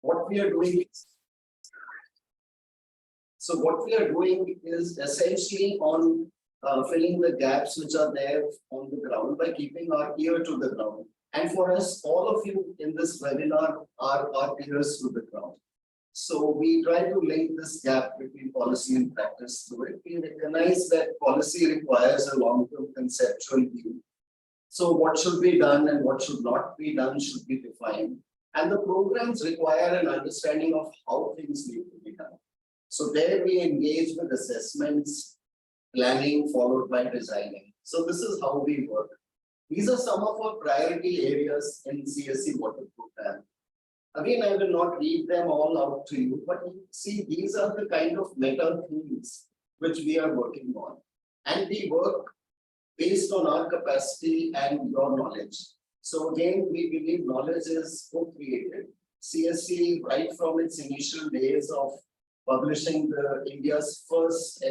what we are doing is essentially on filling the gaps which are there on the ground by keeping our ear to the ground. And for us, all of you in this webinar are our ears to the ground. So we try to link this gap between policy and practice through it. We recognize that policy requires a long-term conceptual view. So what should be done and what should not be done should be defined. And the programs require an understanding of how things need to be done. So there we engage with assessments, planning followed by designing. So this is how we work. These are some of our priority areas in CSC water program. Again, I will not read them all out to you, but you see these are the kind of meta themes which we are working on. And we work based on our capacity and your knowledge. So again, we believe knowledge is co-created. CSC, right from its initial days of publishing India's first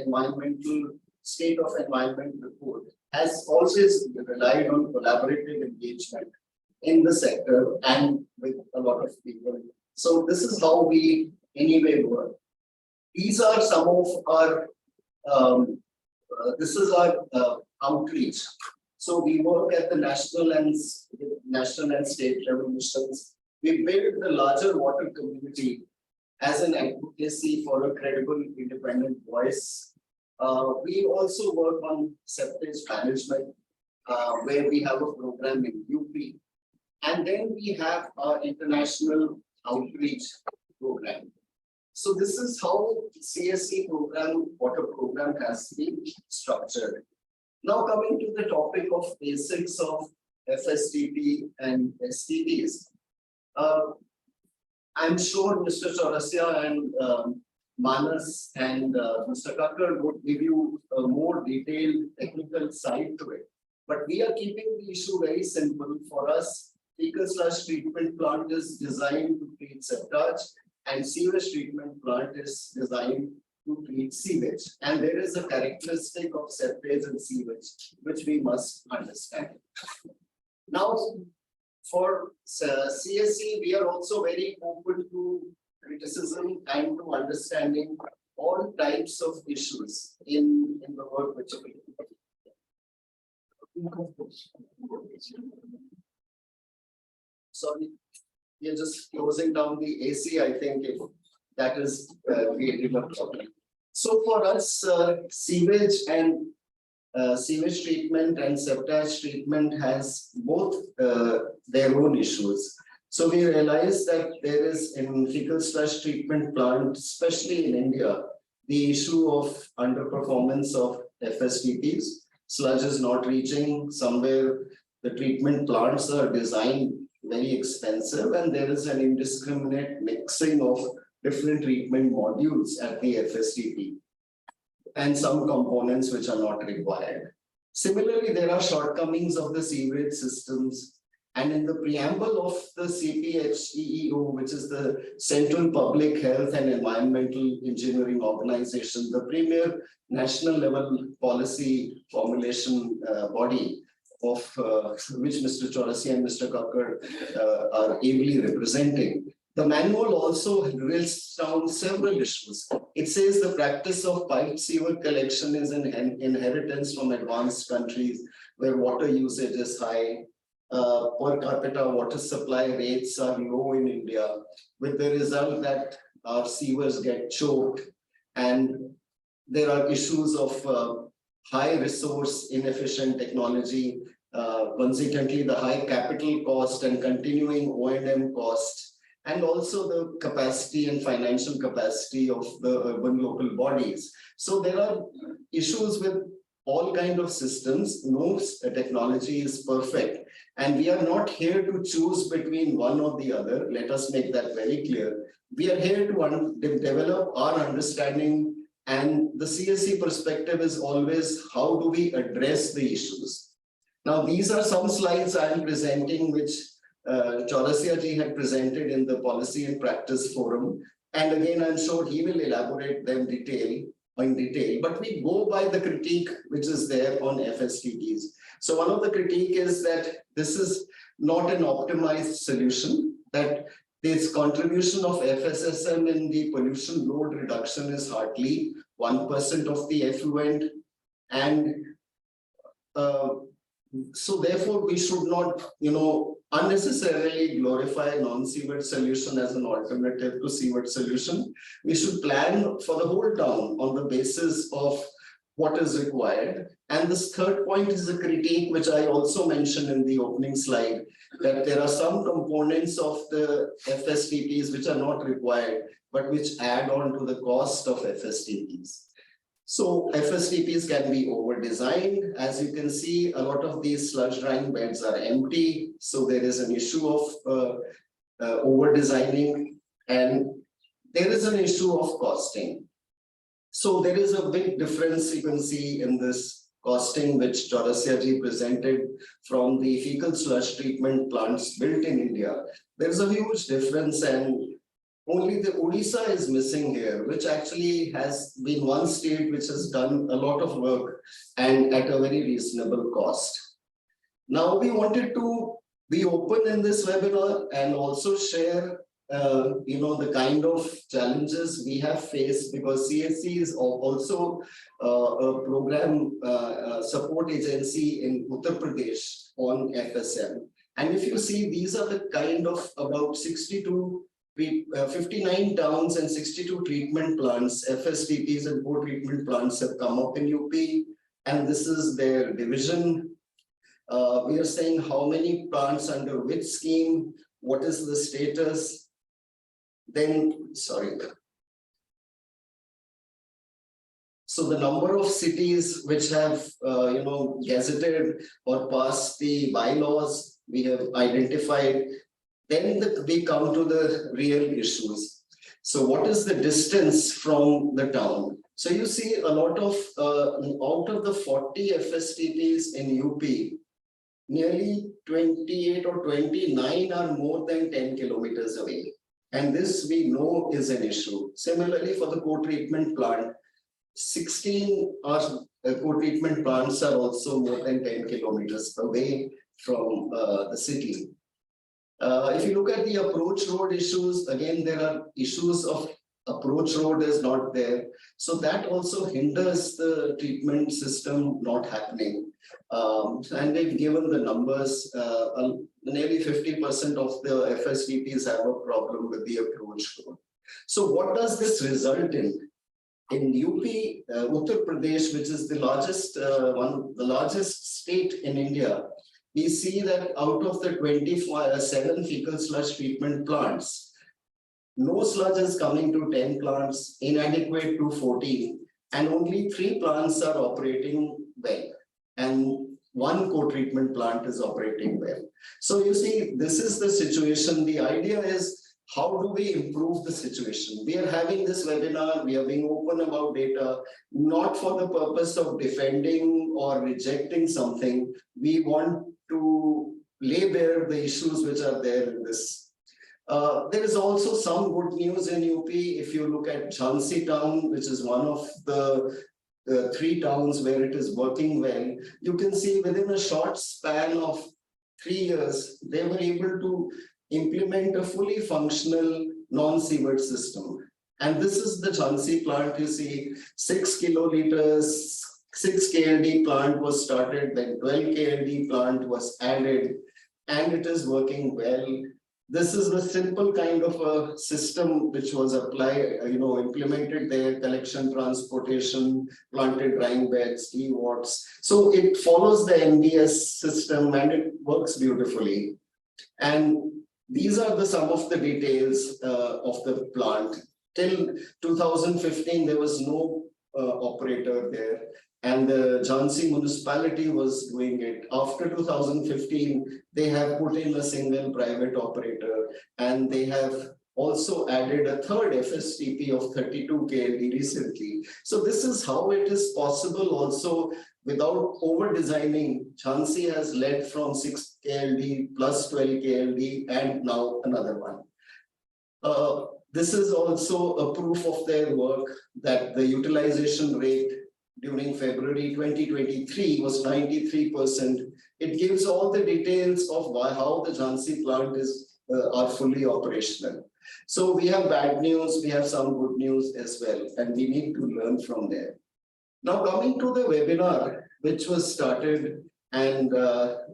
state of environment report, has always relied on collaborative engagement in the sector and with a lot of people. So this is how we anyway work. These are some of our, this is our outreach. So we work at the national and state level missions. We build the larger water community as an advocacy for a credible, independent voice. We also work on septage management, where we have a program in UP. And then we have our international outreach program. So this is how CSC program, water program has been structured. Now coming to the topic of basics of FSTP and STPs. I'm sure Mr. Chaurasia and Manas and Mr. Kakkar would give you a more detailed technical side to it. But we are keeping the issue very simple. For us, fecal/treatment plant is designed to treat septage, and sewage treatment plant is designed to treat sewage. And there is a characteristic of septage and sewage which we must understand. Now, for CSC, we are also very open to criticism and to understanding all types of issues in the work which we do. Sorry, we are just closing down the AC, I think, if that is creating a problem. So for us, sewage treatment and septage treatment has both their own issues. So we realize that there is in fecal/treatment plant, especially in India, the issue of underperformance of FSTPs. Sludge is not reaching somewhere. The treatment plants are designed very expensive, and there is an indiscriminate mixing of different treatment modules at the FSTP and some components which are not required. Similarly, there are shortcomings of the sewage systems. And in the preamble of the CPHEEO, which is the Central Public Health and Environmental Engineering Organization, the premier national level policy formulation body of which Mr. Chaurasia and Mr. Kakkar are ably representing, the manual also drills down several issues. It says the practice of piped sewer collection is an inheritance from advanced countries where water usage is high. Per capita water supply rates are low in India, with the result that our sewers get choked, and there are issues of high resource inefficient technology, consequently the high capital cost and continuing O&M cost, and also the capacity and financial capacity of the urban local bodies. So there are issues with all kinds of systems. No technology is perfect. And we are not here to choose between one or the other. Let us make that very clear. We are here to develop our understanding, and the CSC perspective is always how do we address the issues. Now, these are some slides I am presenting which Chaurasia ji had presented in the Policy and Practice Forum. And again, I'm sure he will elaborate them in detail, but we go by the critique which is there on FSTPs. So one of the critique is that this is not an optimized solution, that This contribution of FSSM in the pollution load reduction is hardly 1% of the effluent, and so therefore we should not, unnecessarily glorify non-sewage solution as an alternative to sewage solution. We should plan for the whole town on the basis of what is required. And this third point is a critique, which I also mentioned in the opening slide, that there are some components of the FSTPs which are not required, but which add on to the cost of FSTPs. So FSTPs can be over-designed. As you can see, a lot of these sludge drying beds are empty. So there is an issue of over-designing, and there is an issue of costing. So there is a big difference you can see in this costing, which Chaurasia ji presented from the fecal sludge treatment plants built in India. There is a huge difference, and only the Odisha is missing here, which actually has been one state which has done a lot of work and at a very reasonable cost. Now we wanted to be open in this webinar and also share the kind of challenges we have faced, because CSC is also a program support agency in Uttar Pradesh on FSM. And if you see, these are the kind of about 59 towns and 62 treatment plants, FSTPs and co-treatment plants have come up in UP, and this is their division. We are saying how many plants under which scheme, what is the status. Then, sorry. So the number of cities which have, gazetted or passed the bylaws, we have identified. Then we come to the real issues. So what is the distance from the town? So you see a lot of, out of the 40 FSTPs in UP, nearly 28 or 29 are more than 10 kilometers away. And this we know is an issue. Similarly, for the co-treatment plant, 16 co-treatment plants are also more than 10 kilometers away from the city. If you look at the approach road issues, again, there are issues of approach road is not there. So that also hinders the treatment system not happening. And they've given the numbers, nearly 50% of the FSTPs have a problem with the approach road. So what does this result in? In UP, Uttar Pradesh, which is the largest state in India, we see that out of the 27 fecal sludge treatment plants, no sludge is coming to 10 plants, inadequate to 14, and only 3 plants are operating well, and 1 co-treatment plant is operating well. So you see, this is the situation. The idea is, how do we improve the situation? We are having this webinar, we are being open about data, not for the purpose of defending or rejecting something. We want to lay bare the issues which are there in this. There is also some good news in UP. If you look at Jhansi town, which is one of the 3 towns where it is working well, you can see within a short span of 3 years, they were able to implement a fully functional non-sewage system. And this is the Jhansi plant. You see 6 kiloliters, 6 KLD plant was started, then 12 KLD plant was added, and it is working well. This is the simple kind of a system which was applied, implemented there: collection, transportation, planted drying beds, e-wards. So it follows the MBS system and it works beautifully. And these are some of the details of the plant. Till 2015, there was no operator there, and the Jhansi municipality was doing it. After 2015, they have put in a single private operator, and they have also added a third FSTP of 32 KLD recently. So this is how it is possible also without over-designing. Jhansi has led from 6 KLD plus 12 KLD and now another one. This is also a proof of their work, that the utilization rate during February 2023 was 93%. It gives all the details of how the Jhansi plant is are fully operational. So we have bad news, we have some good news as well, and we need to learn from there. Now coming to the webinar, which was started and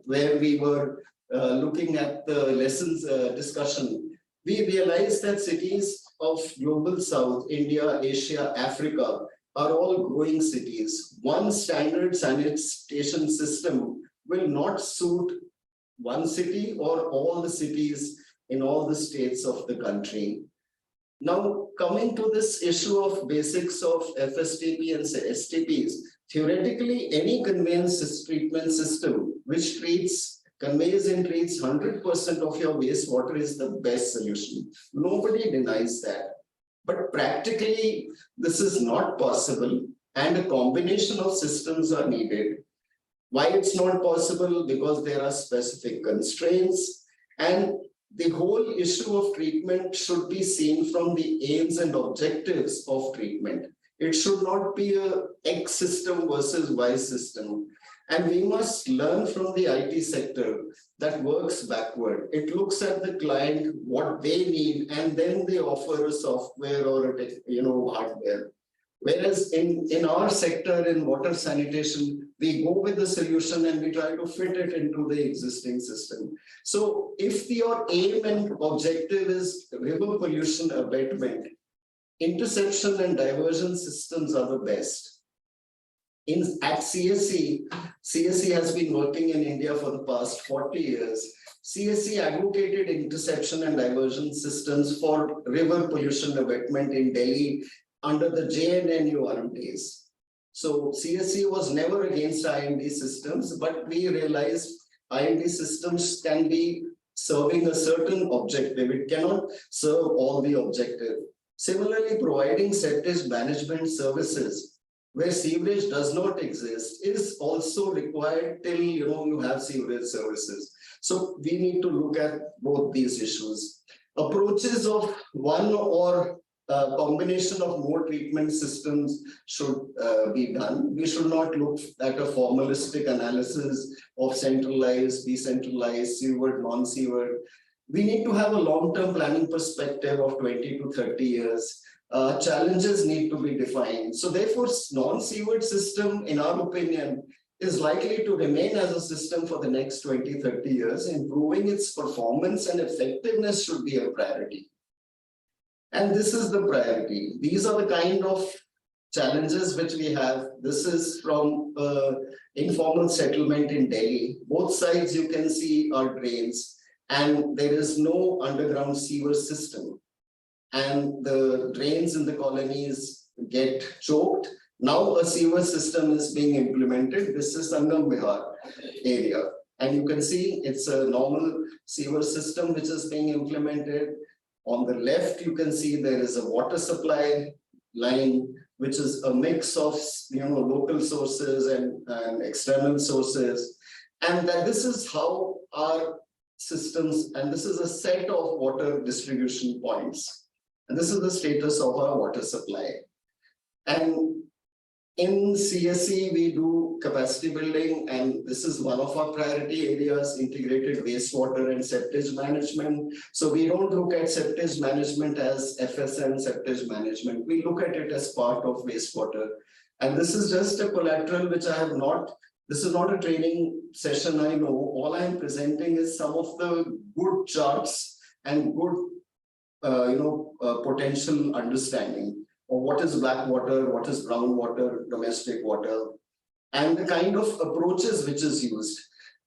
where we were looking at the lessons discussion, we realized that cities of Global South, India, Asia, Africa, are all growing cities. One standard sanitation system will not suit one city or all the cities in all the states of the country. Now, coming to this issue of basics of FSTP and STPs, theoretically, any conveyance treatment system which conveys and treats 100% of your wastewater is the best solution. Nobody denies that. But practically, this is not possible, and a combination of systems are needed. Why it's not possible? Because there are specific constraints, and the whole issue of treatment should be seen from the aims and objectives of treatment. It should not be a X system versus Y system. And we must learn from the IT sector that works backward. It looks at the client, what they need, and then they offer a software or a hardware. Whereas in our sector, in water sanitation, we go with the solution and we try to fit it into the existing system. So if your aim and objective is river pollution abatement, interception and diversion systems are the best. At CSE has been working in India for the past 40 years. CSE advocated interception and diversion systems for river pollution abatement in Delhi under the JNNU RMDs. So CSE was never against IND systems, but we realized IND systems can be serving a certain objective. It cannot serve all the objective. Similarly, providing septic management services where sewerage does not exist is also required till you have sewerage services. So we need to look at both these issues. Approaches of one or combination of more treatment systems should be done. We should not look at a formalistic analysis of centralized, decentralized, sewered, non-sewered. We need to have a long-term planning perspective of 20 to 30 years. Challenges need to be defined. So therefore, non-sewered system, in our opinion, is likely to remain as a system for the next 20, 30 years. Improving its performance and effectiveness should be a priority. And this is the priority. These are the kind of challenges which we have. This is from informal settlement in Delhi. Both sides you can see are drains, and there is no underground sewer system. And the drains in the colonies get choked. Now a sewer system is being implemented. This is Sangam Bihar area. And you can see it's a normal sewer system which is being implemented. On the left, you can see there is a water supply line, which is a mix of local sources and external sources. And that this is how our systems, and this is a set of water distribution points. And this is the status of our water supply. And in CSE, we do capacity building, and this is one of our priority areas, integrated wastewater and septic management. So we don't look at septic management as FSM septic management. We look at it as part of wastewater. And this is just a collateral which I have not, this is not a training session, I know. All I am presenting is some of the good charts and good potential understanding of what is black water, what is brown water, domestic water, and the kind of approaches which is used.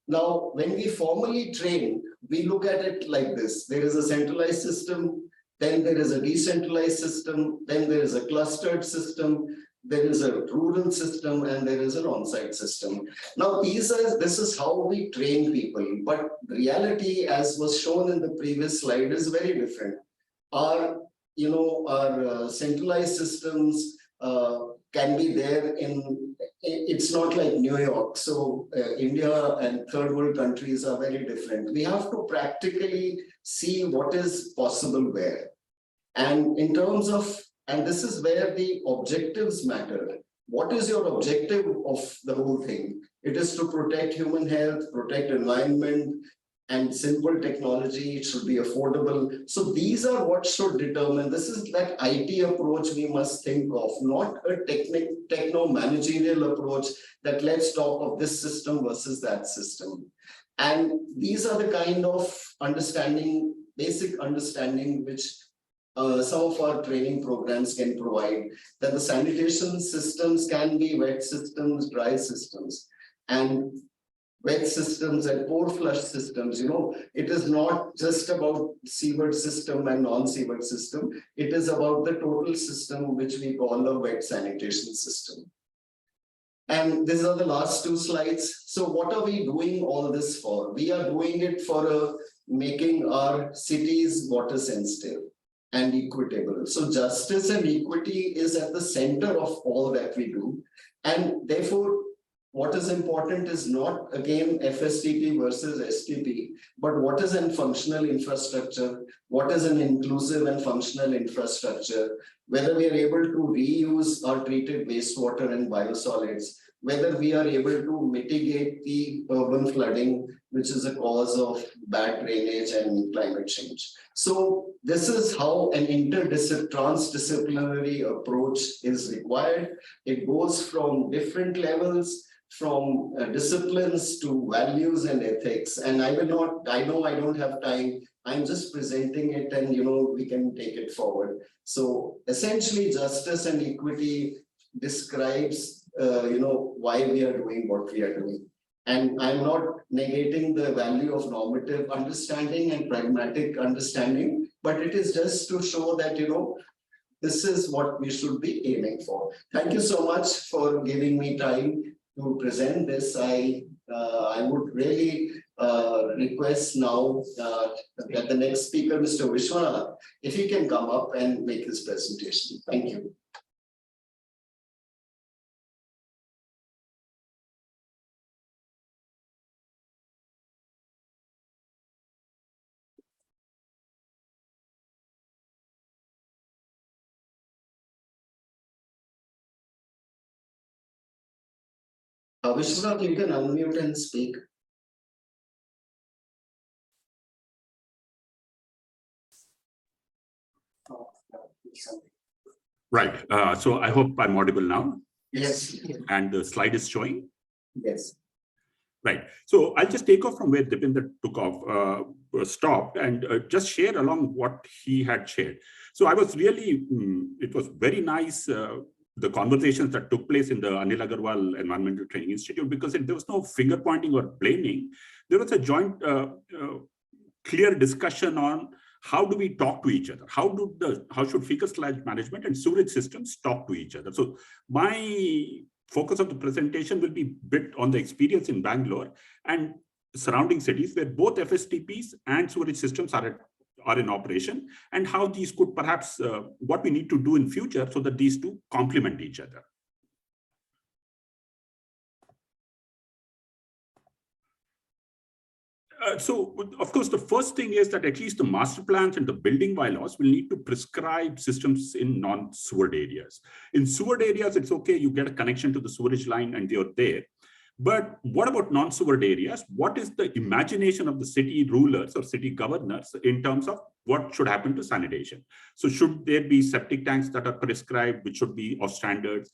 Now, when we formally train, we look at it like this. There is a centralized system, then there is a decentralized system, then there is a clustered system, there is a rural system, and there is an on-site system. Now, this is how we train people, but reality, as was shown in the previous slide, is very different. Our centralized systems can be there it's not like New York. So India and third world countries are very different. We have to practically see what is possible where. And in terms of, and this is where the objectives matter. What is your objective of the whole thing? It is to protect human health, protect environment, and simple technology. It should be affordable. So these are what should determine. This is that IT approach we must think of, not a techno-managerial approach that let's talk of this system versus that system. And these are the kind of understanding, basic understanding, which some of our training programs can provide, that the sanitation systems can be wet systems, dry systems, and wet systems and pore flush systems. It is not just about seaward system and non-seaward system. It is about the total system, which we call a wet sanitation system. And these are the last two slides. So what are we doing all this for? We are doing it for making our cities water sensitive and equitable. So justice and equity is at the center of all that we do. And therefore, what is important is not, again, FSTP versus STP, but what is a functional infrastructure, what is an inclusive and functional infrastructure, whether we are able to reuse our treated wastewater and biosolids, whether we are able to mitigate the urban flooding, which is a cause of bad drainage and climate change. So this is how an transdisciplinary approach is required. It goes from different levels, from disciplines to values and ethics. And I know I don't have time. I'm just presenting it and, we can take it forward. So essentially justice and equity describes, why we are doing what we are doing. And I'm not negating the value of normative understanding and pragmatic understanding, but it is just to show that, this is what we should be aiming for. Thank you so much for giving me time to present this. I would really request now that the next speaker, Mr. Vishwanath, if he can come up and make his presentation. Thank you. Vishwanath, you can unmute and speak. Right. So I hope I'm audible now. Yes. And the slide is showing? Yes. Right. So I'll just take off from where Dipinder took off, stopped, and just share along what he had shared. So I was really, it was very nice, the conversations that took place in the Anil Agarwal Environmental Training Institute, because there was no finger pointing or blaming. There was a joint, clear discussion on how do we talk to each other? How should fecal sludge management and sewerage systems talk to each other? So my focus of the presentation will be a bit on the experience in Bangalore and surrounding cities where both FSTPs and sewerage systems are in operation, and how these could perhaps, what we need to do in future so that these two complement each other. So, of course, the first thing is that at least the master plans and the building bylaws will need to prescribe systems in non-sewered areas. In sewered areas, it's okay, you get a connection to the sewerage line and you're there. But what about non-sewered areas? What is the imagination of the city rulers or city governors in terms of what should happen to sanitation? So should there be septic tanks that are prescribed, which should be of standards?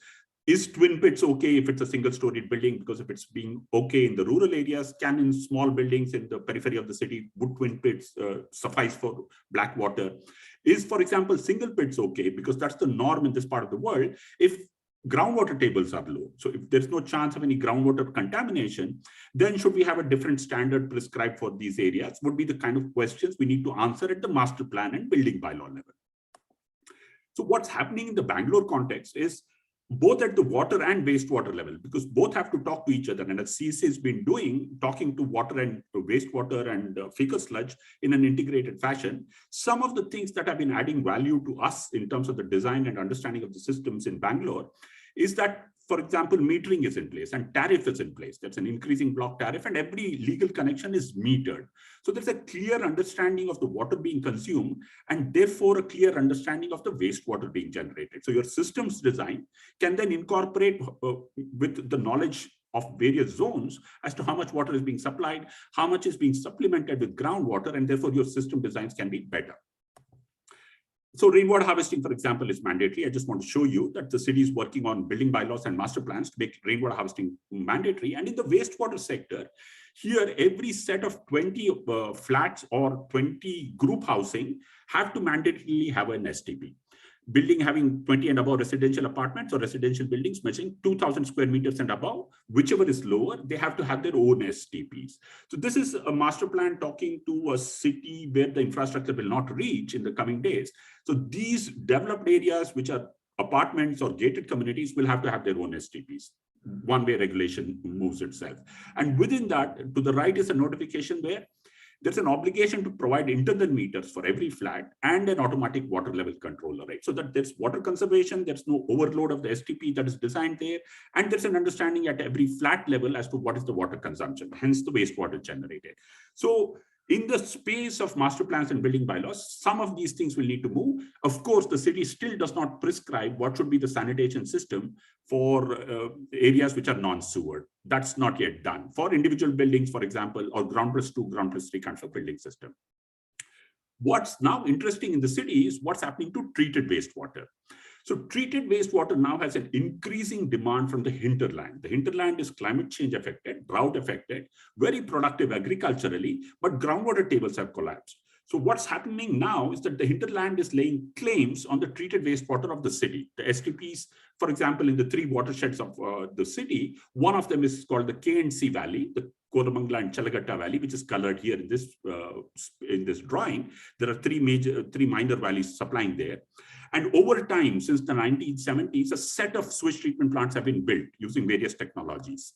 Is twin pits okay if it's a single-storied building? Because if it's being okay in the rural areas, can in small buildings in the periphery of the city, would twin pits suffice for black water? Is, for example, single pits okay? Because that's the norm in this part of the world. If groundwater tables are low, so if there's no chance of any groundwater contamination, then should we have a different standard prescribed for these areas? Would be the kind of questions we need to answer at the master plan and building bylaw level. So what's happening in the Bangalore context is both at the water and wastewater level, because both have to talk to each other. And as CEC has been doing, talking to water and wastewater and fecal sludge in an integrated fashion, some of the things that have been adding value to us in terms of the design and understanding of the systems in Bangalore is that, for example, metering is in place and tariff is in place. That's an increasing block tariff, and every legal connection is metered. So there's a clear understanding of the water being consumed and therefore a clear understanding of the wastewater being generated. So your systems design can then incorporate with the knowledge of various zones as to how much water is being supplied, how much is being supplemented with groundwater, and therefore your system designs can be better. So rainwater harvesting, for example, is mandatory. I just want to show you that the city is working on building bylaws and master plans to make rainwater harvesting mandatory. And in the wastewater sector, here, every set of 20 flats or 20 group housing have to mandatorily have an STP. Building having 20 and above residential apartments or residential buildings measuring 2,000 square meters and above, whichever is lower, they have to have their own STPs. So this is a master plan talking to a city where the infrastructure will not reach in the coming days. So these developed areas, which are apartments or gated communities, will have to have their own STPs. One way regulation moves itself. And within that, to the right is a notification where there's an obligation to provide internal meters for every flat and an automatic water level controller, right? So that there's water conservation, there's no overload of the STP that is designed there, and there's an understanding at every flat level as to what is the water consumption, hence the wastewater generated. So in the space of master plans and building bylaws, some of these things will need to move. Of course, the city still does not prescribe what should be the sanitation system for areas which are non-sewer. That's not yet done. For individual buildings, for example, or ground plus 2, ground plus 3 kinds of building system. What's now interesting in the city is what's happening to treated wastewater. So treated wastewater now has an increasing demand from the hinterland. The hinterland is climate change affected, drought affected, very productive agriculturally, but groundwater tables have collapsed. So what's happening now is that the hinterland is laying claims on the treated wastewater of the city. The STPs, for example, in the 3 watersheds of the city, one of them is called the K&C Valley, the Koramangala and Chalagatta Valley, which is colored here in this drawing. There are 3 minor valleys supplying there. And over time, since the 1970s, a set of sewage treatment plants have been built using various technologies.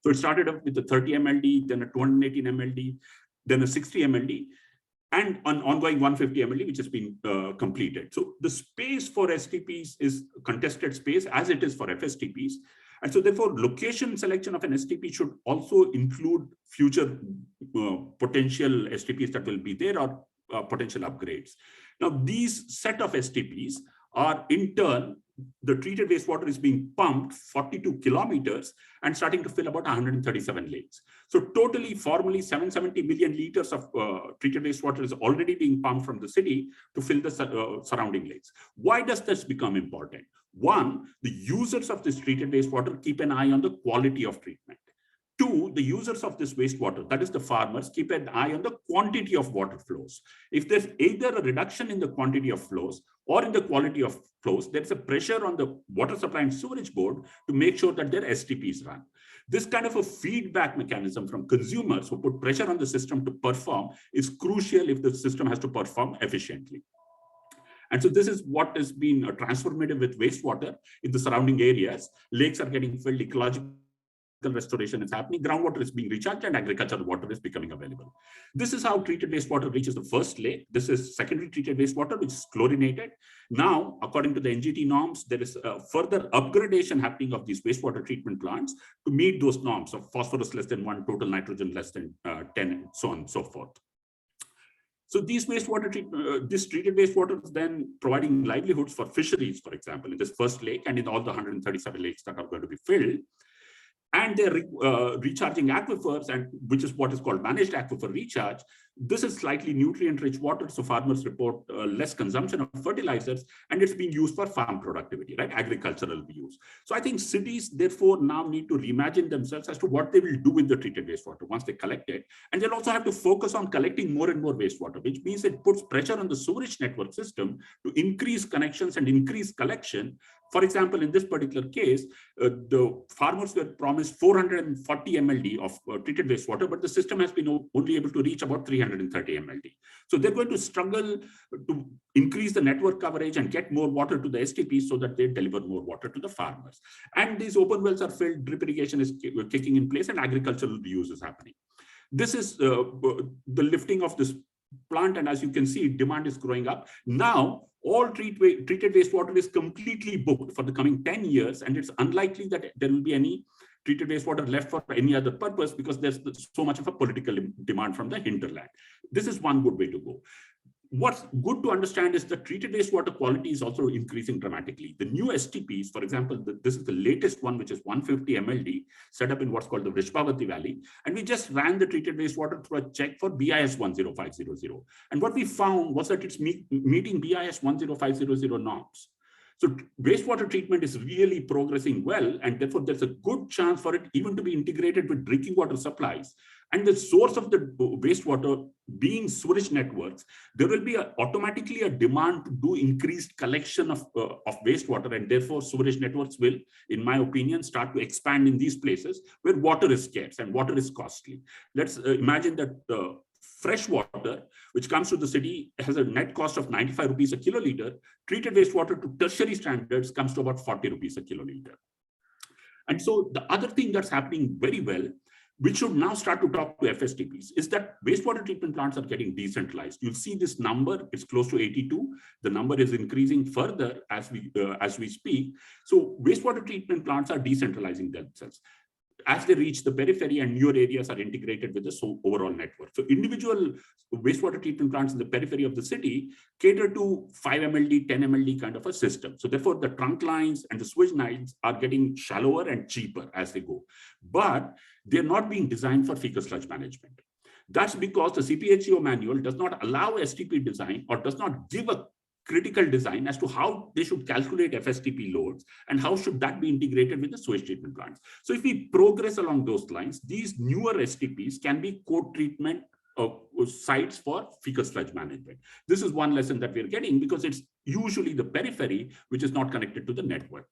So it started up with a 30 MLD, then a 218 MLD, then a 60 MLD, and an ongoing 150 MLD, which has been completed. So the space for STPs is contested space, as it is for FSTPs. And so therefore, location selection of an STP should also include future potential STPs that will be there or potential upgrades. Now, these set of STPs are in turn, the treated wastewater is being pumped 42 kilometers and starting to fill about 137 lakes. So totally, formally, 770 million liters of treated wastewater is already being pumped from the city to fill the surrounding lakes. Why does this become important? One, the users of this treated wastewater keep an eye on the quality of treatment. 2, the users of this wastewater, that is the farmers, keep an eye on the quantity of water flows. If there's either a reduction in the quantity of flows or in the quality of flows, there's a pressure on the Water Supply and Sewerage Board to make sure that their STPs run. This kind of a feedback mechanism from consumers who put pressure on the system to perform is crucial if the system has to perform efficiently. And so this is what has been transformative with wastewater in the surrounding areas. Lakes are getting filled, ecological restoration is happening, groundwater is being recharged, and agricultural water is becoming available. This is how treated wastewater reaches the first lake. This is secondary treated wastewater, which is chlorinated. Now, according to the NGT norms, there is a further upgradation happening of these wastewater treatment plants to meet those norms of phosphorus less than 1, total nitrogen less than 10, and so on and so forth. So these this treated wastewater is then providing livelihoods for fisheries, for example, in this first lake and in all the 137 lakes that are going to be filled. And they're recharging aquifers, and which is what is called managed aquifer recharge. This is slightly nutrient-rich water, so farmers report less consumption of fertilizers, and it's being used for farm productivity, right? Agricultural use. So I think cities, therefore, now need to reimagine themselves as to what they will do with the treated wastewater once they collect it. And they'll also have to focus on collecting more and more wastewater, which means it puts pressure on the sewerage network system to increase connections and increase collection. For example, in this particular case, the farmers were promised 440 MLD of treated wastewater, but the system has been only able to reach about 330 MLD. So they're going to struggle to increase the network coverage and get more water to the STP so that they deliver more water to the farmers. And these open wells are filled, drip irrigation is kicking in place, and agricultural reuse is happening. This is the lifting of this plant, and as you can see, demand is growing up. Now, all treated wastewater is completely booked for the coming 10 years, and it's unlikely that there will be any treated wastewater left for any other purpose because there's so much of a political demand from the hinterland. This is one good way to go. what's good to understand is that treated wastewater quality is also increasing dramatically. The new STPs, for example, this is the latest one, which is 150 MLD, set up in what's called the Vrishbhavati Valley. And we just ran the treated wastewater through a check for BIS 10500. And what we found was that it's meeting BIS 10500 norms. So wastewater treatment is really progressing well, and therefore there's a good chance for it even to be integrated with drinking water supplies. And the source of the wastewater being sewage networks, there will be automatically a demand to do increased collection of wastewater, and therefore sewage networks will, in my opinion, start to expand in these places where water is scarce and water is costly. Let's imagine that fresh water, which comes to the city, has a net cost of 95 rupees a kiloliter. Treated wastewater to tertiary standards comes to about 40 rupees a kiloliter. And so the other thing that's happening very well, which should now start to talk to FSTPs, is that wastewater treatment plants are getting decentralized. You'll see this number, it's close to 82. The number is increasing further as we speak. So wastewater treatment plants are decentralizing themselves as they reach the periphery, and newer areas are integrated with the overall network. So individual wastewater treatment plants in the periphery of the city cater to 5 MLD, 10 MLD kind of a system. So therefore the trunk lines and the sewage lines are getting shallower and cheaper as they go, but they're not being designed for fecal sludge management. That's because the CPHEO manual does not allow STP design, or does not give a critical design as to how they should calculate FSTP loads and how should that be integrated with the sewage treatment plants. So if we progress along those lines, these newer STPs can be co-treatment sites for fecal sludge management. This is one lesson that we're getting, because it's usually the periphery which is not connected to the network.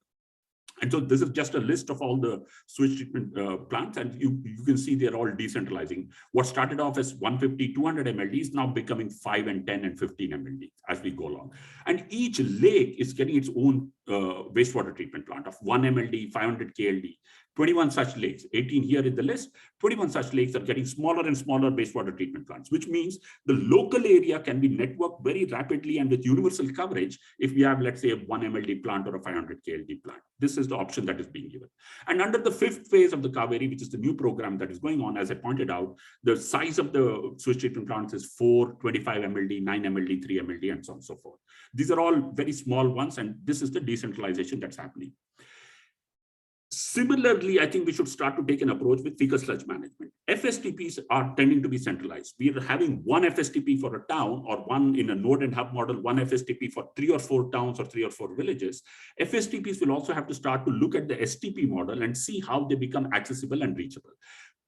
And so this is just a list of all the sewage treatment plants, and you can see they're all decentralizing. What started off as 150, 200 MLD is now becoming 5 and 10 and 15 MLD as we go along. And each lake is getting its own wastewater treatment plant of 1 MLD, 500 KLD. 21 such lakes, 18 here in the list, 21 such lakes are getting smaller and smaller wastewater treatment plants, which means the local area can be networked very rapidly and with universal coverage if we have, let's say, a 1 MLD plant or a 500 KLD plant. This is the option that is being given. And under the 5th phase of the Kaveri, which is the new program that is going on, as I pointed out, the size of the sewage treatment plants is 4, 25 MLD, 9 MLD, 3 MLD, and so on and so forth. These are all very small ones, and this is the decentralization that's happening. Similarly, I think we should start to take an approach with fecal sludge management. FSTPs are tending to be centralized. We are having one FSTP for a town, or one in a node and hub model, one FSTP for 3 or 4 towns or 3 or 4 villages. FSTPs will also have to start to look at the STP model and see how they become accessible and reachable.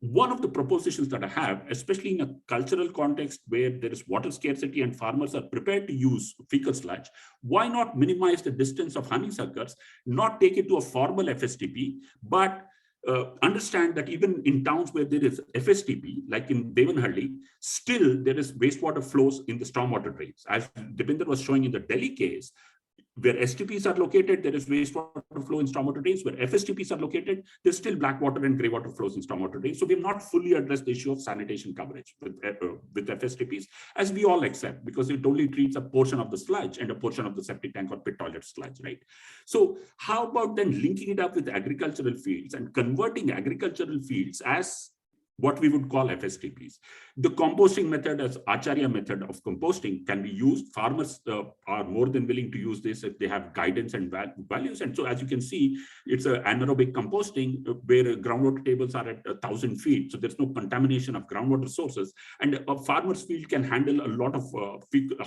One of the propositions that I have, especially in a cultural context where there is water scarcity and farmers are prepared to use fecal sludge, why not minimize the distance of honeysuckers, not take it to a formal FSTP, but understand that even in towns where there is FSTP, like in Devanhalli, still there is wastewater flows in the stormwater drains. As Devinder was showing in the Delhi case, where STPs are located, there is wastewater flow in stormwater drains. Where FSTPs are located, there's still black water and grey water flows in stormwater drains. So we have not fully addressed the issue of sanitation coverage with FSTPs, as we all accept, because it only treats a portion of the sludge and a portion of the septic tank or pit toilet sludge, right? So how about then linking it up with agricultural fields and converting agricultural fields as what we would call FSTPs. The composting method, as Acharya method of composting, can be used. Farmers are more than willing to use this if they have guidance and values. And so as you can see, it's an anaerobic composting where groundwater tables are at 1,000 feet. So there's no contamination of groundwater sources. And a farmer's field can handle a lot of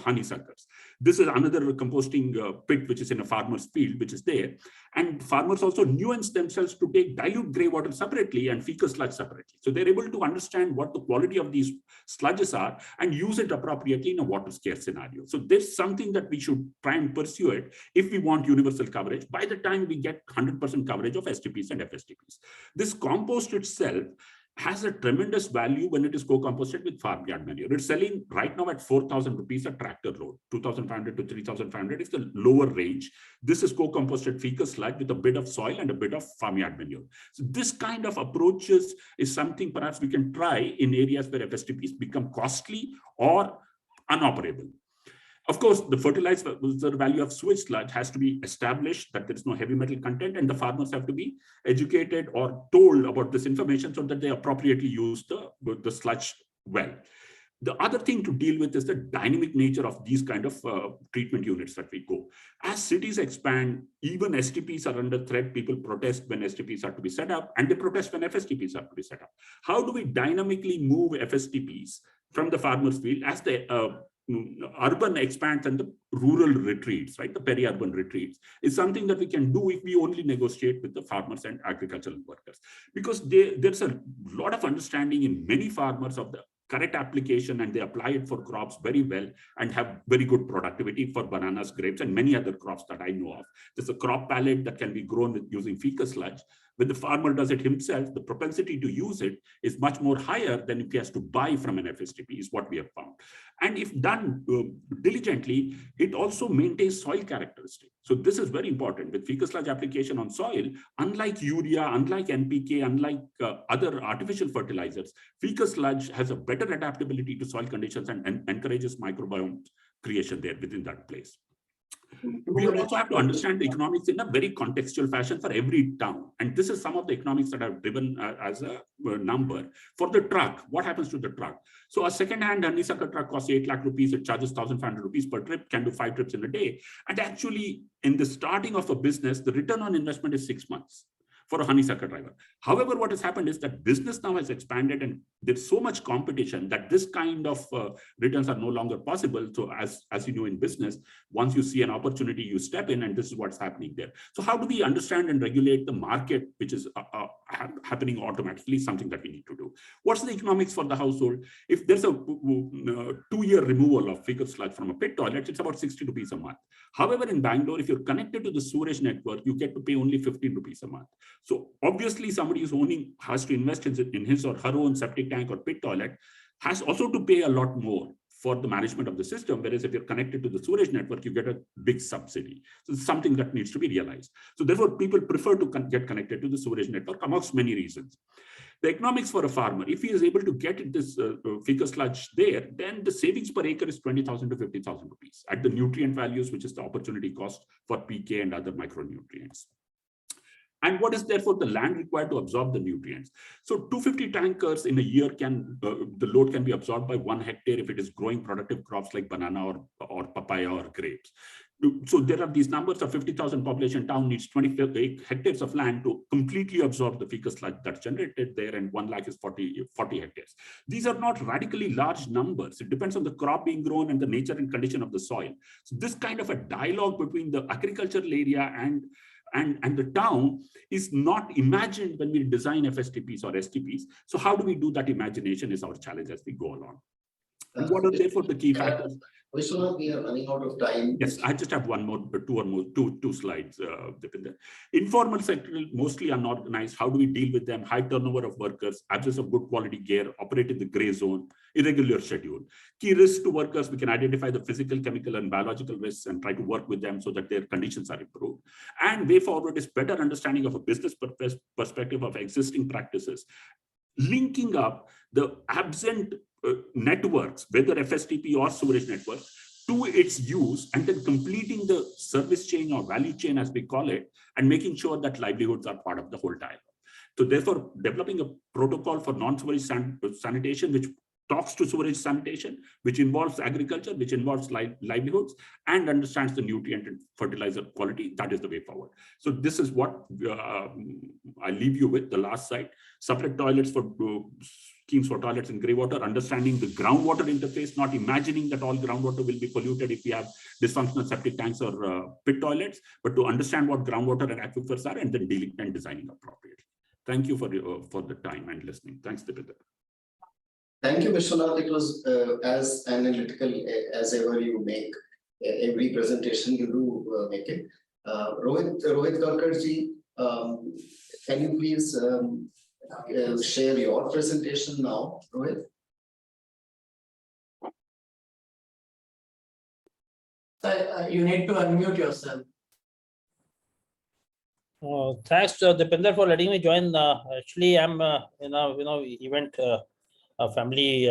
honeysuckers. This is another composting pit, which is in a farmer's field, which is there. And farmers also nuance themselves to take dilute grey water separately and fecal sludge separately. So they're able to understand what the quality of these sludges are and use it appropriately in a water scarce scenario. So there's something that we should try and pursue it if we want universal coverage by the time we get 100% coverage of STPs and FSTPs. This compost itself has a tremendous value when it is co-composted with farmyard manure. It's selling right now at 4,000 rupees a tractor load. 2,500 to 3,500 is the lower range. This is co-composted fecal sludge with a bit of soil and a bit of farmyard manure. So this kind of approaches is something perhaps we can try in areas where FSTPs become costly or unoperable. Of course, the fertilizer value of sewage sludge has to be established, that there is no heavy metal content, and the farmers have to be educated or told about this information so that they appropriately use the sludge well. The other thing to deal with is the dynamic nature of these kind of treatment units that we go. As cities expand, even STPs are under threat. People protest when STPs are to be set up, and they protest when FSTPs are to be set up. How do we dynamically move FSTPs from the farmer's field as the urban expands and the rural retreats, right? The peri-urban retreats is something that we can do if we only negotiate with the farmers and agricultural workers, because there's a lot of understanding in many farmers of the correct application, and they apply it for crops very well and have very good productivity for bananas, grapes, and many other crops that I know of. There's a crop palette that can be grown with using fecal sludge. When the farmer does it himself, the propensity to use it is much more higher than if he has to buy from an FSTP, is what we have found. And if done diligently, it also maintains soil characteristics. So this is very important. With fecal sludge application on soil, unlike urea, unlike NPK, unlike other artificial fertilizers, fecal sludge has a better adaptability to soil conditions and encourages microbiome creation there within that place. We also have to understand the economics in a very contextual fashion for every town. And this is some of the economics that I've driven as a number. For the truck, what happens to the truck? So a second-hand honeysuckle truck costs 8 lakh rupees. It charges 1,500 rupees per trip, can do 5 trips in a day. And actually, in the starting of a business, the return on investment is 6 months for a honeysuckle driver. However, what has happened is that business now has expanded, and there's so much competition that this kind of returns are no longer possible. So as you know, in business, once you see an opportunity, you step in, and this is what's happening there. So how do we understand and regulate the market, which is happening automatically, something that we need to do? What's the economics for the household? If there's a 2-year removal of fecal sludge from a pit toilet, it's about 60 rupees a month. However, in Bangalore, if you're connected to the sewerage network, you get to pay only 15 rupees a month. So obviously somebody who's owning has to invest in his or her own septic tank or pit toilet, has also to pay a lot more for the management of the system. Whereas if you're connected to the sewerage network, you get a big subsidy. So it's something that needs to be realized. So therefore, people prefer to get connected to the sewerage network amongst many reasons. The economics for a farmer, if he is able to get this fecal sludge there, then the savings per acre is 20,000 to 50,000 rupees at the nutrient values, which is the opportunity cost for PK and other micronutrients. And what is therefore the land required to absorb the nutrients? So 250 tankers in a year can, the load can be absorbed by 1 hectare if it is growing productive crops like banana or papaya or grapes. So there are these numbers of 50,000 population town needs 28 hectares of land to completely absorb the fecal sludge that's generated there, and 1 lakh is 40 hectares. These are not radically large numbers. It depends on the crop being grown and the nature and condition of the soil. So this kind of a dialogue between the agricultural area and the town is not imagined when we design FSTPs or STPs. So how do we do that imagination is our challenge as we go along. And what are therefore the key factors? Vishwanath, we are running out of time. Yes, I just have one more, two slides. Informal sector, mostly unorganized. How do we deal with them? High turnover of workers, absence of good quality gear, operate in the gray zone, irregular schedule. Key risks to workers, we can identify the physical, chemical, and biological risks and try to work with them so that their conditions are improved. And way forward is better understanding of a business perspective of existing practices, linking up the absent networks, whether FSTP or sewerage networks, to its use, and then completing the service chain or value chain, as we call it, and making sure that livelihoods are part of the whole dialogue. So therefore, developing a protocol for non-sewerage sanitation, which talks to sewerage sanitation, which involves agriculture, which involves livelihoods, and understands the nutrient and fertilizer quality, that is the way forward. So this is what I leave you with, the last slide. Separate toilets for schemes for toilets in grey water, understanding the groundwater interface, not imagining that all groundwater will be polluted if we have dysfunctional septic tanks or pit toilets, but to understand what groundwater and aquifers are, and then dealing and designing appropriately. Thank you for the time and listening. Thanks, Deepika. Thank you, Vishwanath. It was as analytical as ever you make. Every presentation you do make it. Rohit Karkarji, can you please share your presentation now, Rohit? You need to unmute yourself. Thanks, Deepinder, for letting me join. Actually, I'm event family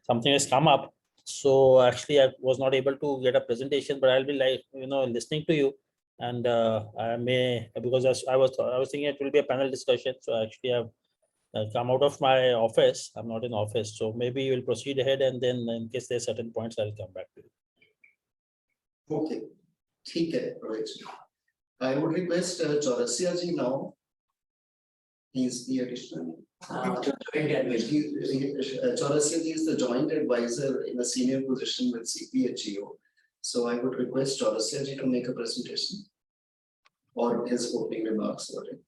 something has come up, so actually I was not able to get a presentation, but I'll be listening to you, and I may, because I was thinking it will be a panel discussion, so actually I've come out of my office. I'm not in office, so maybe we'll proceed ahead, and then in case there's certain points, I'll come back to you. Okay, ठीक है, Rohit ji. I would request Chaurasia ji now. He's the additional. Chaurasia ji is the joint advisor in a senior position with CPHEO. So I would request Chaurasia ji to make a presentation or his opening remarks. Sorry.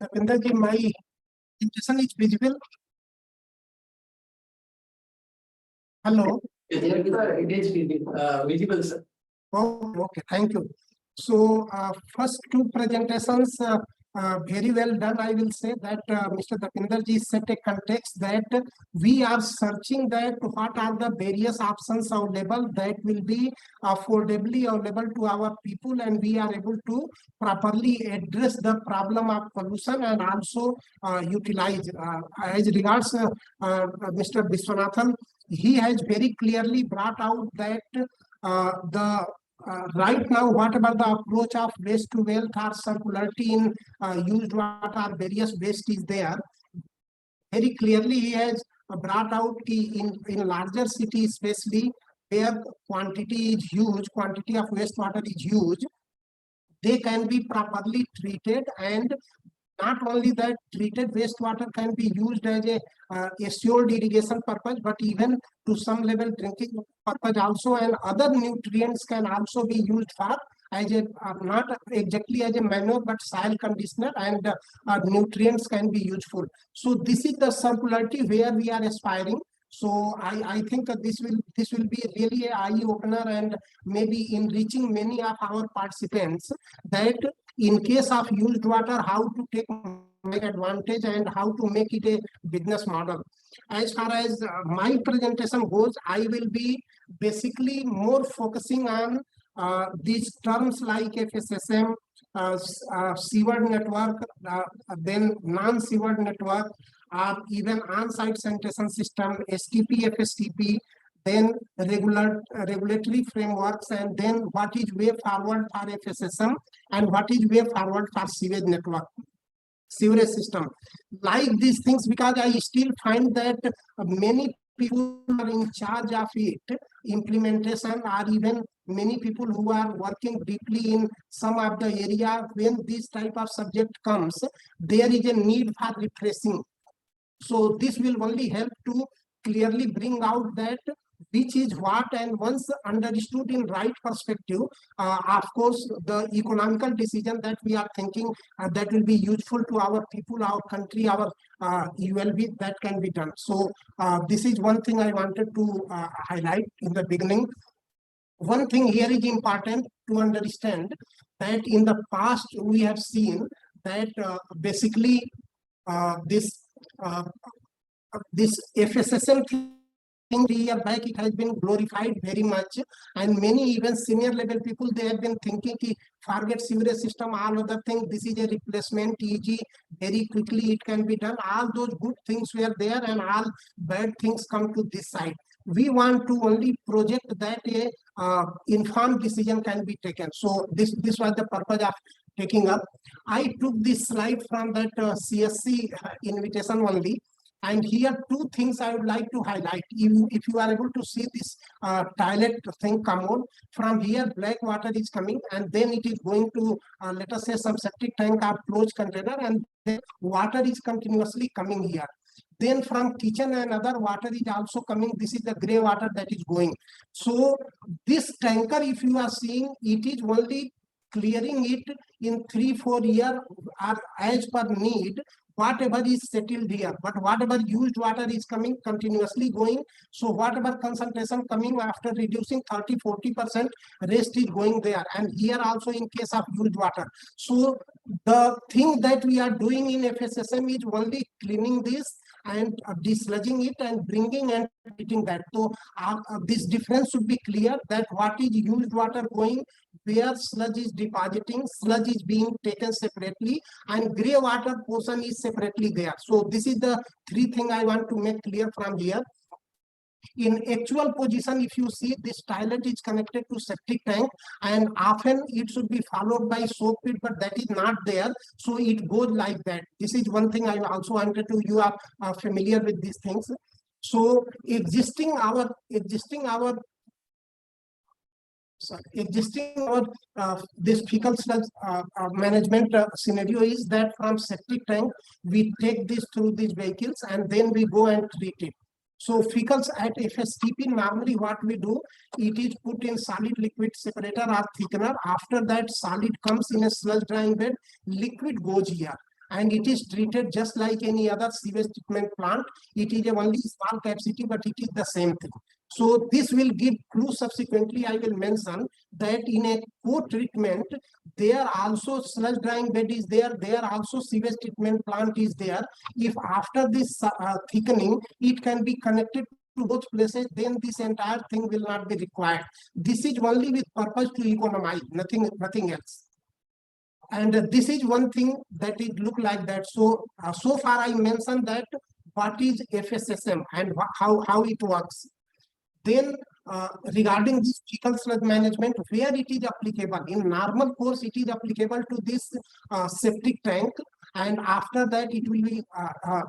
Tapinderji, my presentation is visible. Hello. It is visible, sir. Oh, okay, thank you. So first two presentations very well done. I will say that Mr. Tapinderji set a context that we are searching that what are the various options available that will be affordably available to our people, and we are able to properly address the problem of pollution and also utilize as regards Mr. Viswanathan. He has very clearly brought out that right now, whatever the approach of waste to wealth or circularity in used water, various waste is there. Very clearly, he has brought out in larger cities, especially where quantity is huge, quantity of wastewater is huge, they can be properly treated, and not only that, treated wastewater can be used as a assured irrigation purpose, but even to some level drinking purpose also, and other nutrients can also be used for as a not exactly as a manure but soil conditioner, and nutrients can be useful. So this is the circularity where we are aspiring. So I think this will be really an eye opener and maybe enriching many of our participants, that in case of used water, how to take advantage and how to make it a business model. As far as my presentation goes, I will be basically more focusing on these terms like FSSM, seaward network, then non-seaward network, even on-site sanitation system, STP, FSTP, then regulatory frameworks, and then what is way forward for FSSM and what is way forward for sewage network, sewerage system. Like these things, because I still find that many people are in charge of it, implementation, or even many people who are working deeply in some of the area. When this type of subject comes, there is a need for refreshing. So this will only help to clearly bring out that which is what, and once understood in right perspective, of course, the economical decision that we are thinking that will be useful to our people, our country, our ULB, that can be done. So this is one thing I wanted to highlight in the beginning. One thing here is important to understand, that in the past we have seen that basically this FSSM thing 3 years back, it has been glorified very much, and many even senior level people, they have been thinking ki forget sewerage system, all other things, this is a replacement, easy, very quickly it can be done. All those good things were there and all bad things come to this side. We want to only project that a informed decision can be taken. So this was the purpose of taking up. I took this slide from that CSC invitation only. And here two things I would like to highlight. If you are able to see this toilet thing come on, from here black water is coming, and then it is going to let us say some septic tank or closed container, and then water is continuously coming here. Then from kitchen and other water is also coming. This is the gray water that is going. So this tanker, if you are seeing, it is only clearing it in 3-4 years or as per need, whatever is settled here, but whatever used water is coming continuously going. So whatever concentration coming after reducing 30-40%, rest is going there. And here also in case of used water. So the thing that we are doing in FSSM is only cleaning this and desludging it and bringing and treating that. So this difference should be clear, that what is used water going, where sludge is depositing, sludge is being taken separately, and gray water portion is separately there. So this is the three things I want to make clear from here. In actual position, if you see, this toilet is connected to septic tank, and often it should be followed by soak pit, but that is not there. So it goes like that. This is one thing I also wanted to, you are familiar with these things. So existing our this fecal sludge management scenario is that from septic tank we take this through these vehicles and then we go and treat it. So fecals at FSTP, normally what we do, it is put in solid liquid separator or thickener. After that, solid comes in a sludge drying bed, liquid goes here, and it is treated just like any other sewage treatment plant. It is a only small capacity, but it is the same thing. So this will give clue. Subsequently, I will mention that in a co-treatment, there also sludge drying bed is there. There also sewage treatment plant is there. If after this thickening, it can be connected to both places, then this entire thing will not be required. This is only with purpose to economize, nothing else. And this is one thing that it look like that. So so far I mentioned that what is FSSM and how it works. Then regarding this fecal sludge management, where it is applicable, in normal course it is applicable to this septic tank, and after that it will be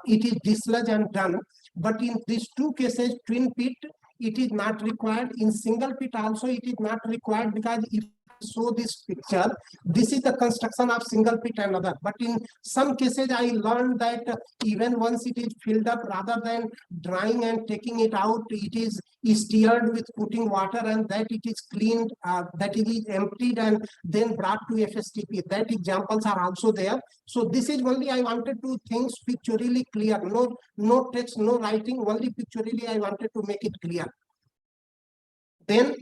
it is dislodged and done. But in these two cases, twin pit, it is not required. In single pit also it is not required, because if show this picture, this is the construction of single pit and other. But in some cases I learned that even once it is filled up, rather than drying and taking it out, it is stirred with putting water, and that it is cleaned, that it is emptied and then brought to FSTP. That examples are also there. So this is only I wanted to things pictorially clear, no text, no writing, only pictorially I wanted to make it clear. Then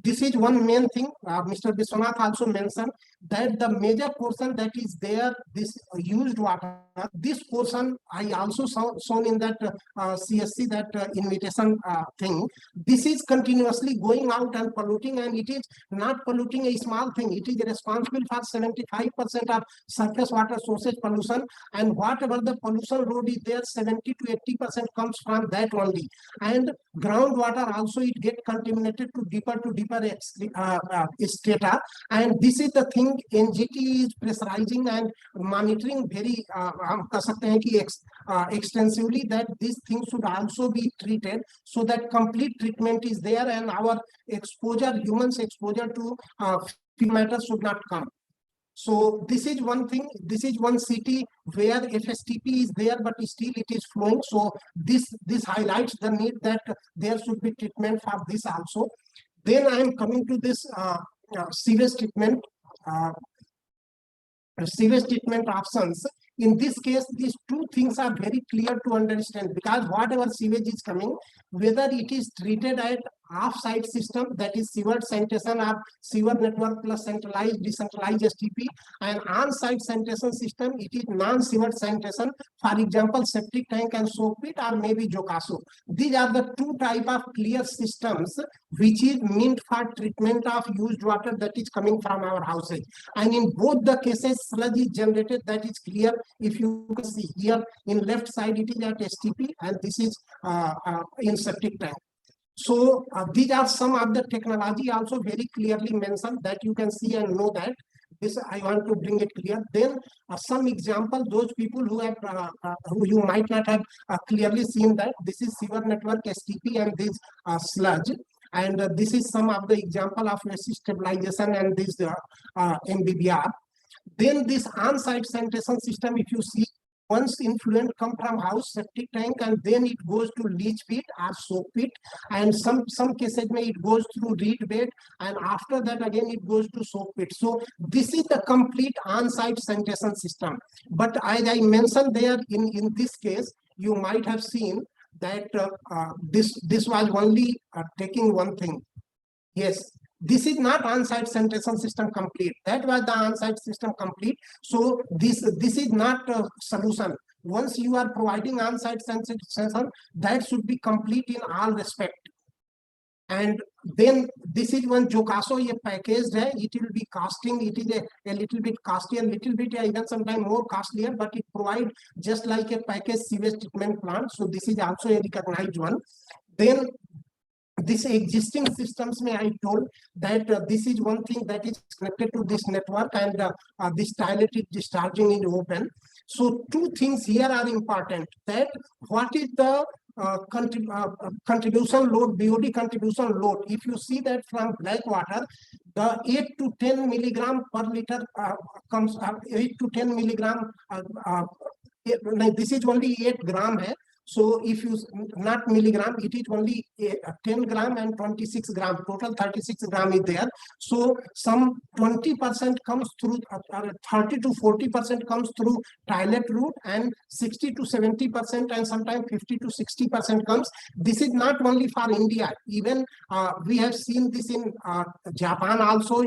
this is one main thing. Mr. Biswanath also mentioned that the major portion that is there, this used water, this portion I also shown in that CSC, that invitation thing. This is continuously going out and polluting, and it is not polluting a small thing. It is responsible for 75% of surface water sources pollution, and whatever the pollution load is there, 70 to 80% comes from that only. And groundwater also, it get contaminated to deeper strata, and this is the thing NGT is pressurizing and monitoring very extensively, that these things should also be treated, so that complete treatment is there and our exposure, humans exposure to matter should not come. So this is one thing. This is one city where FSTP is there, but still it is flowing. So this highlights the need that there should be treatment for this also. Then I am coming to this sewage treatment options. In this case, these two things are very clear to understand, because whatever sewage is coming, whether it is treated at off-site system, that is sewer sanitation or sewer network plus centralized, decentralized STP, and on-site sanitation system, it is non-sewer sanitation, for example, septic tank and soak pit, or maybe Jokaso. These are the two type of clear systems which is meant for treatment of used water that is coming from our houses. And in both the cases, sludge is generated, that is clear. If you can see here in left side, it is at STP, and this is in septic tank. So these are some of the technology also very clearly mentioned, that you can see and know that. This I want to bring it clear. Then some example, those people who have who you might not have clearly seen, that this is sewer network STP and this sludge. And this is some of the example of stabilization and this MBBR. Then this on-site sanitation system, if you see, once influent come from house, septic tank, and then it goes to leach pit or soak pit, and some cases may it goes through reed bed, and after that again it goes to soak pit. So this is the complete on-site sanitation system. But as I mentioned there, in this case, you might have seen that this was only taking one thing. Yes. This is not on-site sanitation system complete. That was the on-site system complete. So this is not a solution. Once you are providing on-site sanitation, that should be complete in all respect. And then this is one Jocasso a packaged hai, it will be costing, it is a little bit costlier, little bit even sometimes more costlier, but it provide just like a packaged sewage treatment plant. So this is also a recognized one. Then this existing systems, may I told that this is one thing that is connected to this network, and this toilet is discharging in open. So two things here are important, that what is the contribution load, BOD contribution load. If you see that from black water, the 8 to 10 milligram per liter comes 8 to 10 milligram. This is only 8 gram hai. So if you not milligram, it is only 10 gram and 26 gram, total 36 gram is there. So some 20% comes through 30 to 40% comes through toilet route, and 60 to 70% and sometimes 50 to 60% comes. This is not only for India, even we have seen this in Japan also,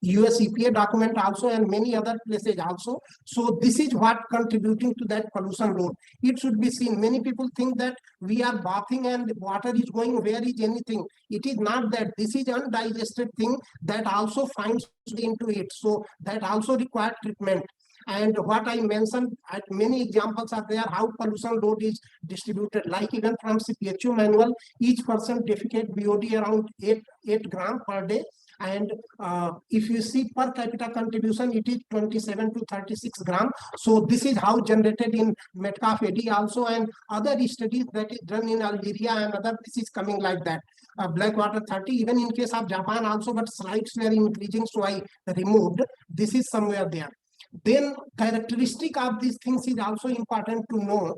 US EPA document also, and many other places also. So this is what contributing to that pollution load. It should be seen. Many people think that we are bathing and water is going, where is anything? It is not that. This is undigested thing that also finds into it. So that also requires treatment. And what I mentioned, many examples are there how pollution load is distributed. Like even from CPHU manual, each person defecate BOD around 8 gram per day. And if you see per capita contribution, it is 27 to 36 gram. So this is how generated in Metcalf AD also, and other studies that is done in Algeria and other, this is coming like that. Blackwater 30, even in case of Japan also, but slides were increasing, so I removed. This is somewhere there. Then characteristic of these things is also important to know.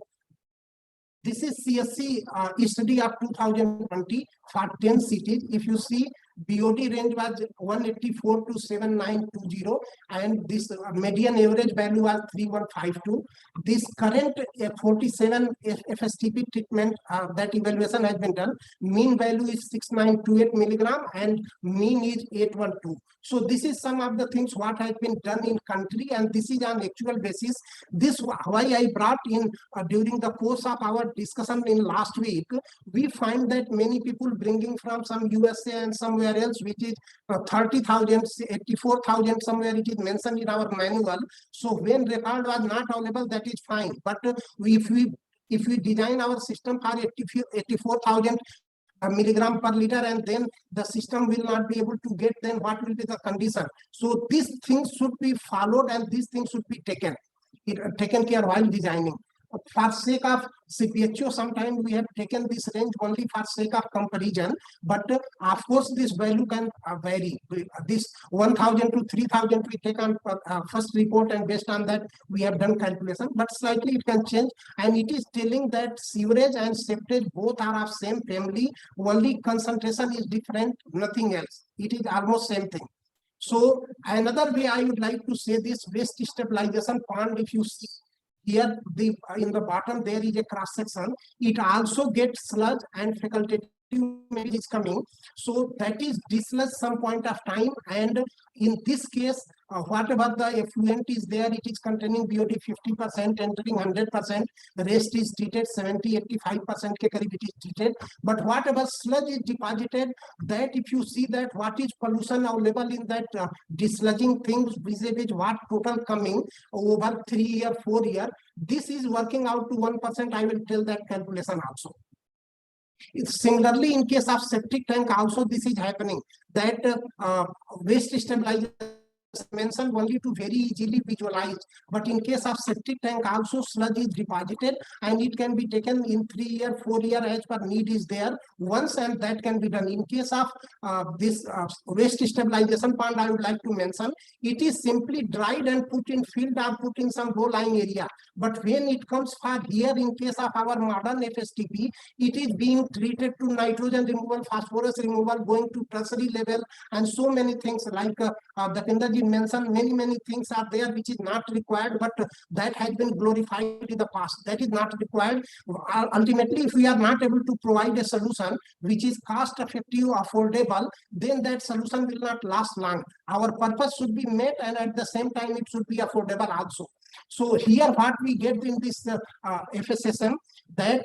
This is CSC study of 2020 for 10 cities. If you see, BOD range was 184 to 7920, and this median average value was 3152. This current 47 FSTP treatment, that evaluation has been done, mean value is 6928 milligram and mean is 812. So this is some of the things what has been done in country, and this is on actual basis. This why I brought in during the course of our discussion in last week. We find that many people bringing from some USA and somewhere else, which is 30,000, 84,000, somewhere it is mentioned in our manual. So when record was not available, that is fine. But if we design our system for 84,000 milligram per liter, and then the system will not be able to get, then what will be the condition? So these things should be followed, and these things should be taken care while designing. For sake of CPHO, sometimes we have taken this range only for sake of comparison, but of course this value can vary. This 1,000 to 3,000 we take on first report, and based on that we have done calculation, but slightly it can change. And it is telling that sewerage and septage both are of same family, only concentration is different, nothing else. It is almost same thing. So another way I would like to say this waste stabilization pond, if you see here, in the bottom there is a cross section. It also gets sludge and facultative is coming. So that is dislodged some point of time, and in this case, whatever the effluent is there, it is containing BOD 50%, entering 100%. The rest is treated 70-85% it is treated. But whatever sludge is deposited, that if you see that what is pollution available in that dislodging things vis-a-vis what total coming over 3 year, 4 year, this is working out to 1%. I will tell that calculation also. Similarly, in case of septic tank also this is happening, that waste stabilization mentioned only to very easily visualize, but in case of septic tank also sludge is deposited, and it can be taken in 3 year, 4 year as per need is there once, and that can be done. In case of this waste stabilization pond, I would like to mention, it is simply dried and put in field or put in some low-lying area. But when it comes for here, in case of our modern FSTP, it is being treated to nitrogen removal, phosphorus removal, going to tertiary level, and so many things like the Pindaji mentioned, many things are there which is not required, but that has been glorified in the past. That is not required. Ultimately, if we are not able to provide a solution which is cost effective, affordable, then that solution will not last long. Our purpose should be met, and at the same time it should be affordable also. So here what we get in this FSSM, that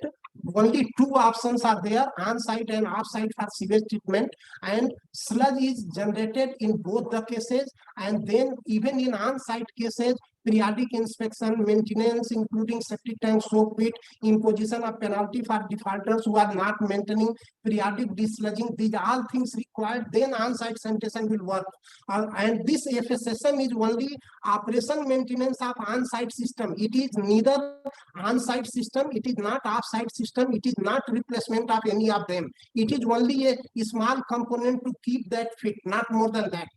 only two options are there, on-site and off-site for sewage treatment, and sludge is generated in both the cases. And then even in on-site cases, periodic inspection, maintenance, including septic tank, soak pit, imposition of penalty for defaulters who are not maintaining periodic desludging, these are all things required, then on-site sanitation will work. And this FSSM is only operation maintenance of on-site system. It is neither on-site system, it is not off-site system, it is not replacement of any of them. It is only a small component to keep that fit, not more than that.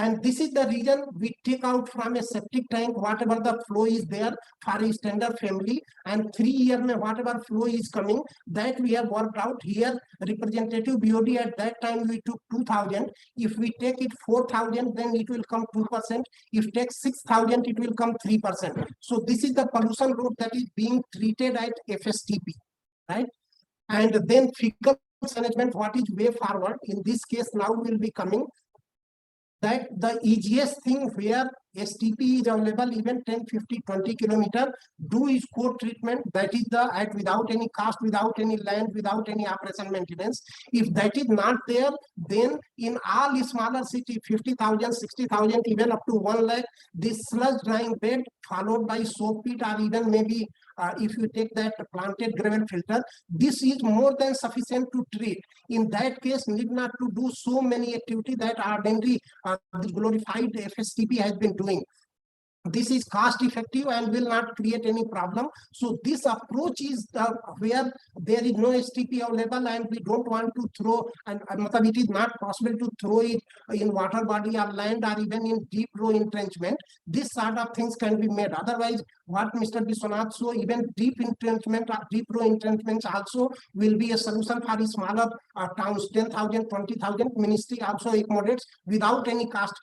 And this is the reason we take out from a septic tank whatever the flow is there for a standard family, and 3 year whatever flow is coming, that we have worked out here. Representative BOD at that time we took 2,000. If we take it 4,000, then it will come 2%. If take 6,000, it will come 3%. So this is the pollution load that is being treated at FSTP, right? And then fecal management, what is way forward in this case now will be coming, that the easiest thing where STP is available, even 10, 50, 20 kilometer, do is core treatment. That is the at without any cost, without any land, without any operation maintenance. If that is not there, then in all smaller city, 50,000, 60,000, even up to 1 lakh, this sludge drying bed followed by soak pit, or even maybe if you take that planted gravel filter, this is more than sufficient to treat. In that case, need not to do so many activities that ordinary the glorified FSTP has been doing. This is cost effective and will not create any problem. So this approach is where there is no STP available, and we don't want to throw, and it is not possible to throw it in water body or land or even in deep row entrenchment. This sort of things can be made. Otherwise, what Mr. Biswanath saw, even deep entrenchment or deep row entrenchments also will be a solution for smaller towns, 10,000, 20,000. Ministry also accommodates without any cost.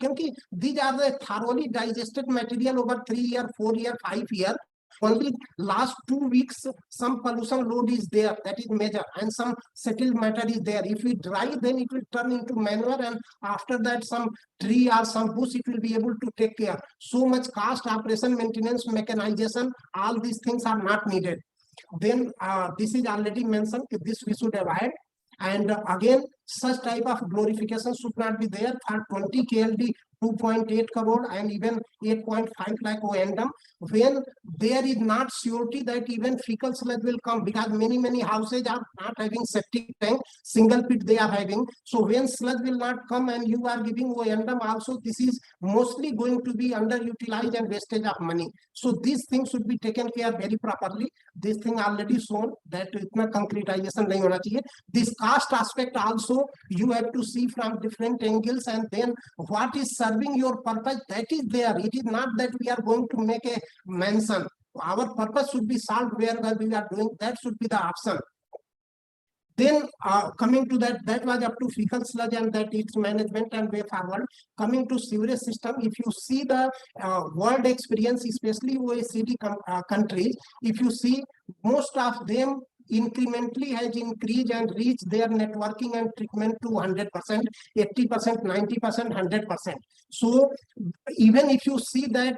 These are the thoroughly digested material over 3 year, 4 year, 5 year. Only last 2 weeks some pollution load is there, that is major, and some settled matter is there. If we dry, then it will turn into manure, and after that some tree or some bush it will be able to take care. So much cost, operation, maintenance, mechanization, all these things are not needed. Then this is already mentioned, this we should avoid. And again, such type of glorification should not be there. For 20 KLD, 2.8 crore and even 8.5 lakh O&M, when there is not surety that even fecal sludge will come, because many houses are not having septic tank, single pit they are having. So when sludge will not come and you are giving O&M also, this is mostly going to be underutilized and wastage of money. So these things should be taken care very properly. This thing already shown that itna concretization nahi hona chahiye. This cost aspect also you have to see from different angles, and then what is serving your purpose, that is there. It is not that we are going to make a mention. Our purpose should be solved wherever we are doing, that should be the option. Then coming to that was up to fecal sludge and that its management and way forward. Coming to sewerage system, if you see the world experience, especially OECD countries, if you see most of them incrementally has increased and reached their networking and treatment to 100%, 80%, 90%, 100%. So even if you see that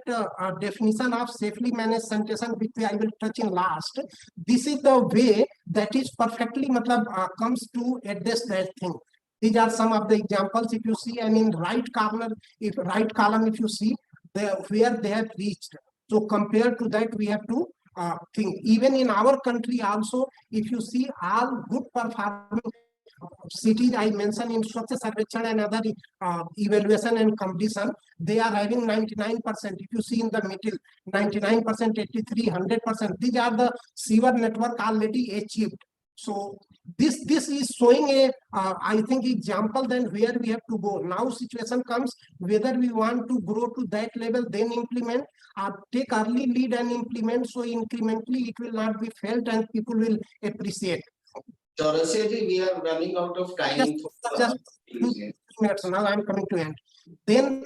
definition of safely managed sanitation, which I will touch in last, this is the way that is perfectly comes to address that thing. These are some of the examples. If you see, I mean, right column, if you see where they have reached. So compared to that, we have to think. Even in our country also, if you see all good performing cities I mentioned in Swachh Sarvechan and other evaluation and competition, they are having 99%. If you see in the middle, 99%, 83, 100%. These are the sewer network already achieved. So this is showing a I think example then where we have to go. Now situation comes whether we want to grow to that level, then implement, or take early lead and implement. So incrementally it will not be felt and people will appreciate. Chaurasia ji, we are running out of time. Just 2 minutes now. I am coming to end. Then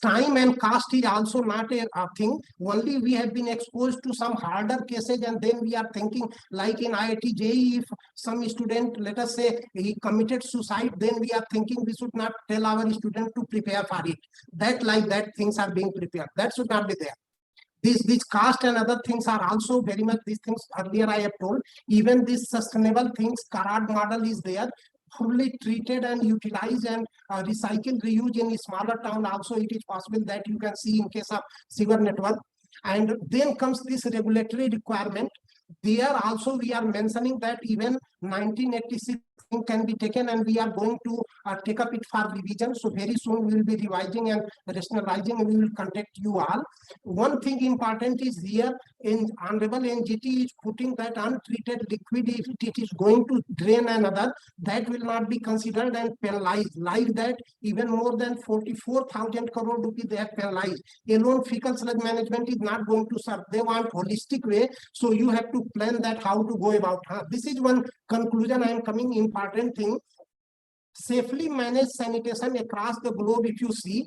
time and cost is also not a thing. Only we have been exposed to some harder cases, and then we are thinking like in IIT JEE, if some student, let us say he committed suicide, then we are thinking we should not tell our student to prepare for it. That things are being prepared. That should not be there. These cost and other things are also very much these things earlier I have told. Even these sustainable things, Karad model is there, fully treated and utilized and recycle, reuse in a smaller town also it is possible that you can see in case of sewer network. And then comes this regulatory requirement. There also we are mentioning that even 1986 can be taken, and we are going to take up it for revision. So very soon we will be revising and rationalizing, and we will contact you all. One thing important is here, in Honorable NGT is putting that untreated liquid, if it is going to drain another, that will not be considered and penalized. Like that, even more than 44,000 crore rupees they have penalized. Alone fecal sludge management is not going to serve. They want holistic way. So you have to plan that how to go about. This is one conclusion I am coming. Important thing, safely manage sanitation across the globe. If you see,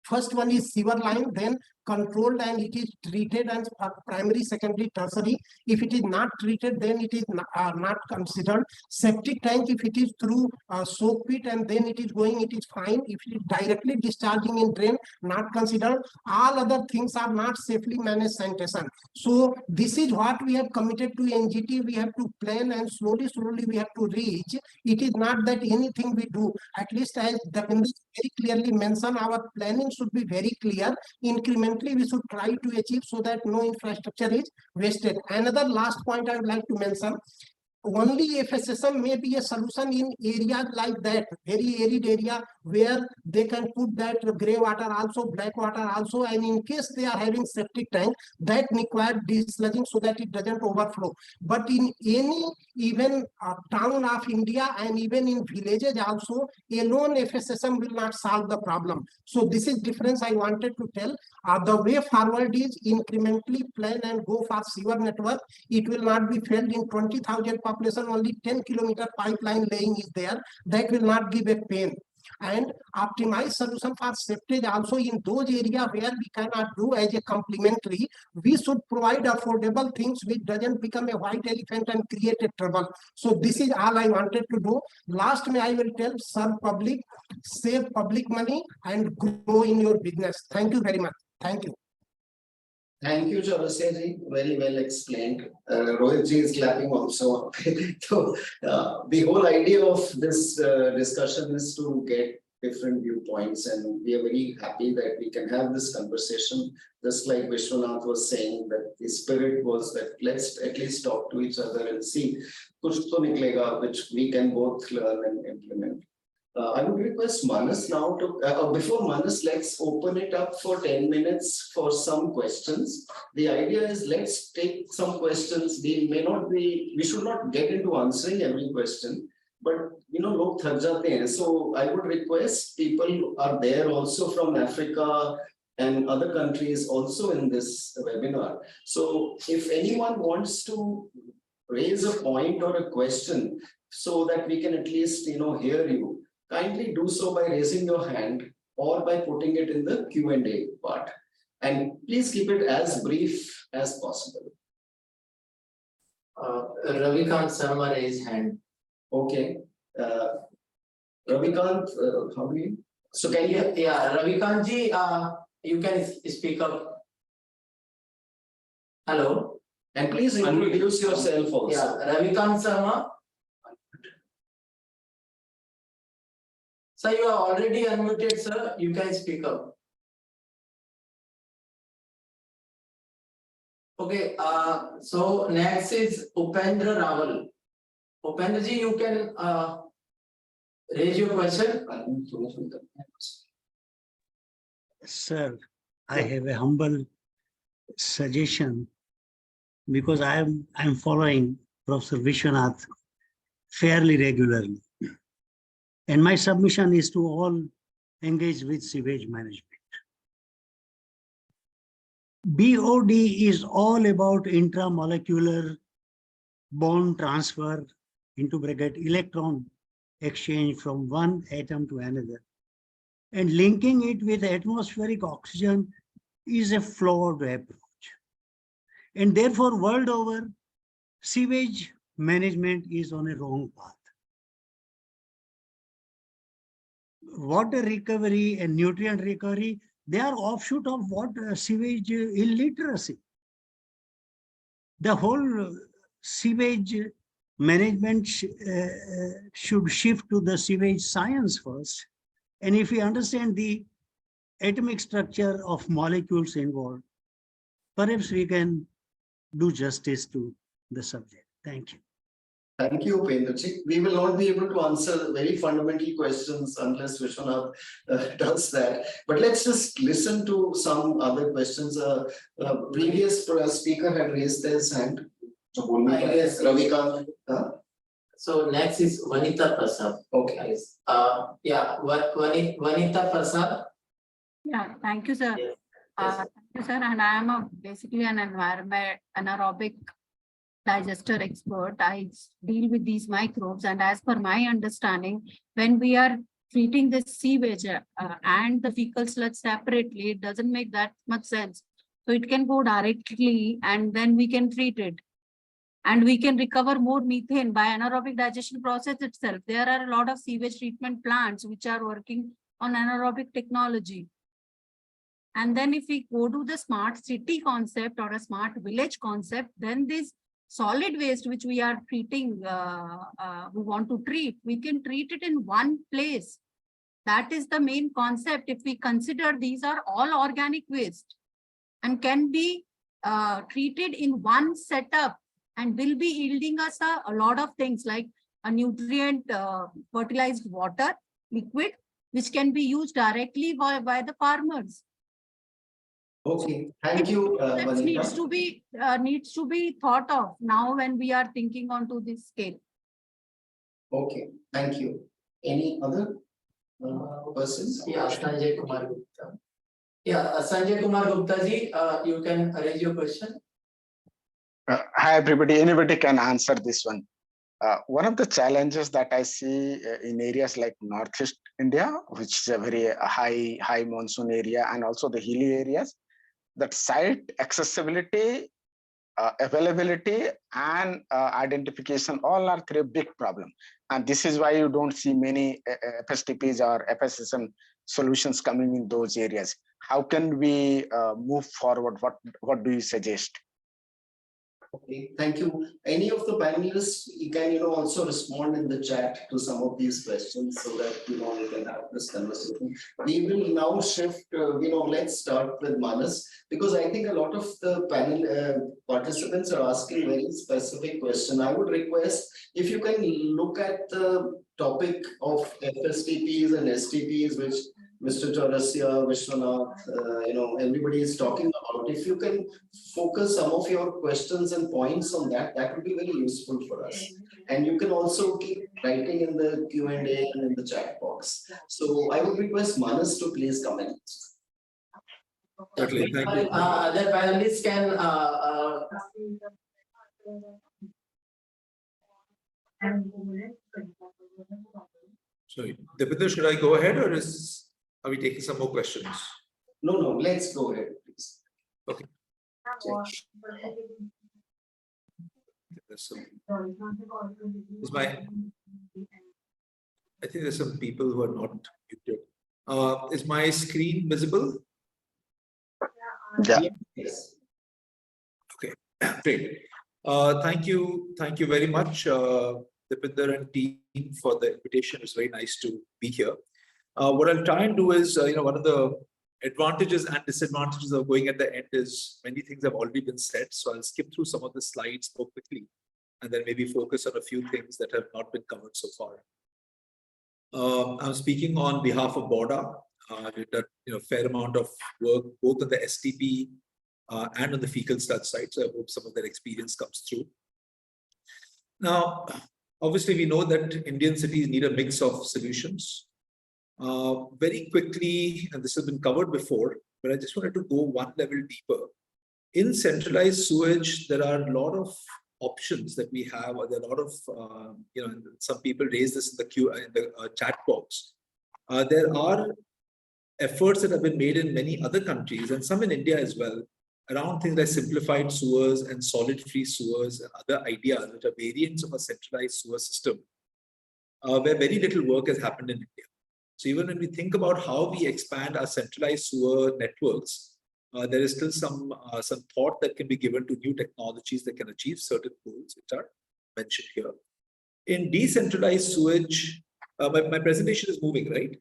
first one is sewer line, then controlled and it is treated as primary, secondary, tertiary. If it is not treated, then it is not considered. Septic tank, if it is through soak pit and then it is going, it is fine. If it is directly discharging in drain, not considered. All other things are not safely managed sanitation. So this is what we have committed to NGT. We have to plan and slowly we have to reach. It is not that anything we do, at least as Davinder very clearly mentioned, our planning should be very clear. Incrementally we should try to achieve so that no infrastructure is wasted. Another last point I would like to mention, only FSSM may be a solution in areas like that, very arid area where they can put that grey water also, black water also, and in case they are having septic tank, that require desludging so that it doesn't overflow. But in any even town of India and even in villages also, alone FSSM will not solve the problem. So this is difference I wanted to tell. The way forward is incrementally plan and go for sewer network. It will not be felt in 20,000 population, only 10 kilometer pipeline laying is there. That will not give a pain. And optimized solution for septage also in those areas where we cannot do as a complementary, we should provide affordable things which doesn't become a white elephant and create a trouble. So this is all I wanted to do. Last me I will tell, serve public, save public money and grow in your business. Thank you very much. Thank you. Thank you, Chaurasia ji. Very well explained. Rohit ji is clapping also. So, the whole idea of this discussion is to get different viewpoints, and we are very happy that we can have this conversation. Just like Vishwanath was saying, that the spirit was that let's at least talk to each other and see kuch to niklega, which we can both learn and implement. I would request Manas now to, before Manas, let's open it up for 10 minutes for some questions. The idea is let's take some questions. We should not get into answering every question, but log thak jate hain. So I would request people are there also from Africa and other countries also in this webinar. So if anyone wants to raise a point or a question so that we can at least hear you, kindly do so by raising your hand or by putting it in the Q&A part. And please keep it as brief as possible. Ravikant Sharma raised hand. Okay. Ravikant, how do you? So can you? Yeah, Ravikant ji, you can speak up. Hello. And please introduce yourself also. Yeah, Ravikant Sharma. Sir, you are already unmuted, sir. You can speak up. Okay, so next is Upendra Rawal. Upendra ji, you can raise your question. Sir, I have a humble suggestion because I'm following Professor Vishwanath fairly regularly. And my submission is to all engaged with sewage management. BOD is all about intramolecular bond transfer into bracket electron exchange from one atom to another. And linking it with atmospheric oxygen is a flawed approach. And therefore, world over, sewage management is on a wrong path. Water recovery and nutrient recovery, they are offshoot of what sewage illiteracy. The whole sewage management should shift to the sewage science first. And if we understand the atomic structure of molecules involved, perhaps we can do justice to the subject. Thank you. Thank you, Upendraji. We will not be able to answer very fundamental questions unless Vishwanath does that. But let's just listen to some other questions. Previous speaker had raised his hand. Yes. Ravikant. So next is Vanita Prasad. Okay. Yeah, Vanita Prasad. Yeah, thank you, sir. Yes. Thank you, sir. And I am basically an anaerobic digester expert. I deal with these microbes, and as per my understanding, when we are treating the sewage and the fecal sludge separately, it doesn't make that much sense. So it can go directly, and then we can treat it. And we can recover more methane by anaerobic digestion process itself. There are a lot of sewage treatment plants which are working on anaerobic technology. And then if we go to the smart city concept or a smart village concept, then this solid waste which we are treating, we want to treat, we can treat it in one place. That is the main concept. If we consider these are all organic waste and can be treated in one setup and will be yielding us a lot of things like a nutrient fertilized water liquid, which can be used directly by the farmers. Okay, thank you, That Vanita. needs to be thought of now when we are thinking onto this scale. Okay, thank you. Any other persons? Yeah, Sanjay Kumar Gupta. Yeah, Sanjay Kumar Gupta ji, you can raise your question. Hi, everybody. Anybody can answer this one. One of the challenges that I see in areas like Northeast India, which is a very high monsoon area, and also the hilly areas, that site accessibility, availability, and identification all are three big problems. And this is why you don't see many FSTPs or FSSM solutions coming in those areas. How can we move forward? What do you suggest? Okay, thank you. Any of the panelists, you can also respond in the chat to some of these questions so that we can have this conversation. We will now shift. Let's start with Manas, because I think a lot of the panel participants are asking very specific questions. I would request if you can look at the topic of FSTPs and STPs, which Mr. Chaurasia, Vishwanath, everybody is talking about. If you can focus some of your questions and points on that, that would be very useful for us. And you can also keep writing in the Q&A and in the chat box. So I would request Manas to please comment. Certainly, thank you. Other panelists can. Sorry, Deepinder, should I go ahead or are we taking some more questions? No, let's go ahead, please. Okay. I think there's some people who are not muted. Is my screen visible? Yeah. Yes. Okay, great. Thank you very much, Deepinder and team, for the invitation. It's very nice to be here. What I'll try and do is, one of the advantages and disadvantages of going at the end is many things have already been said. So I'll skip through some of the slides more quickly and then maybe focus on a few things that have not been covered so far. I'm speaking on behalf of BORDA. We've done a fair amount of work both on the STP and on the fecal sludge side. So I hope some of that experience comes through. Now, obviously, we know that Indian cities need a mix of solutions. Very quickly, and this has been covered before, but I just wanted to go one level deeper. In centralized sewage, there are a lot of options that we have, or there are a lot of, some people raise this in the chat box. There are efforts that have been made in many other countries and some in India as well, around things like simplified sewers and solid-free sewers and other ideas, which are variants of a centralized sewer system, where very little work has happened in India. So even when we think about how we expand our centralized sewer networks, there is still some thought that can be given to new technologies that can achieve certain goals, which are mentioned here. In decentralized sewage, my presentation is moving, right?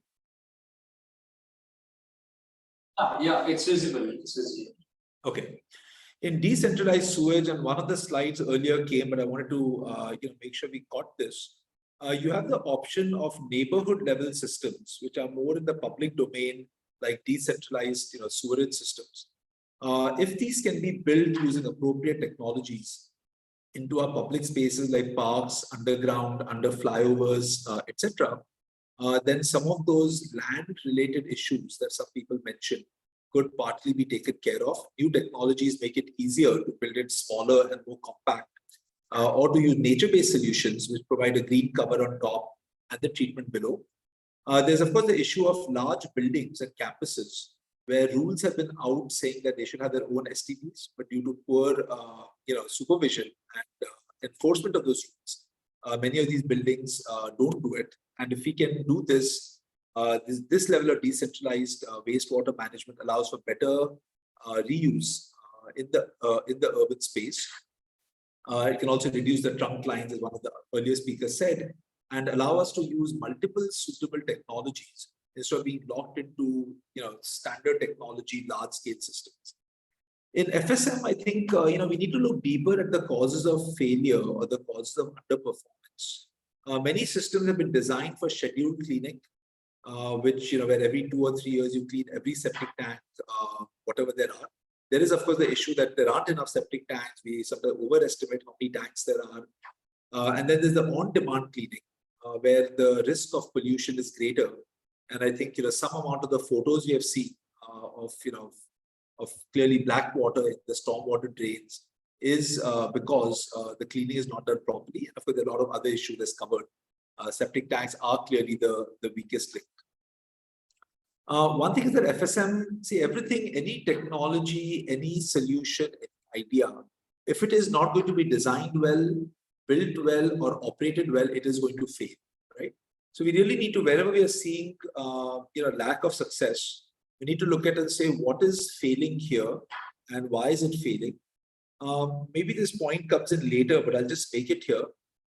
Yeah, it's visible. It's visible. Okay. In decentralized sewage, and one of the slides earlier came, but I wanted to make sure we got this. You have the option of neighborhood level systems, which are more in the public domain, like decentralized sewerage systems. If these can be built using appropriate technologies into our public spaces like parks, underground, under flyovers, etc., then some of those land-related issues that some people mentioned could partly be taken care of. New technologies make it easier to build it smaller and more compact, or to use nature-based solutions which provide a green cover on top and the treatment below. There's of course the issue of large buildings and campuses where rules have been out saying that they should have their own STPs, but due to poor supervision and enforcement of those rules, many of these buildings don't do it. And if we can do this, this level of decentralized wastewater management allows for better reuse in the urban space. It can also reduce the trunk lines, as one of the earlier speakers said, and allow us to use multiple suitable technologies instead of being locked into standard technology, large-scale systems. In FSM, I think we need to look deeper at the causes of failure or the causes of underperformance. Many systems have been designed for scheduled cleaning, which where every 2 or 3 years you clean every septic tank, whatever there are. There is of course the issue that there aren't enough septic tanks. We sometimes overestimate how many tanks there are, and then there's the on-demand cleaning, where the risk of pollution is greater. And I think some amount of the photos we have seen of clearly black water in the stormwater drains is because the cleaning is not done properly. And of course, there are a lot of other issues that's covered. Septic tanks are clearly the weakest link. One thing is that FSM, see, everything, any technology, any solution, any idea, if it is not going to be designed well, built well, or operated well, it is going to fail, right? So we really need to, wherever we are seeing lack of success, we need to look at it and say, what is failing here and why is it failing? Maybe this point comes in later, but I'll just make it here.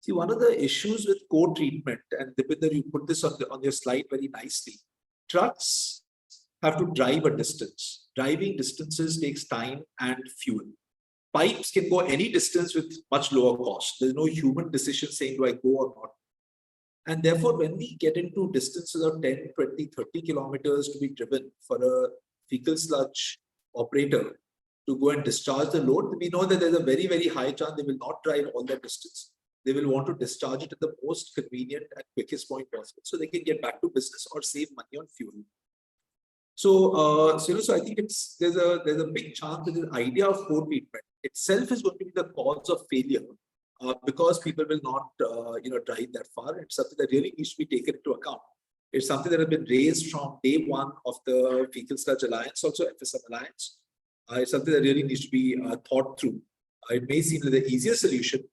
See, one of the issues with co-treatment, and Dipinder, you put this on your slide very nicely. Trucks have to drive a distance. Driving distances takes time and fuel. Pipes can go any distance with much lower cost. There's no human decision saying, do I go or not? And therefore, when we get into distances of 10, 20, 30 kilometers to be driven for a fecal sludge operator to go and discharge the load, we know that there's a very, very high chance they will not drive all that distance. They will want to discharge it at the most convenient and quickest point possible so they can get back to business or save money on fuel. So, so I think there's a big chance that the idea of co-treatment itself is going to be the cause of failure. Because people will not, drive that far. It's something that really needs to be taken into account. It's something that has been raised from day one of the Fecal Sludge Alliance, also FSM Alliance. It's something that really needs to be thought through. It may seem like the easiest solution,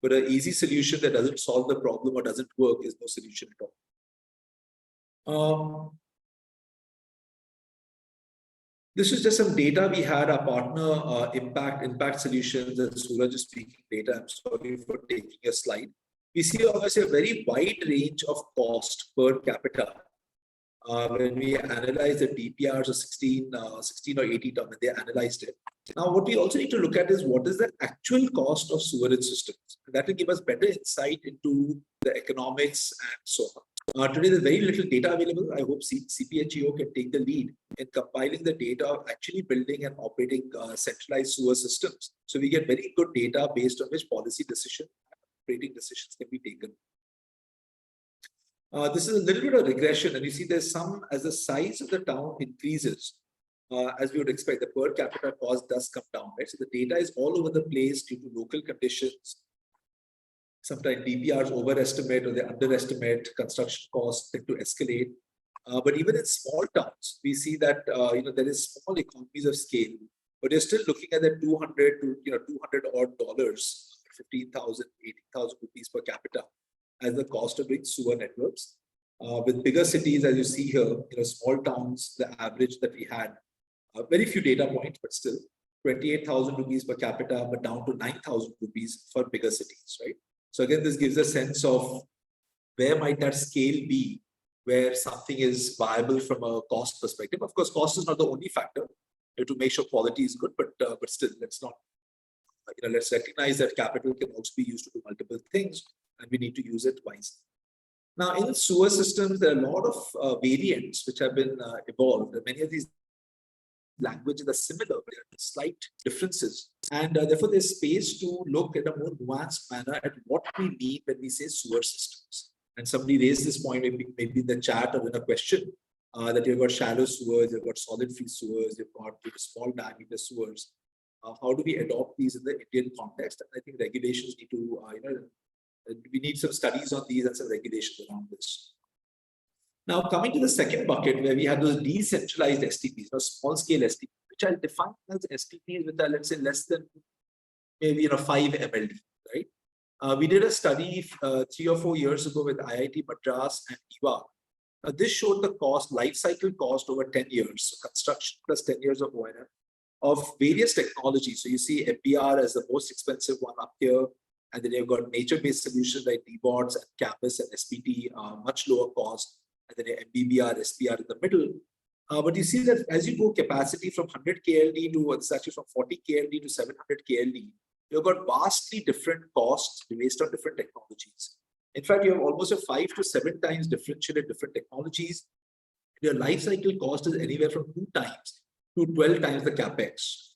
but an easy solution that doesn't solve the problem or doesn't work is no solution at all. This is just some data we had. Our partner Impact Solutions, and Suraj is speaking data. I'm sorry for taking a slide. We see obviously a very wide range of cost per capita. When we analyze the DPRs of 16 or 18 when they analyzed it. Now, what we also need to look at is what is the actual cost of sewerage systems. And that will give us better insight into the economics and so on. Today, there's very little data available. I hope CPHEO can take the lead in compiling the data of actually building and operating centralized sewer systems. So we get very good data based on which policy decision and operating decisions can be taken. This is a little bit of regression, and you see there's some, as the size of the town increases, as we would expect, the per capita cost does come down, right? So the data is all over the place due to local conditions. Sometimes DPRs overestimate or they underestimate, construction costs tend to escalate. But even in small towns, we see that there is small economies of scale, but you're still looking at the $200 to $200 odd dollars, 15,000, 18,000 rupees per capita as the cost of doing sewer networks. With bigger cities, as you see here, small towns, the average that we had, very few data points, but still 28,000 rupees per capita, but down to 9,000 rupees for bigger cities, right? So again, this gives a sense of where might that scale be, where something is viable from a cost perspective. Of course, cost is not the only factor. You have to make sure quality is good, but still, let's not, let's recognize that capital can also be used to do multiple things, and we need to use it wisely. Now, in sewer systems, there are a lot of variants which have been evolved. Many of these languages are similar, but there are slight differences. And therefore, there's space to look at a more nuanced manner at what we mean when we say sewer systems. And somebody raised this point, maybe in the chat or in a question, that you've got shallow sewers, you've got solid free sewers, you've got small diameter sewers. How do we adopt these in the Indian context? And I think regulations need to, we need some studies on these and some regulations around this. Now, coming to the second bucket where we have those decentralized STPs, or small scale STPs, which I'll define as STPs with, let's say, less than maybe 5 MLD, right? We did a study 3 or 4 years ago with IIT Madras and IWA. This showed the cost, life cycle cost over 10 years, so construction plus 10 years of O&M, of various technologies. So you see MPR as the most expensive one up here, and then you've got nature-based solutions like DBOTs and Campus and SPT, much lower cost, and then MBBR, SPR in the middle. But you see that as you go capacity from 100 KLD to it's actually from 40 KLD to 700 KLD, you've got vastly different costs based on different technologies. In fact, you have almost a 5 to 7 times differential in different technologies. Your life cycle cost is anywhere from 2 times to 12 times the capex.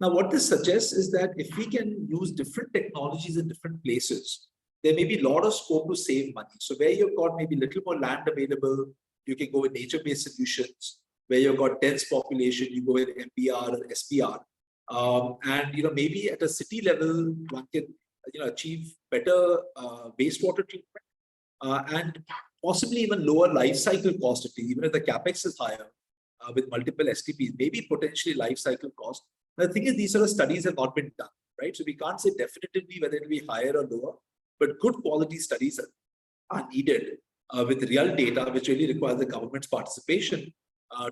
Now, what this suggests is that if we can use different technologies in different places, there may be a lot of scope to save money. So where you've got maybe a little more land available, you can go with nature-based solutions. Where you've got dense population, you go with MPR or SPR. And maybe at a city level, one can achieve better wastewater treatment and possibly even lower life cycle cost, even if the capex is higher with multiple STPs, maybe potentially life cycle cost. The thing is, these sort of studies have not been done, right? So we can't say definitively whether it will be higher or lower, but good quality studies are needed with real data, which really requires the government's participation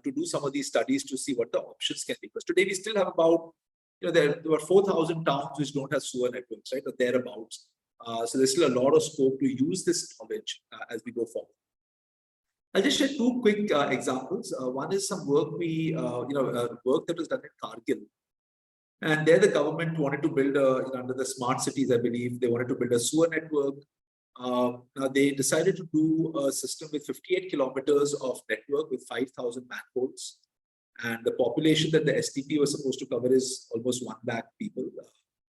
to do some of these studies to see what the options can be. Because today we still have about, there were 4,000 towns which don't have sewer networks, right, or thereabouts. So there's still a lot of scope to use this knowledge as we go forward. I'll just share 2 quick examples. One is some work work that was done in Kargil. And there the government wanted to build under the smart cities, I believe, they wanted to build a sewer network. Now they decided to do a system with 58 kilometers of network with 5,000 manholes. And the population that the STP was supposed to cover is almost 1 lakh people.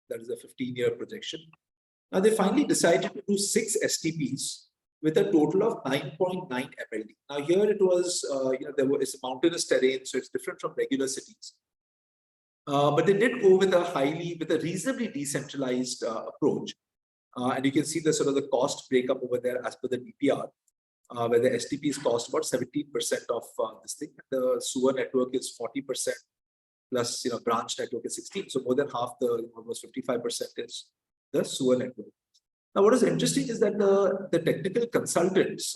That is a 15-year projection. Now they finally decided to do 6 STPs with a total of 9.9 MLD. Now here it was, it's a mountainous terrain, so it's different from regular cities. But they did go with a reasonably decentralized approach. And you can see the sort of the cost breakup over there as per the DPR, where the STPs cost about 17% of this thing. The sewer network is 40% plus, branch network is 16. So more than half almost 55% is the sewer network. Now, what is interesting is that the technical consultants,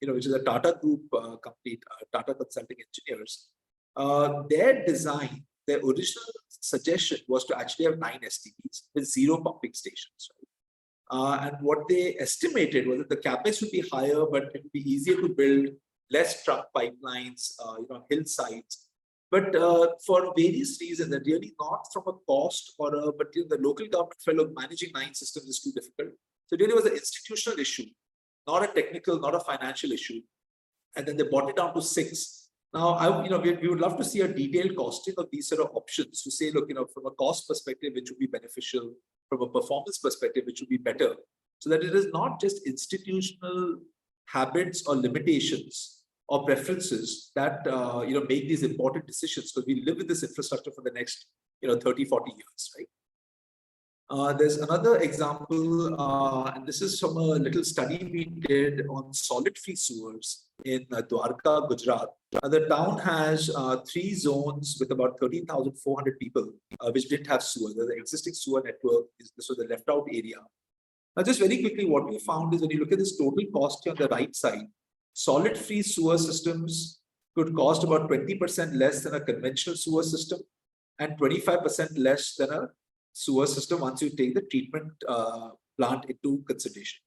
which is a Tata Group company, Tata Consulting Engineers, their design, their original suggestion was to actually have 9 STPs with 0 pumping stations. Right? And what they estimated was that the capex would be higher, but it would be easier to build, less truck pipelines, hillsides. But for various reasons, and really not from a cost but the local government felt like managing 9 systems is too difficult. So it really was an institutional issue, not a technical, not a financial issue. And then they brought it down to 6. Now, we would love to see a detailed costing of these sort of options to say, look, from a cost perspective, which would be beneficial, from a performance perspective, which would be better, so that it is not just institutional habits or limitations or preferences that make these important decisions, because we live with this infrastructure for the next 30, 40 years, right? There's another example, and this is from a little study we did on solid-free sewers in Dwarka, Gujarat. The town has 3 zones with about 13,400 people, which didn't have sewer. The existing sewer network is this was the left-out area. Now, just very quickly, what we found is when you look at this total cost here on the right side, solid-free sewer systems could cost about 20% less than a conventional sewer system and 25% less than a sewer system once you take the treatment plant into consideration.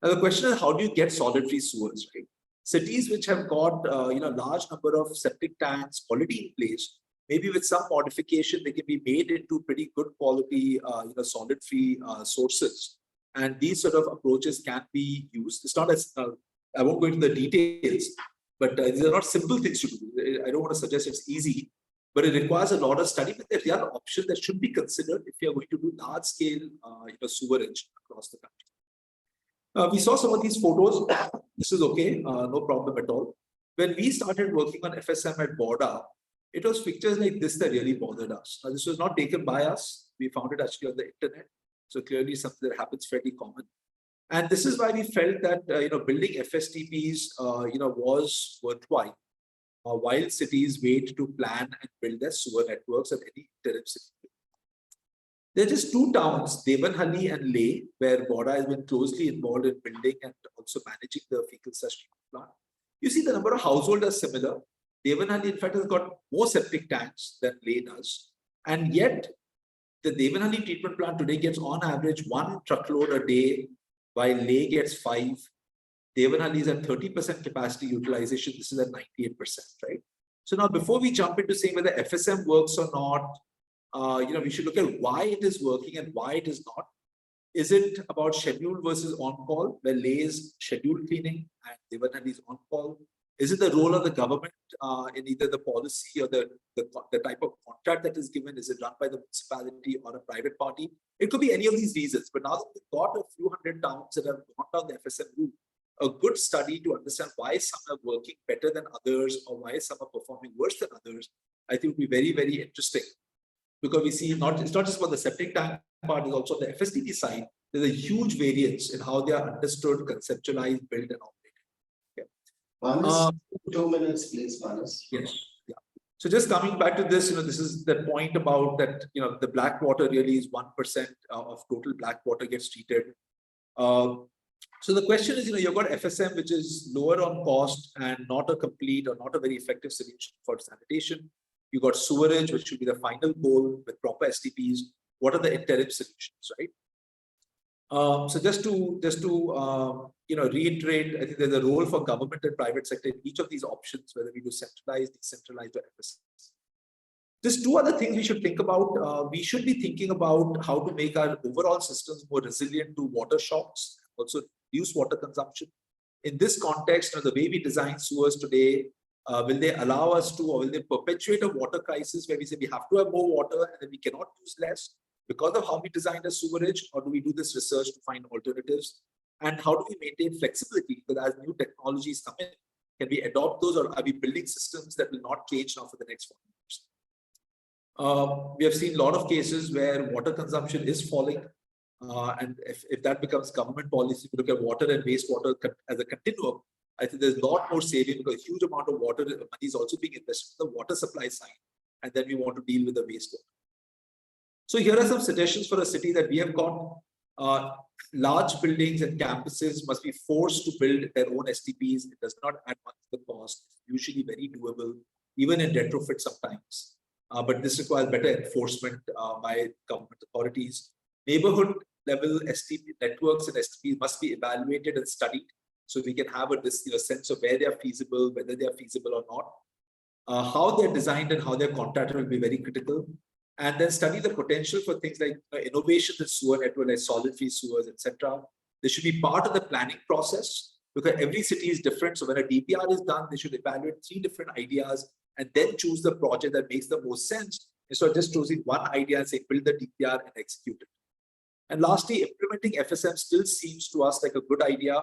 Now the question is, how do you get solid-free sewers, right? Cities which have got large number of septic tanks already in place, maybe with some modification, they can be made into pretty good quality solid-free sources. And these sort of approaches can be used. It's not as, I won't go into the details, but these are not simple things to do. I don't want to suggest it's easy, but it requires a lot of study. But there are options that should be considered if you are going to do large-scale sewerage across the country. We saw some of these photos. This is okay, no problem at all. When we started working on FSM at Borda, it was pictures like this that really bothered us. Now, this was not taken by us. We found it actually on the internet. So clearly something that happens fairly common. And this is why we felt that building FSTPs was worthwhile while cities wait to plan and build their sewer networks at any interim city. There are just two towns, Devanahalli and Leh, where Borda has been closely involved in building and also managing the fecal sludge treatment plant. You see the number of households are similar. Devanahalli, in fact, has got more septic tanks than Leh does. And yet, the Devanahalli treatment plant today gets on average 1 truckload a day, while Leh gets 5. Devanahalli is at 30% capacity utilization. This is at 98%, right? So now, before we jump into saying whether FSM works or not, we should look at why it is working and why it is not. Is it about schedule versus on-call, where Leh is schedule cleaning and Devanahalli is on-call? Is it the role of the government in either the policy or the type of contract that is given? Is it run by the municipality or a private party? It could be any of these reasons. But now that we've got a few hundred towns that have gone down the FSM route, a good study to understand why some are working better than others or why some are performing worse than others, I think would be very, very interesting. Because we see it's not just about the septic tank part, it's also the FSTP side. There's a huge variance in how they are understood, conceptualized, built, and operated. Manas, 2 minutes, please, Manas. Yes. Yeah. So just coming back to this, this is the point about that, the black water really is 1% of total black water gets treated. So the question is, you've got FSM, which is lower on cost and not a complete or not a very effective solution for sanitation. You got sewerage, which should be the final goal with proper STPs. What are the interim solutions, right? So just to reiterate, I think there's a role for government and private sector in each of these options, whether we do centralized, decentralized, or FSM. Just two other things we should think about. We should be thinking about how to make our overall systems more resilient to water shocks, also reduce water consumption. In this context, the way we design sewers today, will they allow us to, or will they perpetuate a water crisis where we say we have to have more water and then we cannot use less because of how we designed a sewerage, or do we do this research to find alternatives? And how do we maintain flexibility? Because as new technologies come in, can we adopt those, or are we building systems that will not change now for the next 4 years? We have seen a lot of cases where water consumption is falling. And if that becomes government policy, we look at water and wastewater as a continuum, I think there's a lot more saving because a huge amount of water money is also being invested in the water supply side. And then we want to deal with the wastewater. So here are some suggestions for a city that we have got. Large buildings and campuses must be forced to build their own STPs. It does not add much to the cost. It's usually very doable, even in retrofit sometimes. But this requires better enforcement by government authorities. Neighborhood level STP networks and STPs must be evaluated and studied, so we can have a sense of where they are feasible, whether they are feasible or not. How they're designed and how they're contracted will be very critical. And then study the potential for things like innovations in sewer network, like solid-free sewers, etc. They should be part of the planning process because every city is different. So when a DPR is done, they should evaluate 3 different ideas and then choose the project that makes the most sense, instead of just choosing one idea and say, build the DPR and execute it. And lastly, implementing FSM still seems to us like a good idea.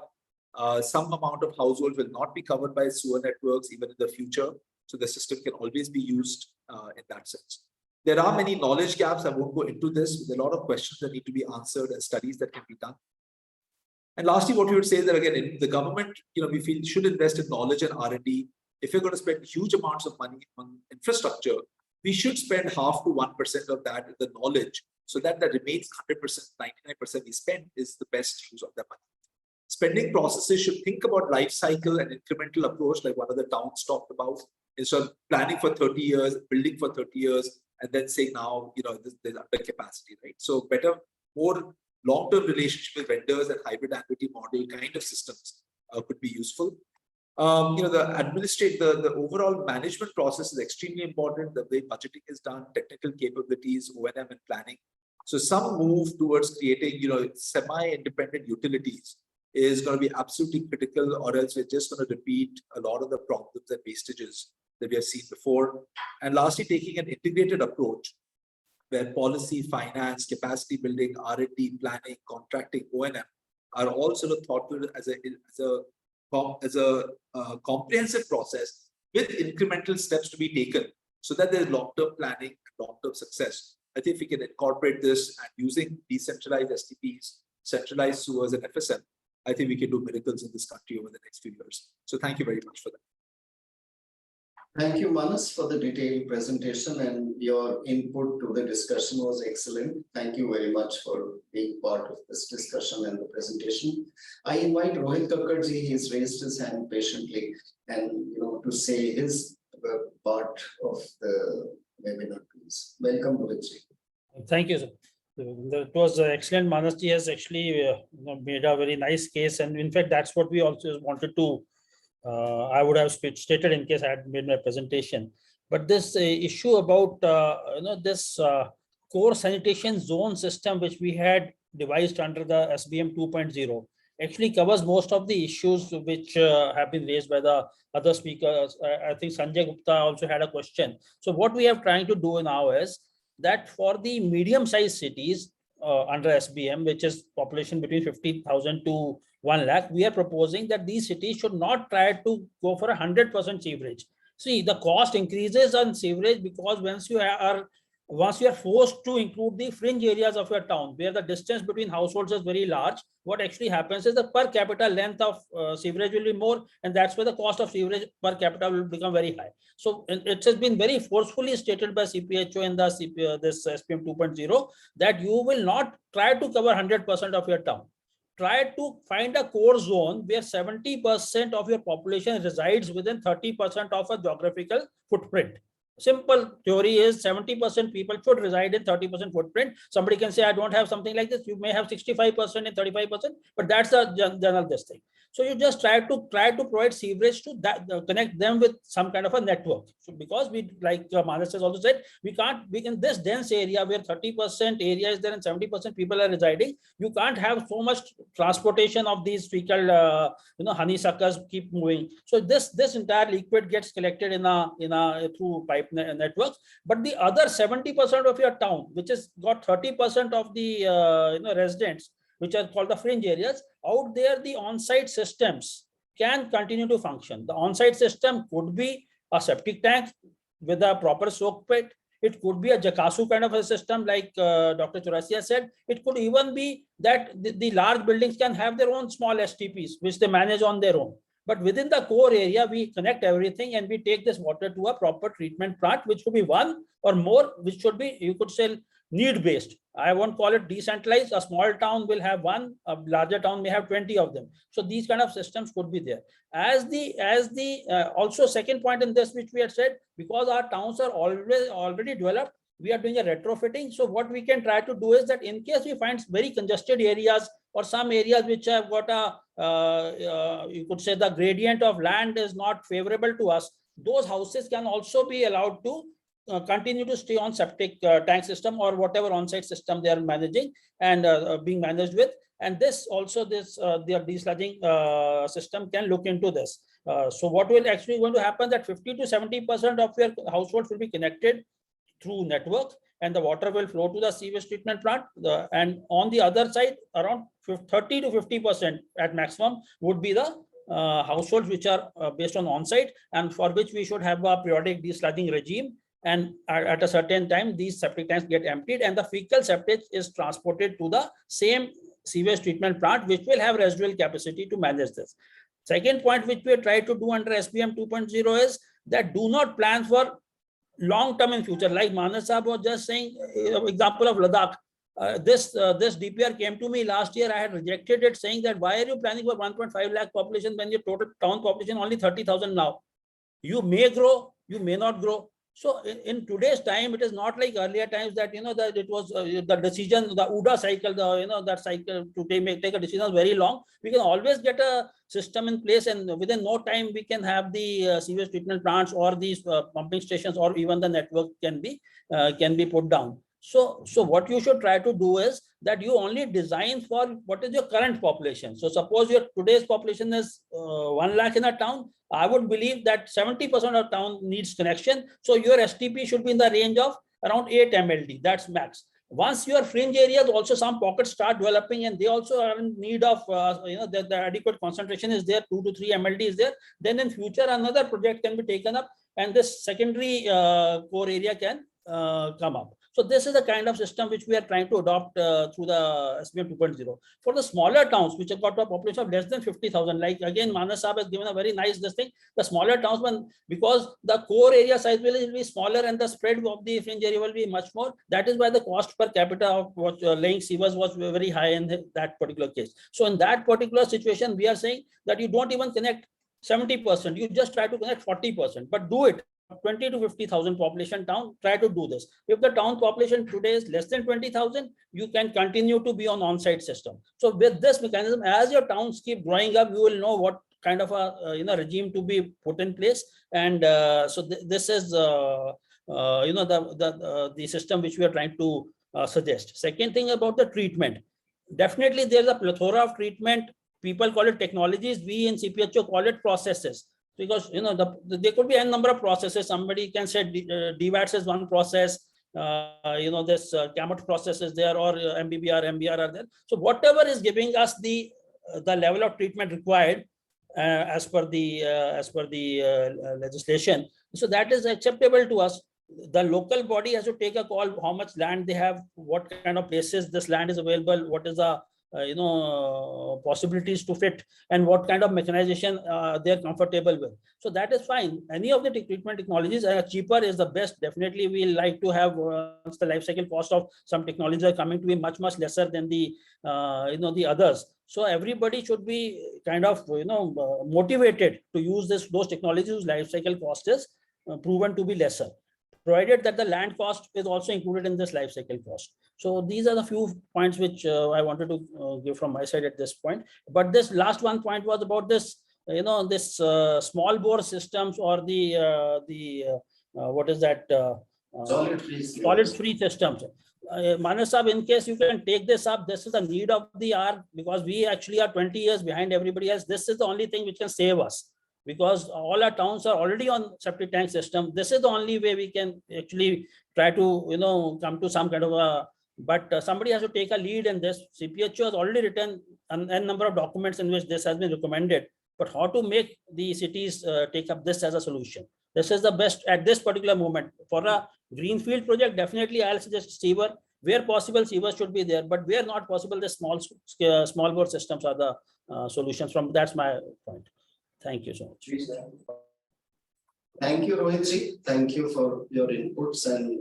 Some amount of households will not be covered by sewer networks even in the future. So the system can always be used in that sense. There are many knowledge gaps. I won't go into this. There are a lot of questions that need to be answered and studies that can be done. And lastly, what we would say is that again, the government, we feel should invest in knowledge and R&D. If you're going to spend huge amounts of money on infrastructure, we should spend 0.5 to 1% of that in the knowledge, so that remains 100%, 99% we spend is the best use of that money. spending processes should think about life cycle and incremental approach, like one of the towns talked about, instead of planning for 30 years, building for 30 years, and then saying now, there's under capacity, right? So better, more long-term relationship with vendors and hybrid annuity model kind of systems could be useful. The overall management process is extremely important. The way budgeting is done, technical capabilities, O&M and planning. So some move towards creating, semi-independent utilities is going to be absolutely critical, or else we're just going to repeat a lot of the problems and wastages that we have seen before. And lastly, taking an integrated approach where policy, finance, capacity building, R&D, planning, contracting, O&M are all sort of thought of as a comprehensive process with incremental steps to be taken, so that there's long-term planning and long-term success. I think if we can incorporate this and using decentralized STPs, centralized sewers and FSM, I think we can do miracles in this country over the next few years. So thank you very much for that. Thank you, Manas, for the detailed presentation, and your input to the discussion was excellent. Thank you very much for being part of this discussion and the presentation. I invite Rohit Kakkarji. He's raised his hand patiently, and to say his part of the webinar, please. Welcome, Rohitji. Thank you, sir. It was excellent. Manasji has actually made a very nice case, and in fact, that's what we also wanted to. I would have stated in case I had made my presentation. But this issue about this core sanitation zone system, which we had devised under the SBM 2.0, actually covers most of the issues which have been raised by the other speakers. I think Sanjay Gupta also had a question. So what we are trying to do now is that for the medium-sized cities under SBM, which is population between 50,000 to 1 lakh, we are proposing that these cities should not try to go for 100% sewerage. See, the cost increases on sewerage because once you are forced to include the fringe areas of your town, where the distance between households is very large, what actually happens is the per capita length of sewerage will be more, and that's where the cost of sewerage per capita will become very high. So it has been very forcefully stated by CPHO in the this SPM 2.0 that you will not try to cover 100% of your town. Try to find a core zone where 70% of your population resides within 30% of a geographical footprint. Simple theory is 70% people should reside in 30% footprint. Somebody can say, I don't have something like this. You may have 65% and 35%, but that's the general this thing. So you just try to provide sewerage to that, connect them with some kind of a network. So because we, like Manas has also said, we in this dense area where 30% area is there and 70% people are residing, you can't have so much transportation of these fecal, honeysuckers keep moving. So this entire liquid gets collected in a through pipe networks. But the other 70% of your town, which has got 30% of the residents, which are called the fringe areas, out there the on-site systems can continue to function. The on-site system could be a septic tank with a proper soak pit. It could be a Jakasu kind of a system like Dr. Chaurasia said. It could even be that the large buildings can have their own small STPs, which they manage on their own. But within the core area, we connect everything and we take this water to a proper treatment plant, which could be one or more, which should be, you could say, need-based. I won't call it decentralized. A small town will have one, a larger town may have 20 of them. So these kind of systems could be there. Also second point in this, which we had said, because our towns are already developed, we are doing a retrofitting. So what we can try to do is that in case we find very congested areas or some areas which have got you could say the gradient of land is not favorable to us, those houses can also be allowed to continue to stay on septic tank system or whatever on-site system they are managing and being managed with. And this also their desludging system can look into this. So what will actually going to happen that 50 to 70% of your households will be connected through network, and the water will flow to the sewage treatment plant. And on the other side, around 30 to 50% at maximum would be the households which are based on on-site, and for which we should have a periodic desludging regime. And at a certain time, these septic tanks get emptied and the fecal septic is transported to the same sewage treatment plant, which will have residual capacity to manage this. Second point, which we try to do under SBM 2.0 is that do not plan for long term in future. Like Manas Saab was just saying, example of Ladakh. This DPR came to me last year. I had rejected it, saying that why are you planning for 1.5 lakh population when your total town population only 30,000 now? You may grow, you may not grow. So in today's time, it is not like earlier times that that it was the decision, the UDA cycle, that cycle to take a decision was very long. We can always get a system in place, and within no time we can have the sewage treatment plants or these pumping stations, or even the network can be put down. So what you should try to do is that you only design for what is your current population. So suppose your today's population is 1 lakh in a town. I would believe that 70% of town needs connection. So your STP should be in the range of around 8 MLD. That's max. Once your fringe areas, also some pockets start developing, and they also are in need of the adequate concentration is there, 2 to 3 MLD is there. Then in future another project can be taken up, and this secondary core area can come up. So this is the kind of system which we are trying to adopt through the SBM 2.0. For the smaller towns which have got a population of less than 50,000, like again Manas Saab has given a very nice this thing. The smaller towns, because the core area size will be smaller and the spread of the fringe area will be much more. That is why the cost per capita of laying sewers was very high in that particular case. So in that particular situation, we are saying that you don't even connect 70%, you just try to connect 40%, but do it. 20 to 50,000 population town, try to do this. If the town population today is less than 20,000, you can continue to be on on-site system. So with this mechanism, as your towns keep growing up, you will know what kind of a regime to be put in place. And so this is the system which we are trying to suggest. Second thing about the treatment, definitely there's a plethora of treatment. People call it technologies. We in CPHO call it processes. Because there could be a number of processes. Somebody can say DVATS is one process, this CAMOT process is there, or MBBR, MBR are there. So whatever is giving us the level of treatment required as per the legislation, so that is acceptable to us. The local body has to take a call how much land they have, what kind of places this land is available, what is the possibilities to fit, and what kind of mechanization they're comfortable with. So that is fine. Any of the treatment technologies cheaper is the best. Definitely we like to have the life cycle cost of some technologies are coming to be much lesser than the the others. So everybody should be kind of motivated to use those technologies whose life cycle cost is proven to be lesser, provided that the land cost is also included in this life cycle cost. So these are the few points which I wanted to give from my side at this point. But this last one point was about this, this small bore systems, or the what is that? Solid free systems. Manas Saab, in case you can take this up, this is the need of the hour, because we actually are 20 years behind everybody else. This is the only thing which can save us, because all our towns are already on septic tank system. This is the only way we can actually try to come to some kind of a, but somebody has to take a lead in this. CPHO has already written a number of documents in which this has been recommended, but how to make the cities take up this as a solution. This is the best at this particular moment. For a greenfield project, definitely I'll suggest sewer. Where possible, sewer should be there, but where not possible, the small bore systems are the solutions. From that's my point. Thank you so much. Thank you, Rohitji. Thank you for your inputs, and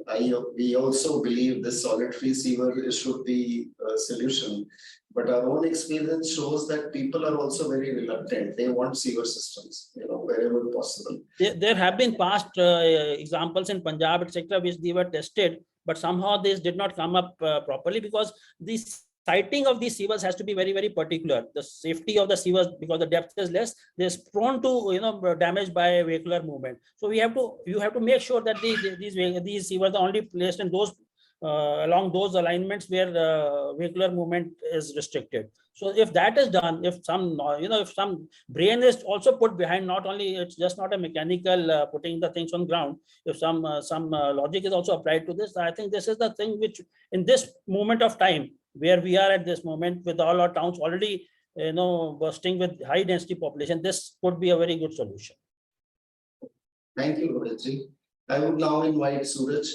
we also believe the solid free sewer should be a solution. But our own experience shows that people are also very reluctant. They want sewer systems, wherever possible. There have been past examples in Punjab, etc., which they were tested, but somehow this did not come up properly, because this siting of these sewers has to be very particular. The safety of the sewers, because the depth is less, they're prone to damage by vehicular movement. So you have to make sure that these sewers are only placed in those along those alignments where vehicular movement is restricted. So if that is done, if some if some brain is also put behind, not only it's just not a mechanical putting the things on ground, if some logic is also applied to this, I think this is the thing which in this moment of time where we are at this moment, with all our towns already bursting with high density population, this could be a very good solution. Thank you, Rohitji. I would now invite Suraj.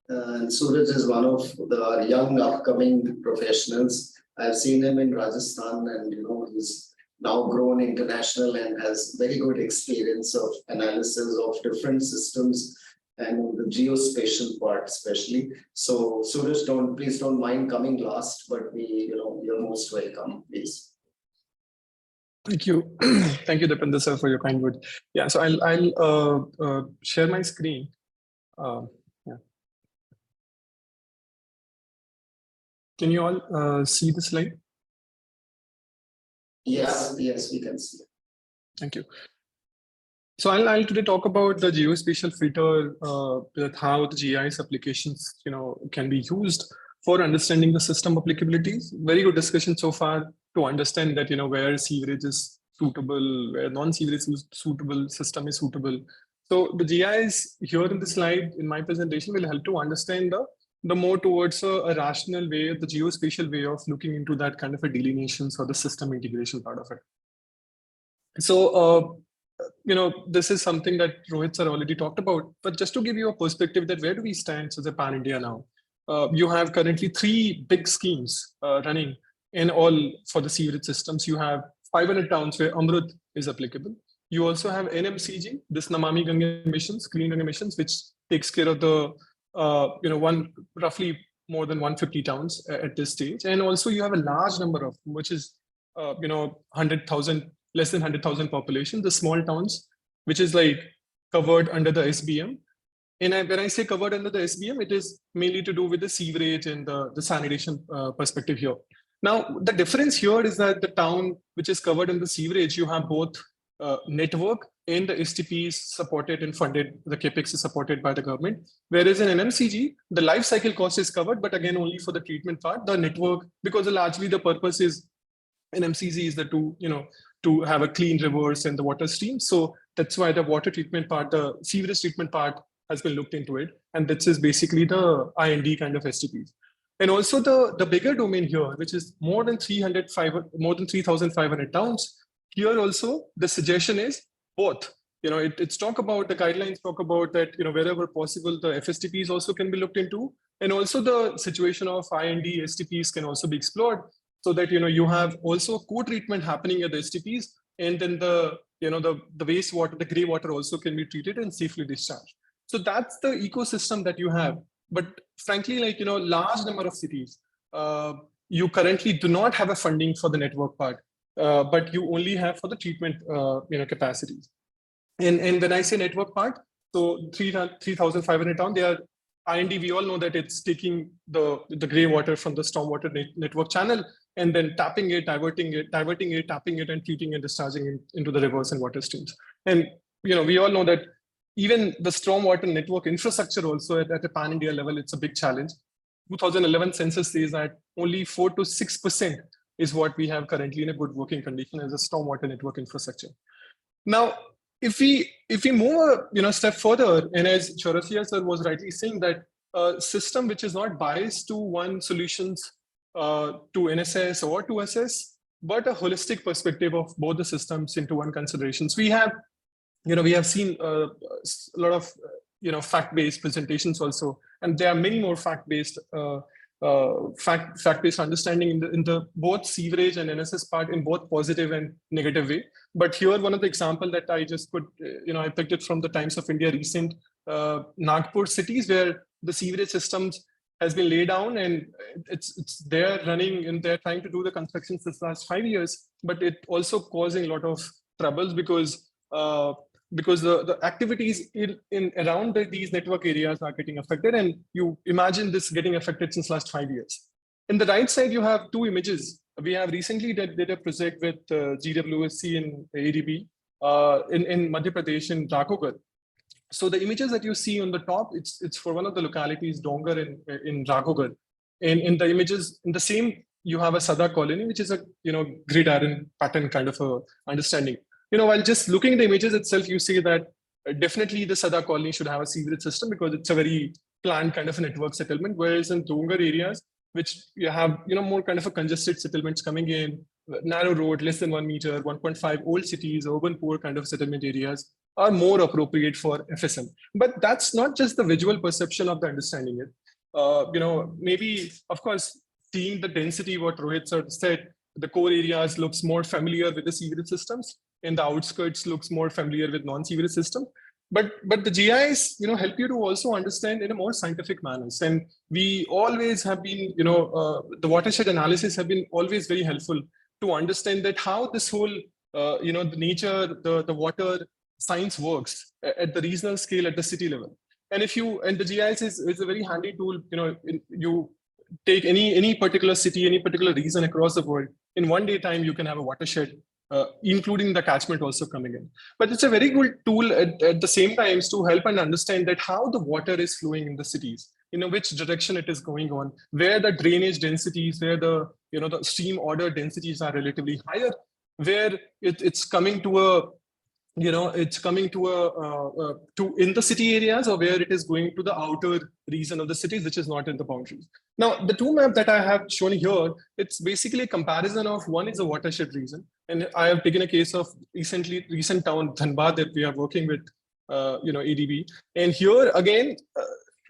And Suraj is one of the young upcoming professionals. I've seen him in Rajasthan, and he's now grown international and has very good experience of analysis of different systems and the geospatial part especially. So Suraj, please don't mind coming last, but you're most welcome, please. Thank you. Thank you, Deepinder sir, for your kind word. Yeah, so I'll share my screen. Yeah. Can you all see the slide? Yes, yes, we can see. Thank you. So I'll today talk about the geospatial filter, with how the GIS applications, can be used for understanding the system applicabilities. Very good discussion so far to understand that, where sewerage is suitable, where non-sewerage is suitable, system is suitable. So the GIS here in the slide in my presentation will help to understand the more towards a rational way, the geospatial way of looking into that kind of a delineations or the system integration part of it. So, this is something that Rohit sir already talked about, but just to give you a perspective that where do we stand as a pan-India now? You have currently 3 big schemes running in all for the sewerage systems. You have 500 towns where Amrut is applicable. You also have NMCG, this Namami Gange emissions, clean Gange emissions, which takes care of the, roughly more than 150 towns at this stage. And also you have a large number of, which is, 100,000, less than 100,000 population, the small towns, which is like covered under the SBM. And when I say covered under the SBM, it is mainly to do with the sewerage and the sanitation perspective here. Now, the difference here is that the town which is covered in the sewerage, you have both network and the STPs supported and funded, the CAPEX is supported by the government. Whereas in NMCG, the life cycle cost is covered, but again, only for the treatment part, the network, because largely the purpose is NMCG is to have a clean rivers and the water stream. So that's why the water treatment part, the sewerage treatment part has been looked into it. And this is basically the I&D kind of STPs. And also the bigger domain here, which is more than 3,500 towns. Here also the suggestion is both. It's talk about the guidelines talk about that, wherever possible, the FSTPs also can be looked into. And also the situation of I&D STPs can also be explored, so that you have also co-treatment happening at the STPs, and then the wastewater, the grey water also can be treated and safely discharged. So that's the ecosystem that you have. But frankly, large number of cities, you currently do not have a funding for the network part, but you only have for the treatment capacities. And when I say network part, so 3,500 towns, they are I&D, we all know that it's taking the grey water from the stormwater network channel and then tapping it, diverting it, tapping it, and treating and discharging it into the rivers and water streams. And we all know that even the stormwater network infrastructure also at a pan-India level, it's a big challenge. 2011 census says that only 4 to 6% is what we have currently in a good working condition as a stormwater network infrastructure. Now, if we move a step further, and as Chaurasia sir was rightly saying, that a system which is not biased to one solutions to NSS or to SS, but a holistic perspective of both the systems into one considerations. We have seen a lot of fact-based presentations also, and there are many more fact-based fact-based understanding in the both sewerage and NSS part in both positive and negative way. But here, one of the example that I just could, I picked it from the Times of India recent Nagpur cities, where the sewerage systems has been laid down and it's there running, and they're trying to do the construction since last 5 years, but it also causing a lot of troubles because the activities in around these network areas are getting affected, and you imagine this getting affected since last 5 years. In the right side, you have 2 images. We have recently did a project with GWSC and ADB in Madhya Pradesh in Raghugar. So the images that you see on the top, it's for one of the localities, Dongar in Raghugar. And in the images, in the same, you have a Sada colony, which is a gridiron pattern kind of a understanding. While just looking at the images itself, you see that definitely the Sada colony should have a sewerage system because it's a very planned kind of a network settlement. Whereas in Dongar areas, which you have more kind of a congested settlements coming in, narrow road, less than 1 meter, 1.5 old cities, urban poor kind of settlement areas are more appropriate for FSM. But that's not just the visual perception of the understanding it. Maybe, of course, seeing the density, what Rohit sir said, the core areas looks more familiar with the sewerage systems, and the outskirts looks more familiar with non-sewerage system. but the GIs, help you to also understand in a more scientific manners. And we always have been, the watershed analysis have been always very helpful to understand that how this whole, the nature, the water science works at the regional scale, at the city level. And the GIS is a very handy tool. You take any particular city, any particular region across the world, in one day time, you can have a watershed, including the catchment also coming in. But it's a very good tool at the same time to help and understand that how the water is flowing in the cities, which direction it is going on, where the drainage densities, where the stream order densities are relatively higher, where it's coming to a it's coming to in the city areas, or where it is going to the outer region of the cities, which is not in the boundaries. Now, the two maps that I have shown here, it's basically a comparison of, one is a watershed region. And I have taken a case of recent town, Dhanbad, that we are working with, ADB. And here again,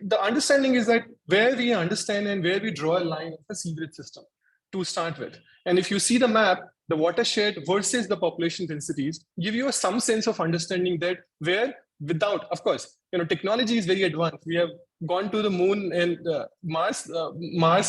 the understanding is that where we understand and where we draw a line of a sewerage system to start with. And if you see the map, the watershed versus the population densities give you some sense of understanding that where, without, of course, technology is very advanced. We have gone to the moon and Mars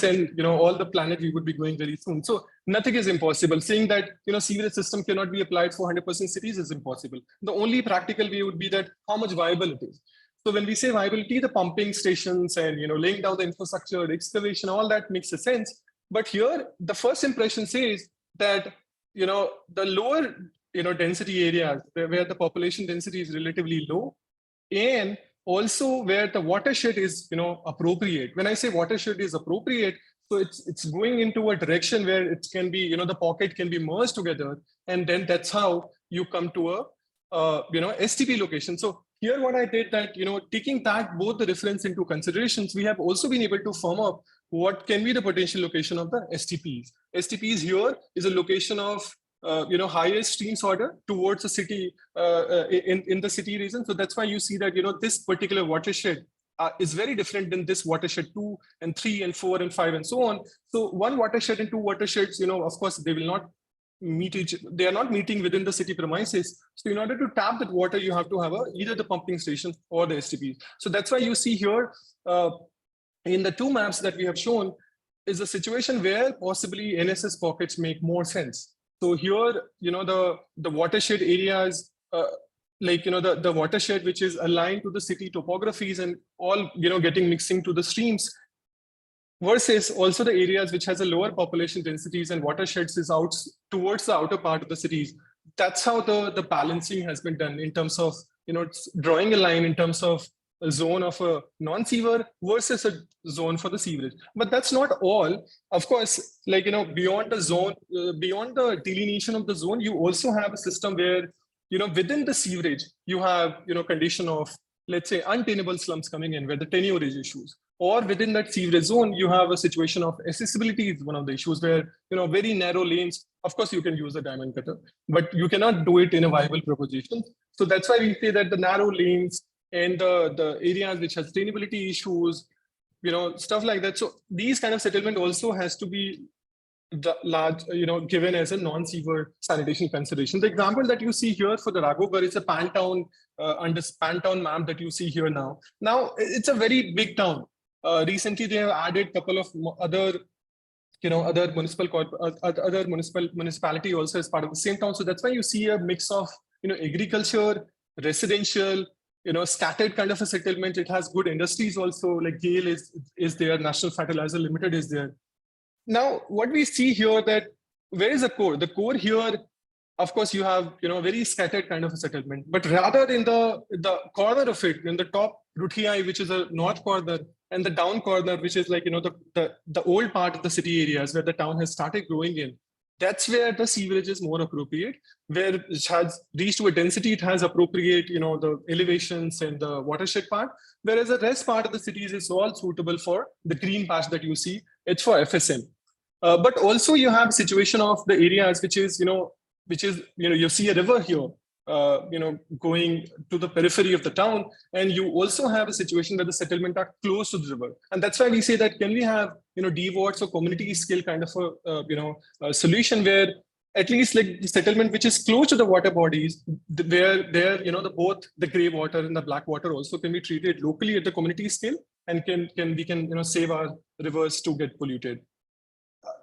and all the planets we would be going very soon. So nothing is impossible. Saying that sewerage system cannot be applied for 100% cities is impossible. The only practical way would be that how much viable it is. So when we say viability, the pumping stations and laying down the infrastructure, excavation, all that makes a sense. But here, the first impression says that the lower density areas where the population density is relatively low, and also where the watershed is appropriate. When I say watershed is appropriate, so it's going into a direction where it can be the pocket can be merged together, and then that's how you come to a STP location. So here what I did that taking that both the reference into considerations, we have also been able to firm up what can be the potential location of the STPs. STPs here is a location of highest streams order towards a city in the city region. So that's why you see that this particular watershed is very different than this watershed 2 and 3 and 4 and 5 and so on. So one watershed and two watersheds, of course, they will not they are not meeting within the city premises. So in order to tap that water, you have to have either the pumping station or the STP. So that's why you see here in the two maps that we have shown is a situation where possibly NSS pockets make more sense. So here, the watershed areas, the watershed which is aligned to the city topographies and all, getting mixing to the streams, versus also the areas which has a lower population densities and watersheds is out towards the outer part of the cities. That's how the balancing has been done in terms of, drawing a line in terms of a zone of a non-sewer versus a zone for the sewerage. But that's not all. Of course, beyond the zone, beyond the delineation of the zone, you also have a system where, within the sewerage, you have, condition of, let's say, untenable slums coming in where the tenure is issues. Or within that sewerage zone, you have a situation of accessibility is one of the issues where, very narrow lanes, of course, you can use a diamond cutter, but you cannot do it in a viable proposition. So that's why we say that the narrow lanes and the areas which has sustainability issues, stuff like that. So these kind of settlement also has to be large, given as a non-sewer sanitation consideration. The example that you see here for the Raghugar is a Pantown, under Pantown map that you see here now. Now, it's a very big town. Recently, they have added a couple of other municipality also as part of the same town. So that's why you see a mix of, agriculture, residential, scattered kind of a settlement. It has good industries also, like GAIL is there, National Fertilizer Limited is there. Now, what we see here that where is the core? The core here, of course, you have very scattered kind of a settlement, but rather in the corner of it, in the top Ruthiyai, which is a north corner, and the down corner, which is like the old part of the city areas where the town has started growing in. That's where the sewerage is more appropriate, where it has reached to a density, it has appropriate, the elevations and the watershed part, whereas the rest part of the cities is all suitable for the green patch that you see, it's for FSM. But also you have a situation of the areas which is, you see a river here, going to the periphery of the town, and you also have a situation where the settlement are close to the river. And that's why we say that can we have, DWATs or community scale kind of a, a solution where at least like the settlement which is close to the water bodies, where there, you know, both the gray water and the black water also can be treated locally at the community scale, and we can, you know, save our rivers to get polluted.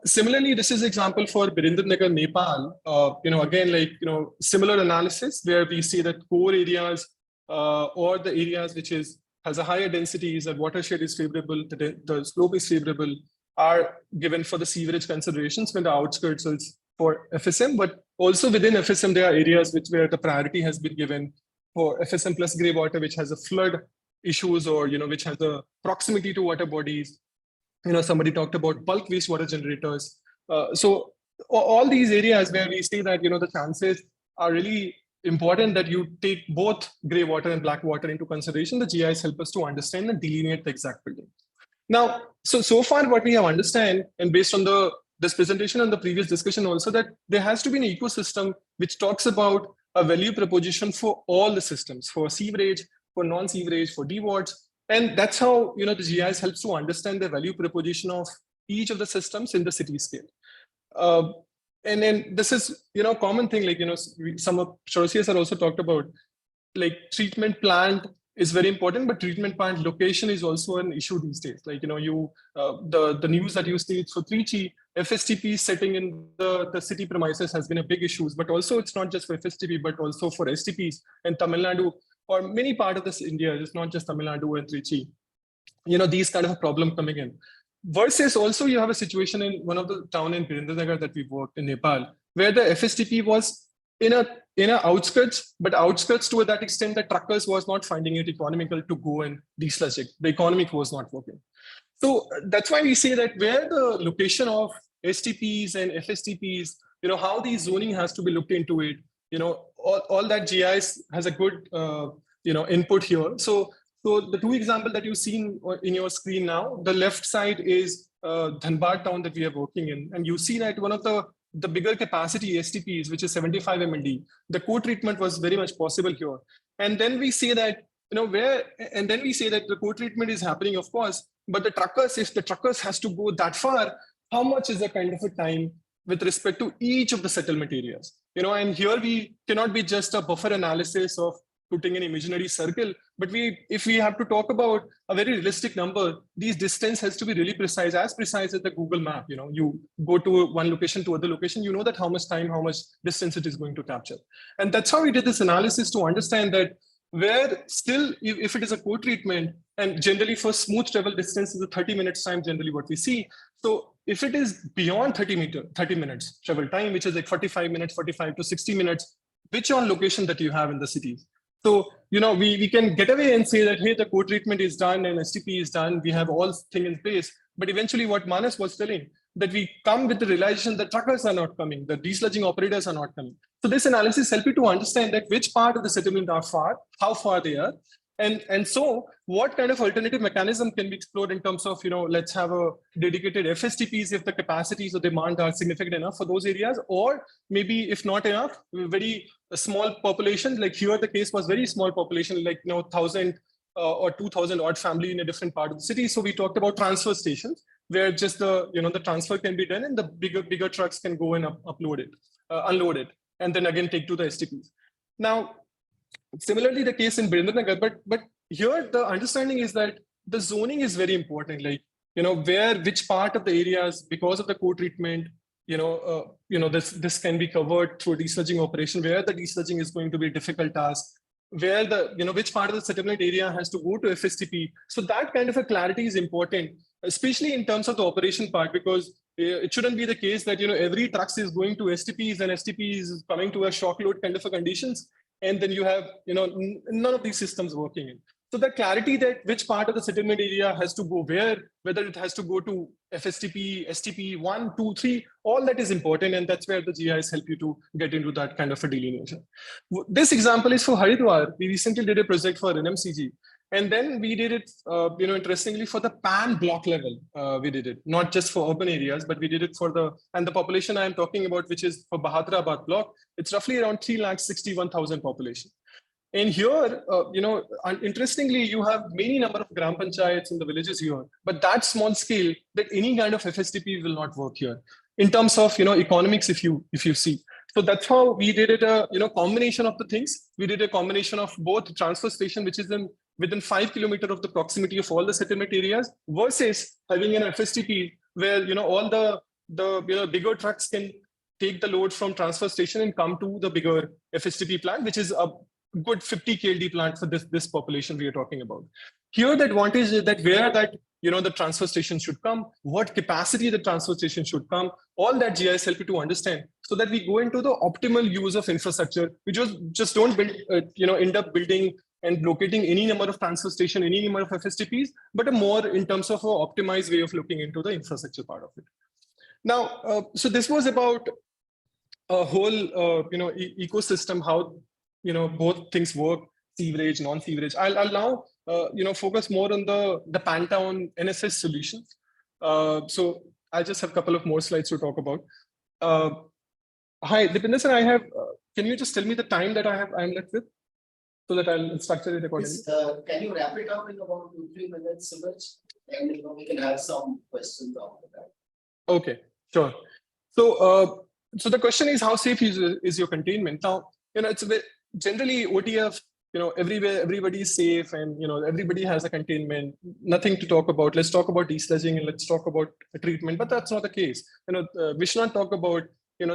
Similarly, this is example for Birendranagar, Nepal. You know, again, like, you know, similar analysis where we see that core areas or the areas which has a higher densities, that watershed is favorable, the slope is favorable, are given for the sewerage considerations when the outskirts is for FSM, but also within FSM, there are areas where the priority has been given for FSM plus gray water, which has a flood issues, or, you know, which has a proximity to water bodies. You know, somebody talked about bulk wastewater generators. So all these areas where we see that, you know, the chances are really important that you take both gray water and black water into consideration. The GIs help us to understand and delineate the exact building. Now, so far what we have understand, and based on this presentation and the previous discussion also, that there has to be an ecosystem which talks about a value proposition for all the systems, for sewerage, for non-sewerage, for dewards. And that's how, you know, the GIS helps to understand the value proposition of each of the systems in the city scale. And then this is, you know, common thing, like, you know, some of Shorasias are also talked about, like treatment plant is very important, but treatment plant location is also an issue these days. Like, you know, the news that you see for Trichy, FSTP setting in the city premises has been a big issue, but also it's not just for FSTP, but also for STPs and Tamil Nadu, or many part of this India, it's not just Tamil Nadu and Trichy. You know, these kind of a problem coming in. Versus also you have a situation in one of the town in Birendranagar that we worked in Nepal, where the FSTP was in a outskirts, but outskirts to that extent that truckers was not finding it economical to go and desludge it. The economic was not working. So that's why we say that where the location of STPs and FSTPs, you know, how the zoning has to be looked into it, you know, all that GIS has a good, you know, input here. So the two examples that you've seen in your screen now, the left side is Dhanbad town that we are working in. And you see that one of the bigger capacity STPs, which is 75 MLD, the co-treatment was very much possible here. And then we say that, you know, the co-treatment is happening, of course, but the truckers, if the truckers has to go that far, how much is the kind of a time with respect to each of the settlement areas? You know, and here we cannot be just a buffer analysis of putting an imaginary circle, but if we have to talk about a very realistic number, these distance has to be really precise, as precise as the Google map. You know, you go to one location to other location, you know that how much time, how much distance it is going to capture. And that's how we did this analysis to understand that where still, if it is a co-treatment, and generally for smooth travel distance is a 30 minutes time, generally what we see. So if it is beyond 30 minutes travel time, which is like 45 minutes, 45 to 60 minutes, which on location that you have in the cities. So, you know, we can get away and say that, hey, the co-treatment is done and STP is done, we have all things in place. But eventually what Manas was telling, that we come with the realization that truckers are not coming, the desludging operators are not coming. So this analysis helps you to understand that which part of the settlement are far, how far they are. And so what kind of alternative mechanism can be explored in terms of, you know, let's have a dedicated FSTPs if the capacities or demand are significant enough for those areas, or maybe if not enough, very small population, like here the case was very small population, like, you know, 1,000 or 2,000 odd family in a different part of the city. So we talked about transfer stations where just the, you know, the transfer can be done and the bigger trucks can go and unload it, and then again take to the STPs. Now, similarly, the case in Birendranagar, but here the understanding is that the zoning is very important. Like, you know, which part of the areas, because of the co-treatment, you know, this can be covered through desludging operation, where the desludging is going to be a difficult task, where the, you know, which part of the settlement area has to go to FSTP. So that kind of a clarity is important, especially in terms of the operation part, because it shouldn't be the case that, you know, every truck is going to STPs and STPs is coming to a shock load kind of a conditions. And then you have, you know, none of these systems working in. So the clarity that which part of the settlement area has to go where, whether it has to go to FSTP, STP 1, 2, 3, all that is important. And that's where the GIS help you to get into that kind of a delineation. This example is for Haridwar. We recently did a project for NMCG. And then we did it, you know, interestingly for the PAN block level, we did it, not just for urban areas, but we did it for the population I'm talking about, which is for Bahadrabad block. It's roughly around 361,000 population. And here, you know, interestingly, you have many number of gram panchayats in the villages here, but that small scale that any kind of FSTP will not work here. in terms of, economics, if you see. So that's how we did it, combination of the things. We did a combination of both transfer station, which is within 5 kilometers of the proximity of all the settlement areas, versus having an FSTP where, all the bigger trucks can take the load from transfer station and come to the bigger FSTP plant, which is a good 50 KLD plant for this population we are talking about. Here, the advantage is that where that, the transfer station should come, what capacity the transfer station should come, all that GIS help you to understand, so that we go into the optimal use of infrastructure. We just don't build, end up building and locating any number of transfer station, any number of FSTPs, but a more in terms of an optimized way of looking into the infrastructure part of it. Now, so this was about a whole, ecosystem, how, both things work, sewerage, non-sewerage. I'll now, focus more on the Pantown NSS solutions. So I just have a couple of more slides to talk about. Hi, Dipinder sir, I have, can you just tell me the time that I'm left with, so that I'll structure it accordingly? Can you wrap it up in about 2-3 minutes, Suraj? And we can have some questions after that. Okay, sure. So, so the question is, how safe is your containment? Now, it's a bit, generally OTF, everywhere, everybody is safe, and everybody has a containment, nothing to talk about. Let's talk about desludging and let's talk about treatment, but that's not the case. Vishnu talked about,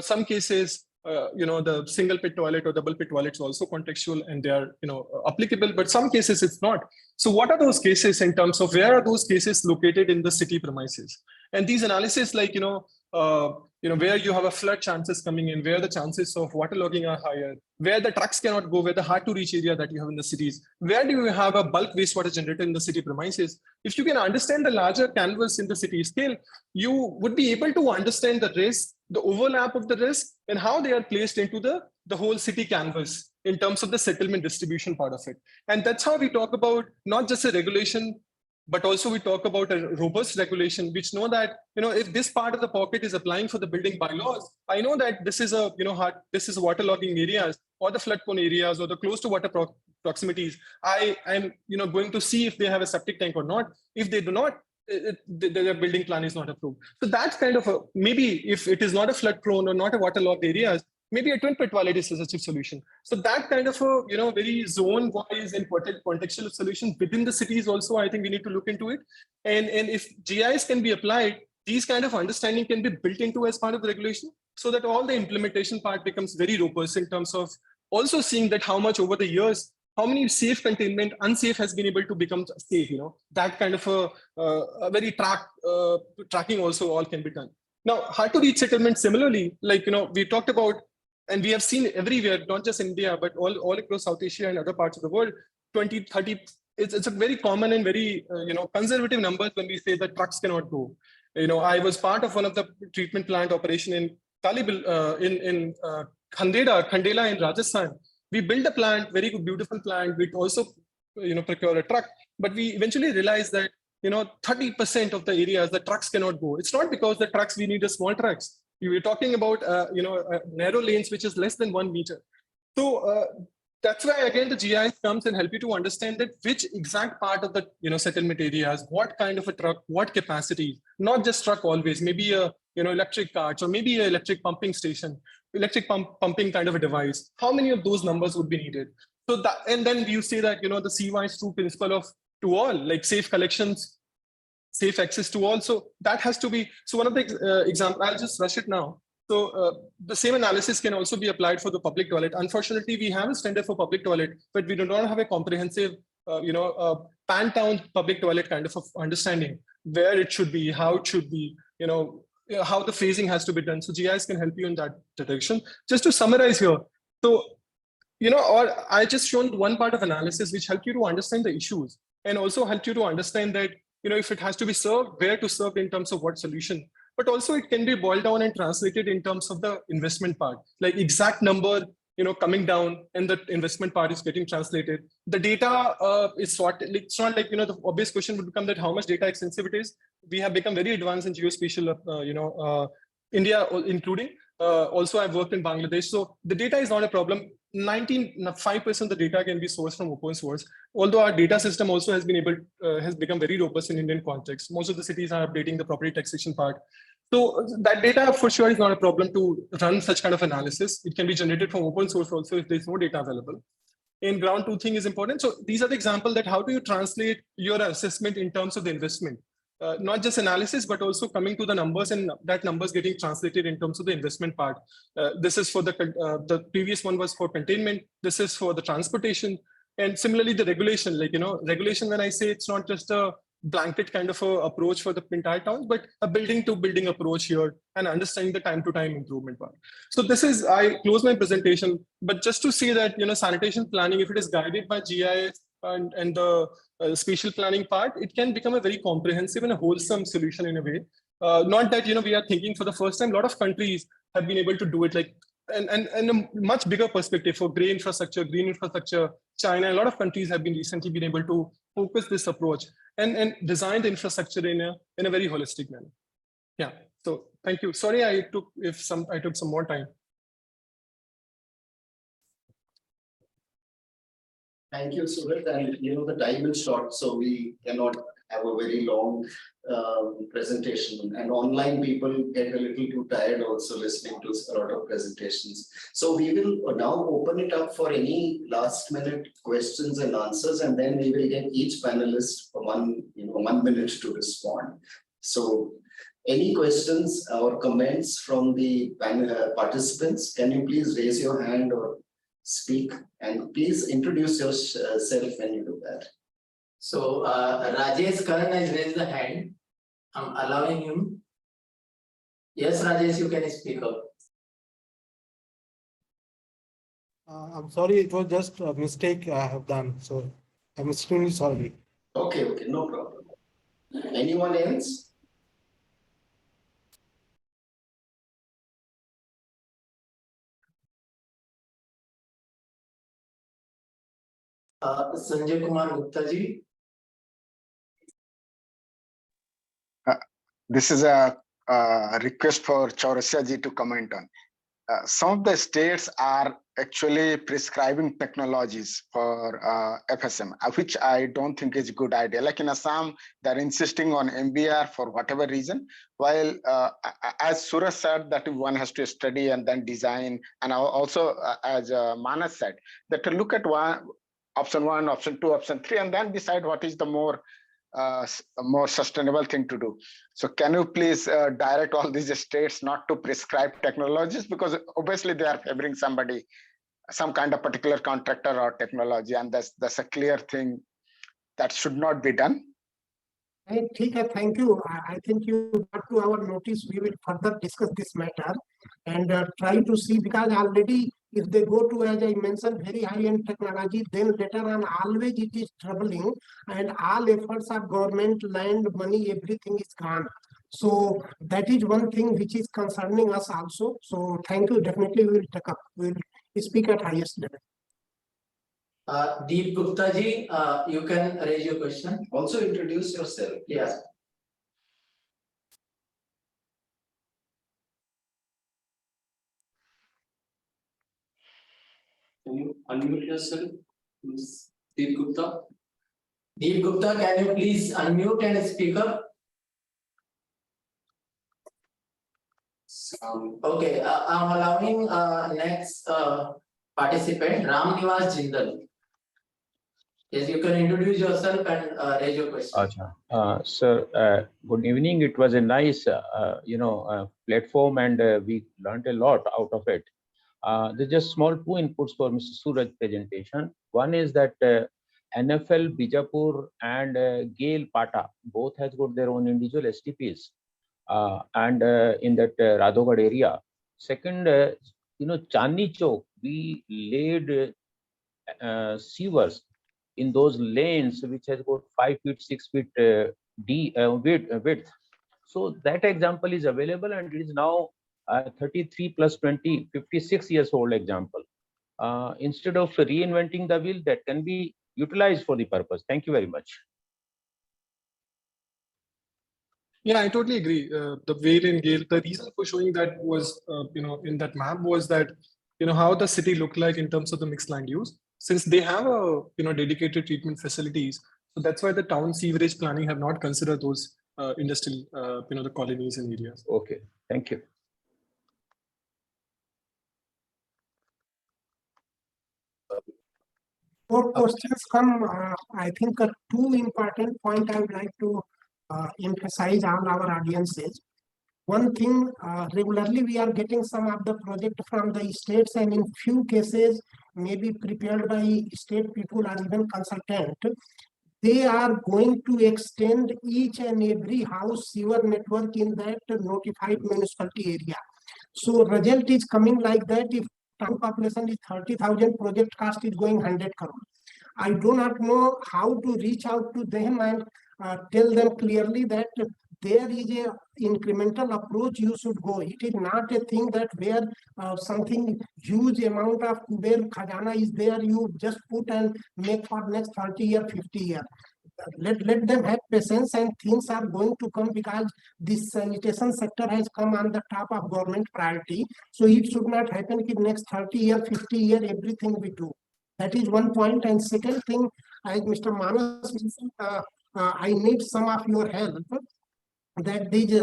some cases, the single pit toilet or double pit toilets also contextual, and they are, applicable, but some cases it's not. So what are those cases in terms of where are those cases located in the city premises? And these analysis, like, where you have a flood chances coming in, where the chances of waterlogging are higher, where the trucks cannot go, where the hard to reach area that you have in the cities, where do you have a bulk wastewater generated in the city premises? If you can understand the larger canvas in the city scale, you would be able to understand the risk, the overlap of the risk, and how they are placed into the whole city canvas in terms of the settlement distribution part of it. And that's how we talk about not just a regulation, but also we talk about a robust regulation, which know that, if this part of the pocket is applying for the building bylaws, I know that this is a, this is waterlogging areas or the flood prone areas or the close to water proximities. I'm, going to see if they have a septic tank or not. If they do not, their building plan is not approved. So that's kind of maybe if it is not a flood prone or not a waterlogged areas, maybe a twin pit toilet is a cheap solution. So that kind of a, very zone wise and contextual solution within the cities also, I think we need to look into it. And if GIS can be applied, these kind of understanding can be built into as part of the regulation, so that all the implementation part becomes very robust in terms of also seeing that how much over the years, how many safe containment, unsafe has been able to become safe, that kind of a very tracking also all can be done. Now, hard to reach settlement similarly, like, we talked about, and we have seen everywhere, not just India, but all across South Asia and other parts of the world, 20, 30, it's a very common and very, conservative numbers when we say that trucks cannot go. I was part of one of the treatment plant operation in in Khandela in Rajasthan. We built a plant, very good, beautiful plant. We also, procure a truck, but we eventually realized that, 30% of the areas, the trucks cannot go. It's not because the trucks, we need a small trucks. We were talking about, narrow lanes, which is less than 1 meter. So that's why, again, the GIS comes and help you to understand that which exact part of the, settlement areas, what kind of a truck, what capacity, not just truck always, maybe a, electric carts or maybe an electric pumping station, electric pumping kind of a device. How many of those numbers would be needed? So that, and then you say that, the CY true principle of to all, like safe collections, safe access to all. So that has to be, so one of the example, I'll just rush it now. So the same analysis can also be applied for the public toilet. Unfortunately, we have a standard for public toilet, but we do not have a comprehensive, pan-town public toilet kind of understanding where it should be, how it should be, how the phasing has to be done. So GIS can help you in that direction. Just to summarize here. So, or I just shown one part of analysis which helped you to understand the issues and also helped you to understand that, if it has to be served, where to serve in terms of what solution, but also it can be boiled down and translated in terms of the investment part, like exact number, coming down and the investment part is getting translated. The data is sorted. It's not like, the obvious question would become that how much data extensive it is. We have become very advanced in geospatial, India including. Also, I've worked in Bangladesh. So the data is not a problem. 95% of the data can be sourced from open source. Although our data system also has been has become very robust in Indian context. Most of the cities are updating the property taxation part. So that data for sure is not a problem to run such kind of analysis. It can be generated from open source also if there's no data available. In ground truthing is important. So these are the example that how do you translate your assessment in terms of the investment? Not just analysis, but also coming to the numbers and that numbers getting translated in terms of the investment part. This is for the previous one was for containment. This is for the transportation. And similarly, the regulation, like, regulation, when I say it's not just a blanket kind of a approach for the entire town, but a building to building approach here and understanding the time to time improvement part. So this is, I close my presentation, but just to say that, sanitation planning, if it is guided by GIS and the spatial planning part, it can become a very comprehensive and a wholesome solution in a way. Not that, we are thinking for the first time, a lot of countries have been able to do it, like, and a much bigger perspective for green infrastructure, China, a lot of countries have been recently been able to focus this approach and design the infrastructure in a very holistic manner. Yeah. So thank you. Sorry, I took some more time. Thank you, Surat. And the time is short, so we cannot have a very long presentation. And online people get a little too tired also listening to a lot of presentations. So we will now open it up for any last minute questions and answers, and then we will get each panelist 1 minute to respond. So any questions or comments from the panel participants? Can you please raise your hand or speak, and please introduce yourself when you do that. So Rajesh Karan has raised the hand. I'm allowing him. Yes, Rajesh, you can speak up. I'm sorry, it was just a mistake I have done, so I'm extremely sorry. Okay, no problem. Anyone else? Sanjay Kumar Gupta ji. This is a request for Chaurasia ji to comment on. Some of the states are actually prescribing technologies for FSM, which I don't think is a good idea. Like in Assam, they're insisting on MBR for whatever reason, while as Suraj said, that one has to study and then design, and also as Manas said, that to look at option 1, option 2, option 3, and then decide what is the more sustainable thing to do. So can you please direct all these states not to prescribe technologies, because obviously they are favoring somebody, some kind of particular contractor or technology, and that's a clear thing that should not be done. Thank you. I think you got to our notice. We will further discuss this matter and try to see, because already if they go to, as I mentioned, very high-end technology, then later on always it is troubling, and all efforts of government, land, money, everything is gone. So that is one thing which is concerning us also. So thank you. Definitely we will take up. We will speak at highest level. Deep Gupta ji, you can raise your question. Also introduce yourself. Yes. Can you unmute yourself, Deep Gupta? Deep Gupta, can you please unmute and speak up? Okay, I'm allowing next participant, Ram Nivas Jindal. Yes, you can introduce yourself and raise your question. Sir, good evening. It was a nice, platform, and we learned a lot out of it. There's just small 2 inputs for Mr. Suraj's presentation. One is that NFL, Bijapur, and Gale Pata both has got their own individual STPs, and in that Radhogad area. Second, Chandni Chowk, we laid sewers in those lanes which has got 5 feet, 6 feet width. So that example is available, and it is now 33 plus 20, 56 years old example. Instead of reinventing the wheel, that can be utilized for the purpose. Thank you very much. Yeah, I totally agree. The Vale and Gale, the reason for showing that was, in that map was that, how the city looked like in terms of the mixed land use. Since they have a, dedicated treatment facilities, so that's why the town sewerage planning have not considered those industrial, the colonies and areas. Okay, thank you. More questions come, I think two important point I would like to emphasize on our audiences. One thing, regularly we are getting some of the project from the states, and in few cases maybe prepared by state people or even consultant. They are going to extend each and every house sewer network in that notified municipality area. So result is coming like that. If town population is 30,000, project cost is going 100 crore. I do not know how to reach out to them and tell them clearly that there is a incremental approach you should go. It is not a thing that where something huge amount of where khajana is there, you just put and make for next 30 year, 50 year. Let them have patience, and things are going to come because this sanitation sector has come on the top of government priority. So it should not happen in next 30 year, 50 year, everything we do. That is one point. And second thing, as Mr. Manas mentioned, I need some of your help that these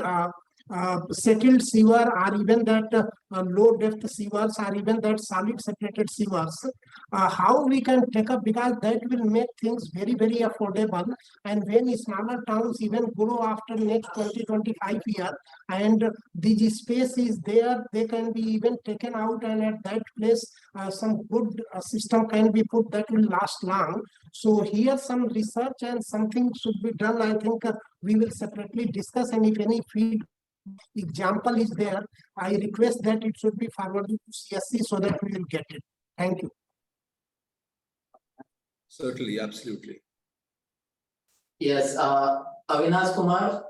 settled sewer or even that low depth sewers or even that solid separated sewers, how we can take up, because that will make things very, very affordable. And when smaller towns even grow after next 20-25 years and the space is there, they can be even taken out, and at that place some good system can be put that will last long. So here some research and something should be done. I think we will separately discuss, and if any feed example is there, I request that it should be forwarded to CSC so that we will get it. Thank you. Certainly, absolutely. Yes, Avinash Kumar,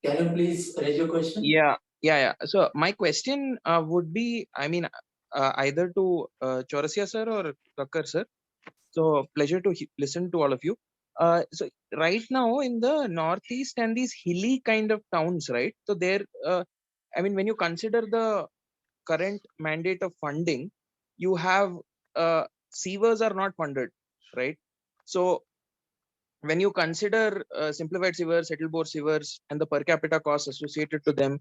can you please raise your question? Yeah. So my question would be, I mean, either to Chaurasia sir or Kakkar sir. So pleasure to listen to all of you. So right now in the Northeast and these hilly kind of towns, right? So there, I mean, when you consider the current mandate of funding, you have sewers are not funded, right? So when you consider simplified sewers, settled bore sewers, and the per capita costs associated to them,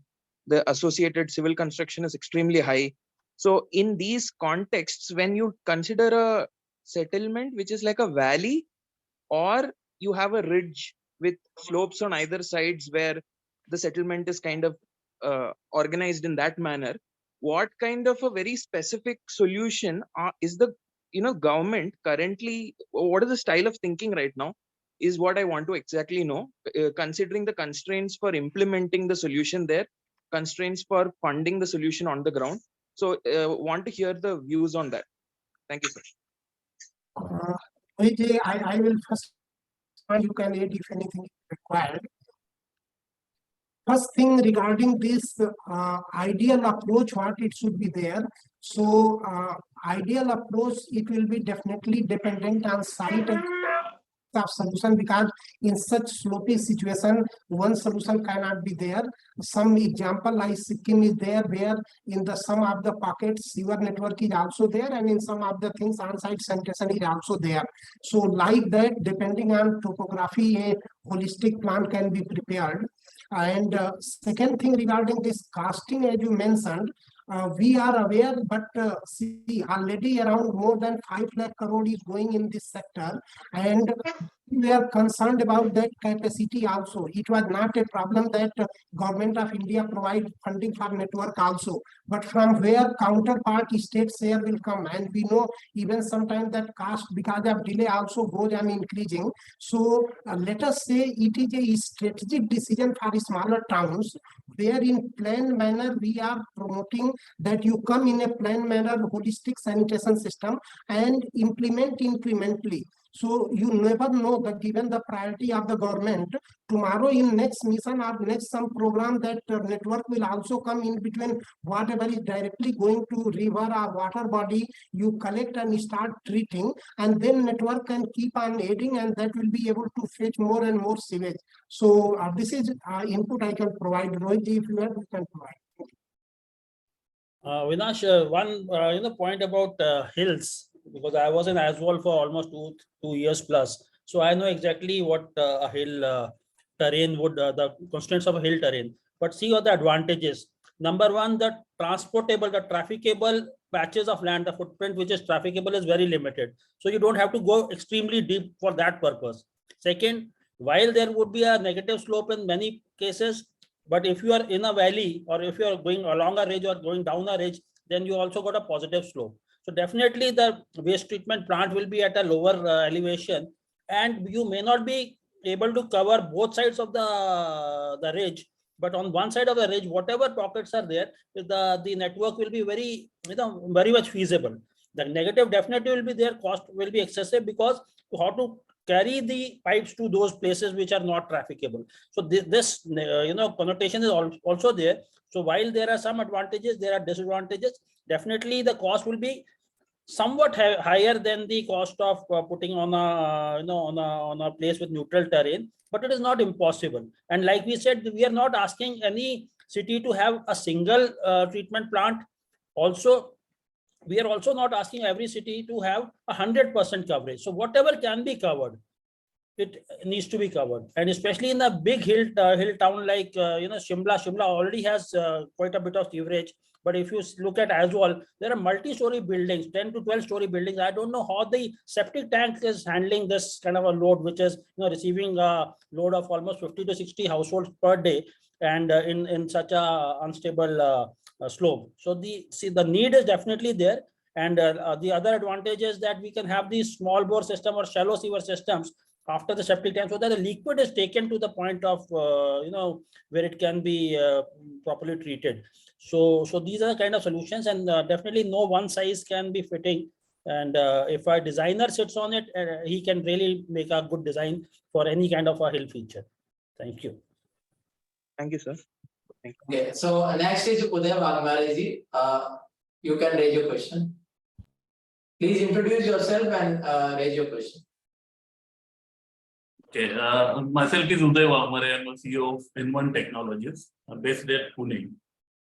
the associated civil construction is extremely high. So in these contexts, when you consider a settlement which is like a valley, or you have a ridge with slopes on either sides where the settlement is kind of organized in that manner, what kind of a very specific solution is the government currently, what is the style of thinking right now is what I want to exactly know, considering the constraints for implementing the solution there, constraints for funding the solution on the ground. So want to hear the views on that. Thank you, sir. Vijay, I will first, you can add if anything is required. First thing regarding this ideal approach, what it should be there. So ideal approach, it will be definitely dependent on site and of solution, because in such slopey situation, one solution cannot be there. Some example like Sikkim is there, where in the some of the pockets sewer network is also there, and in some of the things on-site sanitation is also there. So like that, depending on topography, a holistic plan can be prepared. And second thing regarding this casting, as you mentioned, we are aware, but see, already around more than 5 lakh crore is going in this sector, and we are concerned about that capacity also. It was not a problem that government of India provide funding for network also, but from where counterpart state share will come, and we know even sometimes that cost because of delay also goes on increasing. So let us say it is a strategic decision for smaller towns, where in planned manner we are promoting that you come in a planned manner holistic sanitation system and implement incrementally. So you never know that given the priority of the government, tomorrow in next mission or next some program, that network will also come in between whatever is directly going to river or water body, you collect and start treating, and then network can keep on adding, and that will be able to fetch more and more sewage. So this is input I can provide. Rohit, if you have, you can provide. Vinash, one point about hills, because I was in Aswal for almost two years plus, so I know exactly what a hill terrain would, the constraints of a hill terrain. But see what the advantages. Number one, the transportable, the trafficable patches of land, the footprint which is trafficable is very limited. So you don't have to go extremely deep for that purpose. Second, while there would be a negative slope in many cases, but if you are in a valley or if you are going along a ridge or going down a ridge, then you also got a positive slope. So definitely the waste treatment plant will be at a lower elevation, and you may not be able to cover both sides of the ridge. But on one side of the ridge, whatever pockets are there, the network will be very, very much feasible. The negative definitely will be there, cost will be excessive, because how to carry the pipes to those places which are not trafficable. So this connotation is also there. So while there are some advantages, there are disadvantages. Definitely the cost will be somewhat higher than the cost of putting on a on a place with neutral terrain, but it is not impossible. And like we said, we are not asking any city to have a single treatment plant. Also, we are also not asking every city to have 100% coverage. So whatever can be covered, it needs to be covered. And especially in a big hill town like Shimla already has quite a bit of coverage. But if you look at Aswal, there are multi-story buildings, 10 to 12-story buildings. I don't know how the septic tank is handling this kind of a load, which is receiving a load of almost 50 to 60 households per day, and in such a unstable slope. So the need is definitely there. And the other advantage is that we can have these small bore system or shallow sewer systems after the septic tank, so that the liquid is taken to the point of where it can be properly treated. So these are the kind of solutions, and definitely no one size can be fitting. And if a designer sits on it, he can really make a good design for any kind of a hill feature. Thank you. Thank you, sir. Thank you. Okay, so next is Uday Valmaraji. You can raise your question. Please introduce yourself and raise your question. Okay, myself is Uday Valmare. I'm a CEO of N1 Technologies, based at Pune.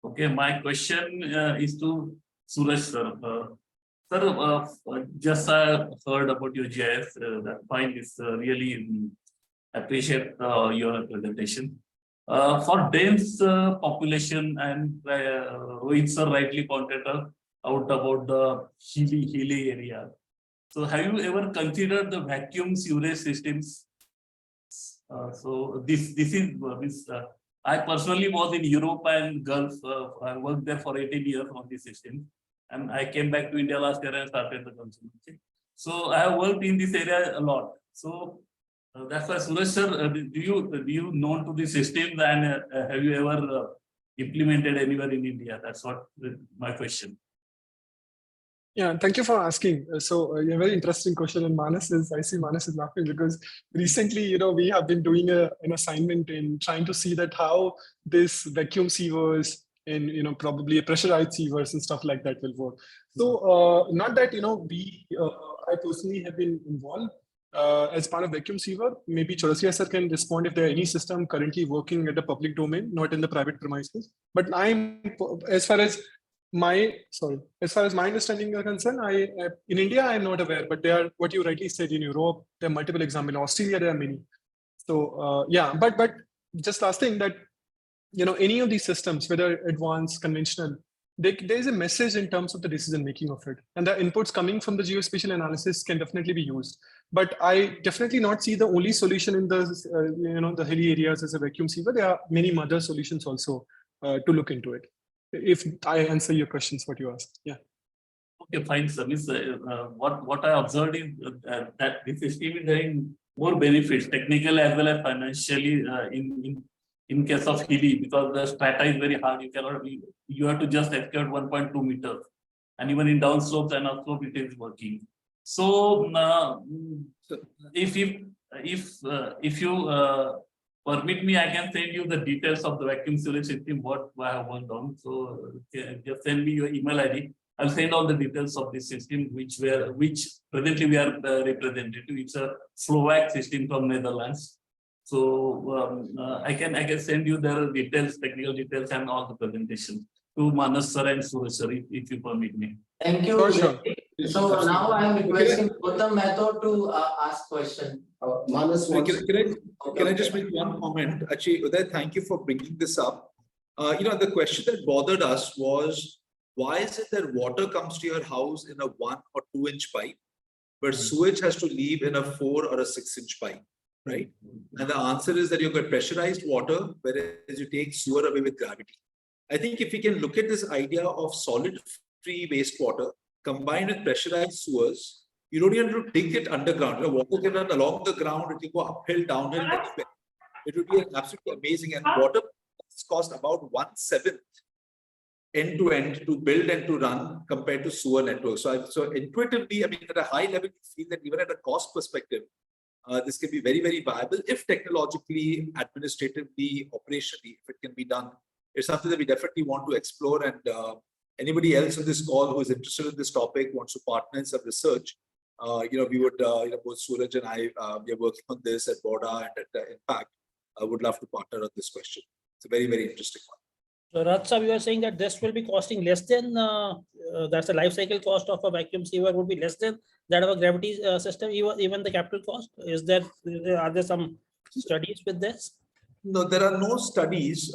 Okay, my question is to Suraj sir. Sir, just heard about your GIS. That point is really appreciate your presentation. For dense population, and Rohit sir rightly pointed out about the hilly area. So have you ever considered the vacuum sewerage systems? So this is I personally was in Europe and Gulf. I worked there for 18 years on this system, and I came back to India last year and started the consultancy. So I have worked in this area a lot. So that's why, Suraj sir, do you know to the systems, and have you ever implemented anywhere in India? That's what my question. Yeah, thank you for asking. So a very interesting question, and I see Manas is laughing because recently, we have been doing an assignment in trying to see that how this vacuum sievers and probably pressurized sievers and stuff like that will work. So not that I personally have been involved as part of vacuum siever. Maybe Chaurasia sir can respond if there are any system currently working at the public domain, not in the private premises. But as far as my understanding are concerned, in India I'm not aware, but there are, what you rightly said, in Europe there are multiple examples. In Australia there are many. So yeah, but just last thing, that any of these systems, whether advanced, conventional, there is a message in terms of the decision making of it, and the inputs coming from the geospatial analysis can definitely be used. But I definitely not see the only solution in the the hilly areas as a vacuum siever. There are many other solutions also to look into it. If I answer your questions, what you asked, yeah. Okay, fine, sir. What I observed is that this system is having more benefits, technical as well as financially, in case of hilly, because the strata is very hard. You have to just excavate 1.2 meters, and even in downslopes and upslope it is working. So if you permit me, I can send you the details of the vacuum sewerage system, what I have worked on. So just send me your email ID. I'll send all the details of this system, which presently we are representative. It's a Slovak system from Netherlands. So I can send you the details, technical details, and all the presentation. to Manas sir and Suraj sir, if you permit me. Thank you. Sure, sure. So now I am requesting Gautam Mehta to ask question. Manas Can wants. can I just make one comment? Actually, Uday, thank you for bringing this up. The question that bothered us was, why is it that water comes to your house in a 1 or 2 inch pipe, but sewage has to leave in a 4 or a 6 inch pipe, right? And the answer is that you've got pressurized water, whereas you take sewer away with gravity. I think if we can look at this idea of solid free wastewater combined with pressurized sewers, you don't even have to dig it underground. The water can run along the ground, it can go uphill, downhill, anywhere. It would be absolutely amazing. And water cost about 1/7 end to end to build and to run compared to sewer networks. So intuitively, I mean, at a high level, we feel that even at a cost perspective, this can be very, very viable if technologically, administratively, operationally, if it can be done. It's something that we definitely want to explore. And anybody else on this call who is interested in this topic, wants to partner in some research, we would, both Suraj and I, we are working on this at Boda and at Impact. I would love to partner on this question. It's a very, very interesting one. So Ratsa, you are saying that this will be costing less than, that's the life cycle cost of a vacuum sewer would be less than that of a gravity system, even the capital cost? Are there some studies with this? No, there are no studies.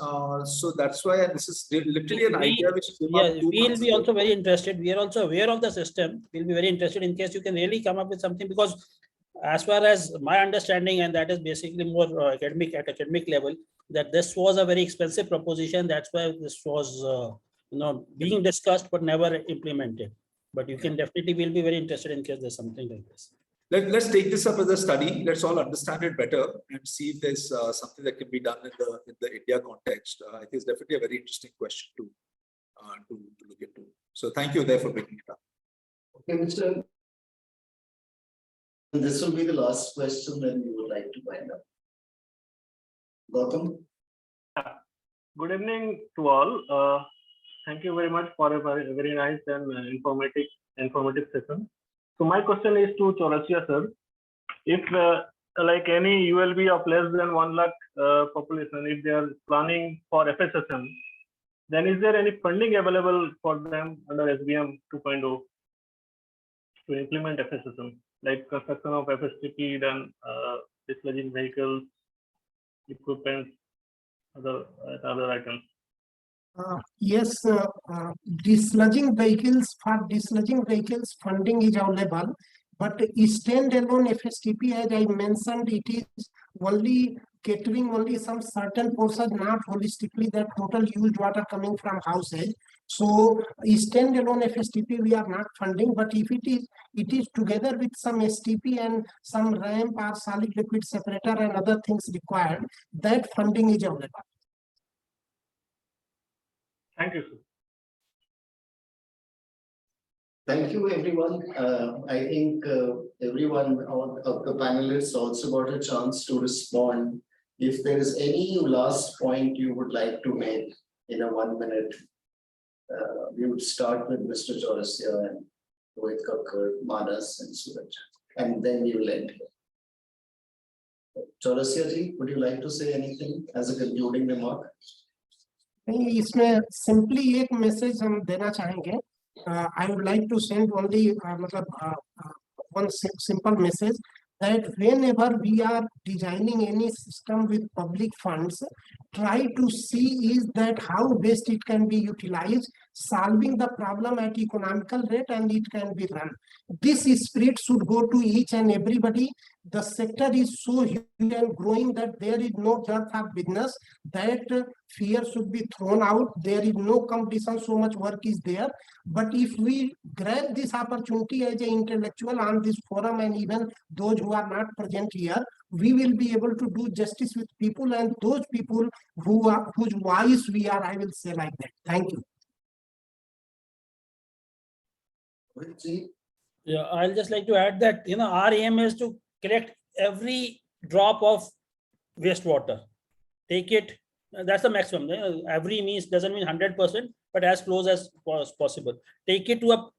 So that's why this is literally an idea which came Yeah, up 2 we'll months be ago. also very interested. We are also aware of the system. We'll be very interested in case you can really come up with something, because as far as my understanding, and that is basically more academic level, that this was a very expensive proposition. That's why this was being discussed but never implemented. But you can definitely, will be very interested in case there's something like this. Let's take this up as a study. Let's all understand it better and see if there's something that can be done in the India context. I think it's definitely a very interesting question to look into. So thank you there for bringing it up. Okay, Mr. This will be the last question that we would like to wind up. Gautam. Good evening to all. Thank you very much for a very nice and informative session. So my question is to Chaurasia sir. If like any ULB of less than 1 lakh population, if they are planning for FSSM, then is there any funding available for them under SBM 2.0 to implement FSSM, like construction of FSTP, then dislodging vehicles, equipment, other items? Yes, dislodging vehicles funding is available, but standalone FSTP, as I mentioned, it is only catering only some certain portion, not holistically that total used water coming from houses. So standalone FSTP we are not funding, but if it is together with some STP and some ramp or solid liquid separator and other things required, that funding is available. Thank you, sir. Thank you, everyone. I think everyone of the panelists also got a chance to respond. If there is any last point you would like to make in a 1 minute, we would start with Mr. Chaurasia and Rohit Kakkar, Manas and Suraj, and then we will end here. Chaurasia ji, would you like to say anything as a concluding remark? इसमें simply एक message हम देना चाहेंगे. I would like to send only one simple message that whenever we are designing any system with public funds, try to see is that how best it can be utilized, solving the problem at economical rate, and it can be run. This spirit should go to each and everybody. The sector is so huge and growing that there is no dearth of business, that fear should be thrown out. There is no competition, so much work is there. But if we grab this opportunity as an intellectual on this forum, and even those who are not present here, we will be able to do justice with people, and those people whose voice we are, I will say like that. Thank you. Yeah, I'll just like to add that, our aim is to collect every drop of wastewater. Take it, that's the maximum. Every means doesn't mean 100%, but as close as possible. Take it to a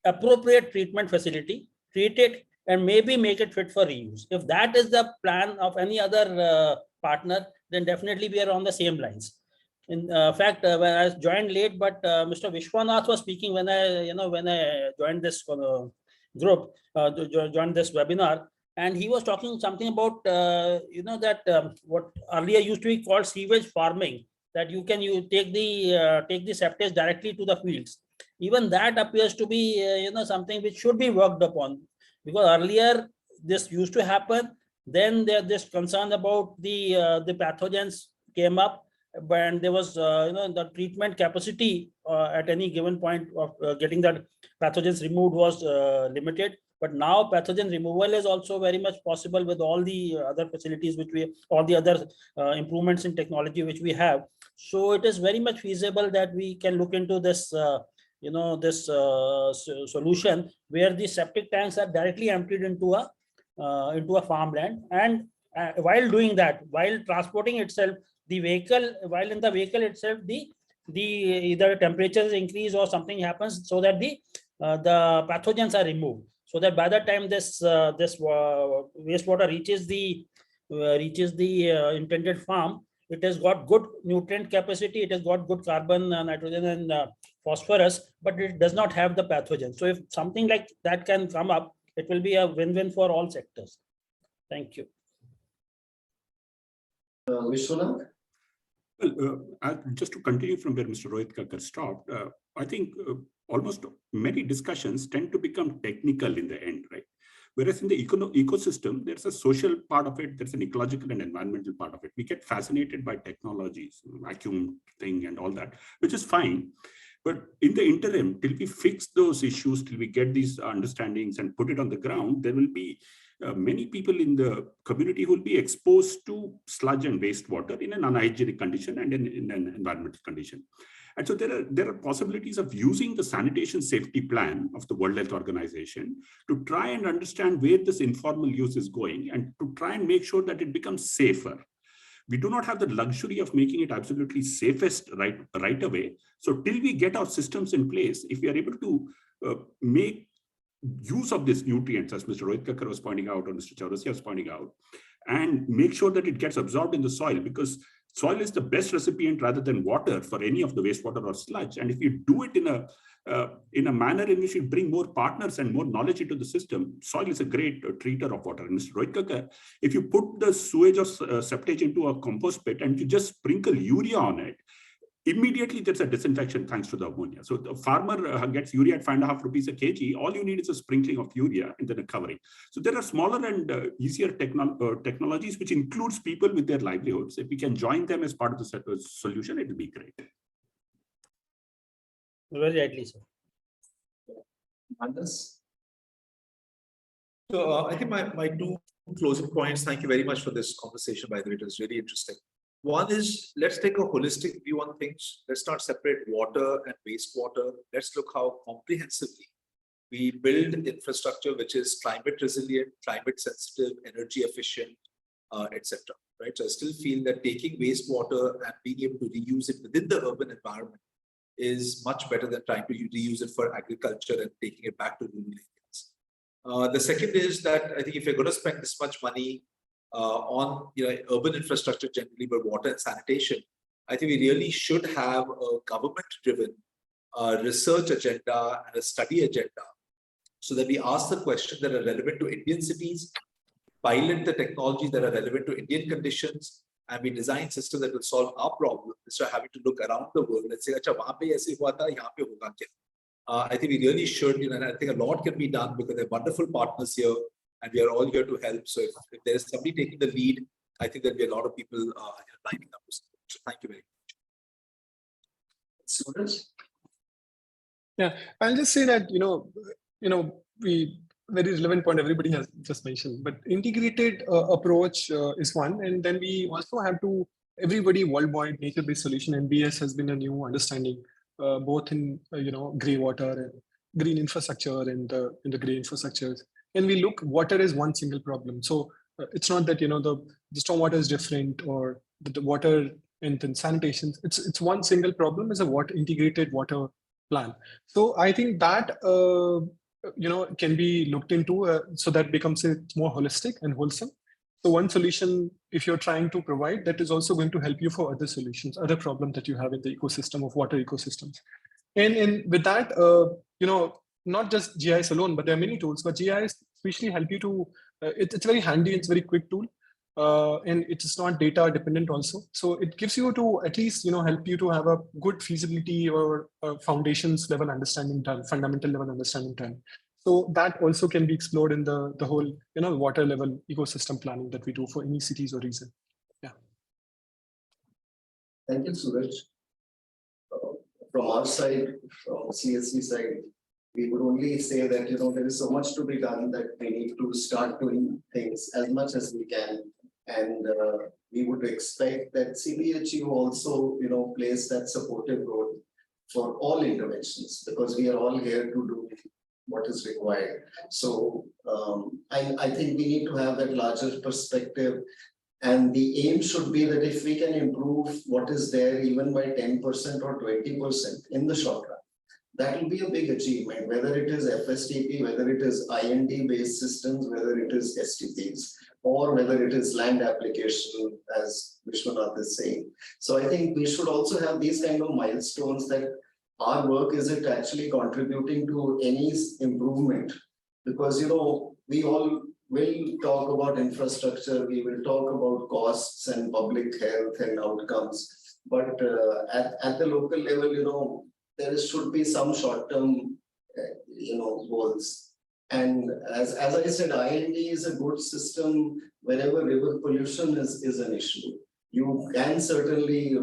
appropriate treatment facility, treat it, and maybe make it fit for reuse. If that is the plan of any other partner, then definitely we are on the same lines. In fact, when I joined late, but Mr. Vishwanath was speaking when I joined this group, joined this webinar, and he was talking something about that what earlier used to be called sewage farming, that you take the septage directly to the fields. Even that appears to be something which should be worked upon, because earlier this used to happen. Then there this concern about the pathogens came up, and there was the treatment capacity at any given point of getting that pathogens removed was limited. But now pathogen removal is also very much possible with all the other facilities all the other improvements in technology which we have. So it is very much feasible that we can look into this solution where the septic tanks are directly emptied into a farmland, and while doing that, while transporting itself, while in the vehicle itself, the either temperatures increase or something happens, so that the pathogens are removed, so that by the time this wastewater reaches the intended farm, it has got good nutrient capacity, it has got good carbon, nitrogen, and phosphorus, but it does not have the pathogen. So if something like that can come up, it will be a win-win for all sectors. Thank you. Vishwanath? Well, just to continue from where Mr. Rohit Kakkar stopped, I think almost many discussions tend to become technical in the end, right? Whereas in the ecosystem, there's a social part of it, there's an ecological and environmental part of it. We get fascinated by technologies, vacuum thing and all that, which is fine. But in the interim, till we fix those issues, till we get these understandings and put it on the ground, there will be many people in the community who will be exposed to sludge and wastewater in an unhygienic condition and in an environmental condition. And so there are possibilities of using the sanitation safety plan of the World Health Organization to try and understand where this informal use is going and to try and make sure that it becomes safer. We do not have the luxury of making it absolutely safest right away. So till we get our systems in place, if we are able to make use of these nutrients, as Mr. Rohit Kakkar was pointing out, or Mr. Chaurasia was pointing out, and make sure that it gets absorbed in the soil, because soil is the best recipient rather than water for any of the wastewater or sludge. And if you do it in a manner in which you bring more partners and more knowledge into the system, soil is a great treater of water. And Mr. Rohit Kakkar, if you put the sewage or septage into a compost pit and you just sprinkle urea on it, immediately there's a disinfection thanks to the ammonia. So the farmer gets urea at 5.5 rupees a kg. All you need is a sprinkling of urea and then a covering. So there are smaller and easier technologies which includes people with their livelihoods. If we can join them as part of the solution, it will be great. Very rightly, sir. So I think my two closing points. Thank you very much for this conversation, by the way. It was really interesting. One is, let's take a holistic view on things. Let's not separate water and wastewater. Let's look how comprehensively we build infrastructure which is climate resilient, climate sensitive, energy efficient, etc. Right? So I still feel that taking wastewater and being able to reuse it within the urban environment is much better than trying to reuse it for agriculture and taking it back to rural areas. The second is that I think if you're going to spend this much money on urban infrastructure generally, but water and sanitation, I think we really should have a government-driven research agenda and a study agenda, so that we ask the questions that are relevant to Indian cities, pilot the technologies that are relevant to Indian conditions, and we design systems that will solve our problem instead of having to look around the world and say, "Acha, wahan pe aise hua tha, yahan pe hoga kya?" I think we really should, and I think a lot can be done because there are wonderful partners here. And we are all here to help. So if there is somebody taking the lead, I think there'll be a lot of people lining up. So thank you very much. Yeah, I'll just say that we very relevant point everybody has just mentioned. But integrated approach is one, and then we also have to everybody worldwide nature-based solution. NBS has been a new understanding, both in grey water and green infrastructure and in the grey infrastructures. And we look, water is one single problem. So it's not that, the stormwater is different or the water and then sanitation. It's one single problem is a integrated water plan. So I think that, can be looked into so that becomes more holistic and wholesome. So one solution, if you're trying to provide, that is also going to help you for other solutions, other problems that you have in the ecosystem of water ecosystems. And with that, not just GIS alone, but there are many tools, but GIS especially help you to, it's very handy, it's very quick tool. And it's not data dependent also. So it gives you to at least, help you to have a good feasibility or foundations level understanding done, fundamental level understanding done. So that also can be explored in the whole, water level ecosystem planning that we do for any cities or region. Yeah. Thank you, Suraj. From our side, from CSC side, we would only say that, there is so much to be done that we need to start doing things as much as we can. And we would expect that CBHU also, plays that supportive role for all interventions, because we are all here to do what is required. So I think we need to have that larger perspective. And the aim should be that if we can improve what is there even by 10% or 20% in the short run, that will be a big achievement, whether it is FSTP, whether it is IND based systems, whether it is STPs, or whether it is land application, as Vishwanath is saying. So I think we should also have these kind of milestones that our work, is it actually contributing to any improvement? Because, we all will talk about infrastructure, we will talk about costs and public health and outcomes, but at the local level, there should be some short-term, goals. And as I said, IND is a good system wherever river pollution is an issue. You can certainly,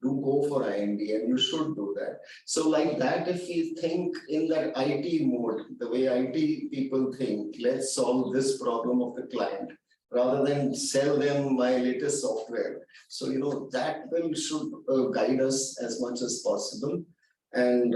do go for IND, and you should do that. So like that, if we think in that IT mode, the way IT people think, let's solve this problem of the client, rather than sell them my latest software. So, that should guide us as much as possible. And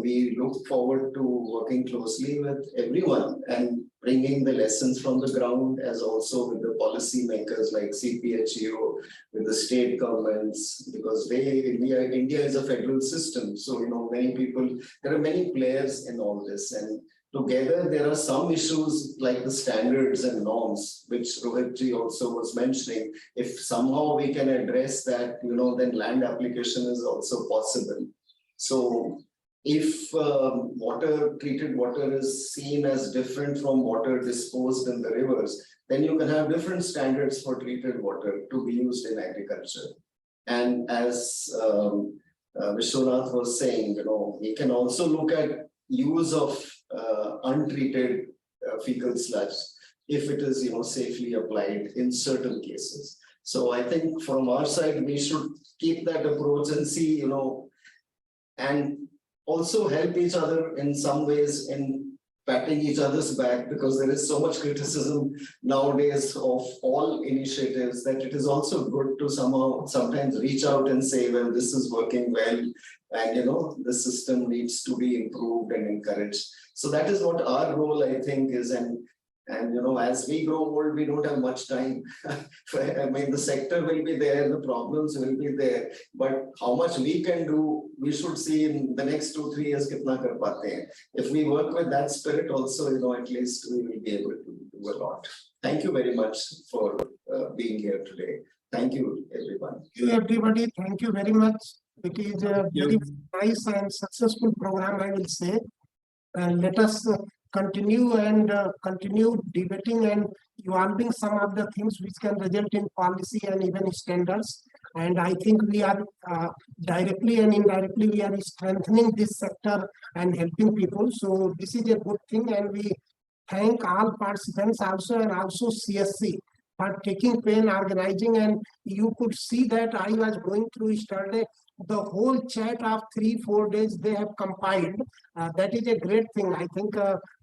we look forward to working closely with everyone and bringing the lessons from the ground, as also with the policy makers like CPHEO, with the state governments, because India is a federal system. So, there are many players in all this, and together there are some issues like the standards and norms, which Rohitji also was mentioning. If somehow we can address that, then land application is also possible. So if treated water is seen as different from water disposed in the rivers, then you can have different standards for treated water to be used in agriculture. And as Vishwanath was saying, we can also look at use of untreated fecal sludge if it is, safely applied in certain cases. So I think from our side, we should keep that approach and see, and also help each other in some ways in patting each other's back, because there is so much criticism nowadays of all initiatives that it is also good to sometimes reach out and say, well, this is working well, and the system needs to be improved and encouraged. So that is what our role, I think, is. And as we grow old, we don't have much time. I mean, the sector will be there, the problems will be there, but how much we can do, we should see in the next 2-3 years. Kitna kar pate hain. If we work with that spirit also, at least we will be able to do a lot. Thank you very much for being here today. Thank you, everyone. Thank you, everybody. Thank you very much. It is a very nice and successful program, I will say. And let us continue debating and evolving some of the things which can result in policy and even standards. And I think we are directly and indirectly, we are strengthening this sector and helping people. So this is a good thing, and we thank all participants also, and also CSC for taking pain organizing. And you could see that I was going through yesterday the whole chat of 3-4 days they have compiled. That is a great thing. I think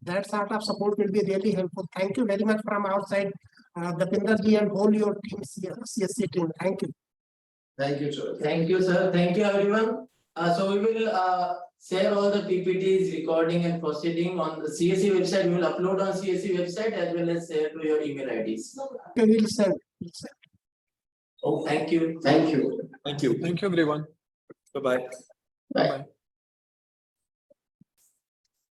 that sort of support will be really helpful. Thank you very much from our side, Dapinder ji and whole your team, CSC team. Thank you. Thank you, sir. Thank you, sir. Thank you, everyone. So we will share all the PPTs, recording and proceeding on the CSC website. We will upload on CSC website as well as share to your email IDs. Okay, we'll send. Oh, thank you. Thank you. Thank you. Thank you, everyone. Bye-bye. Bye.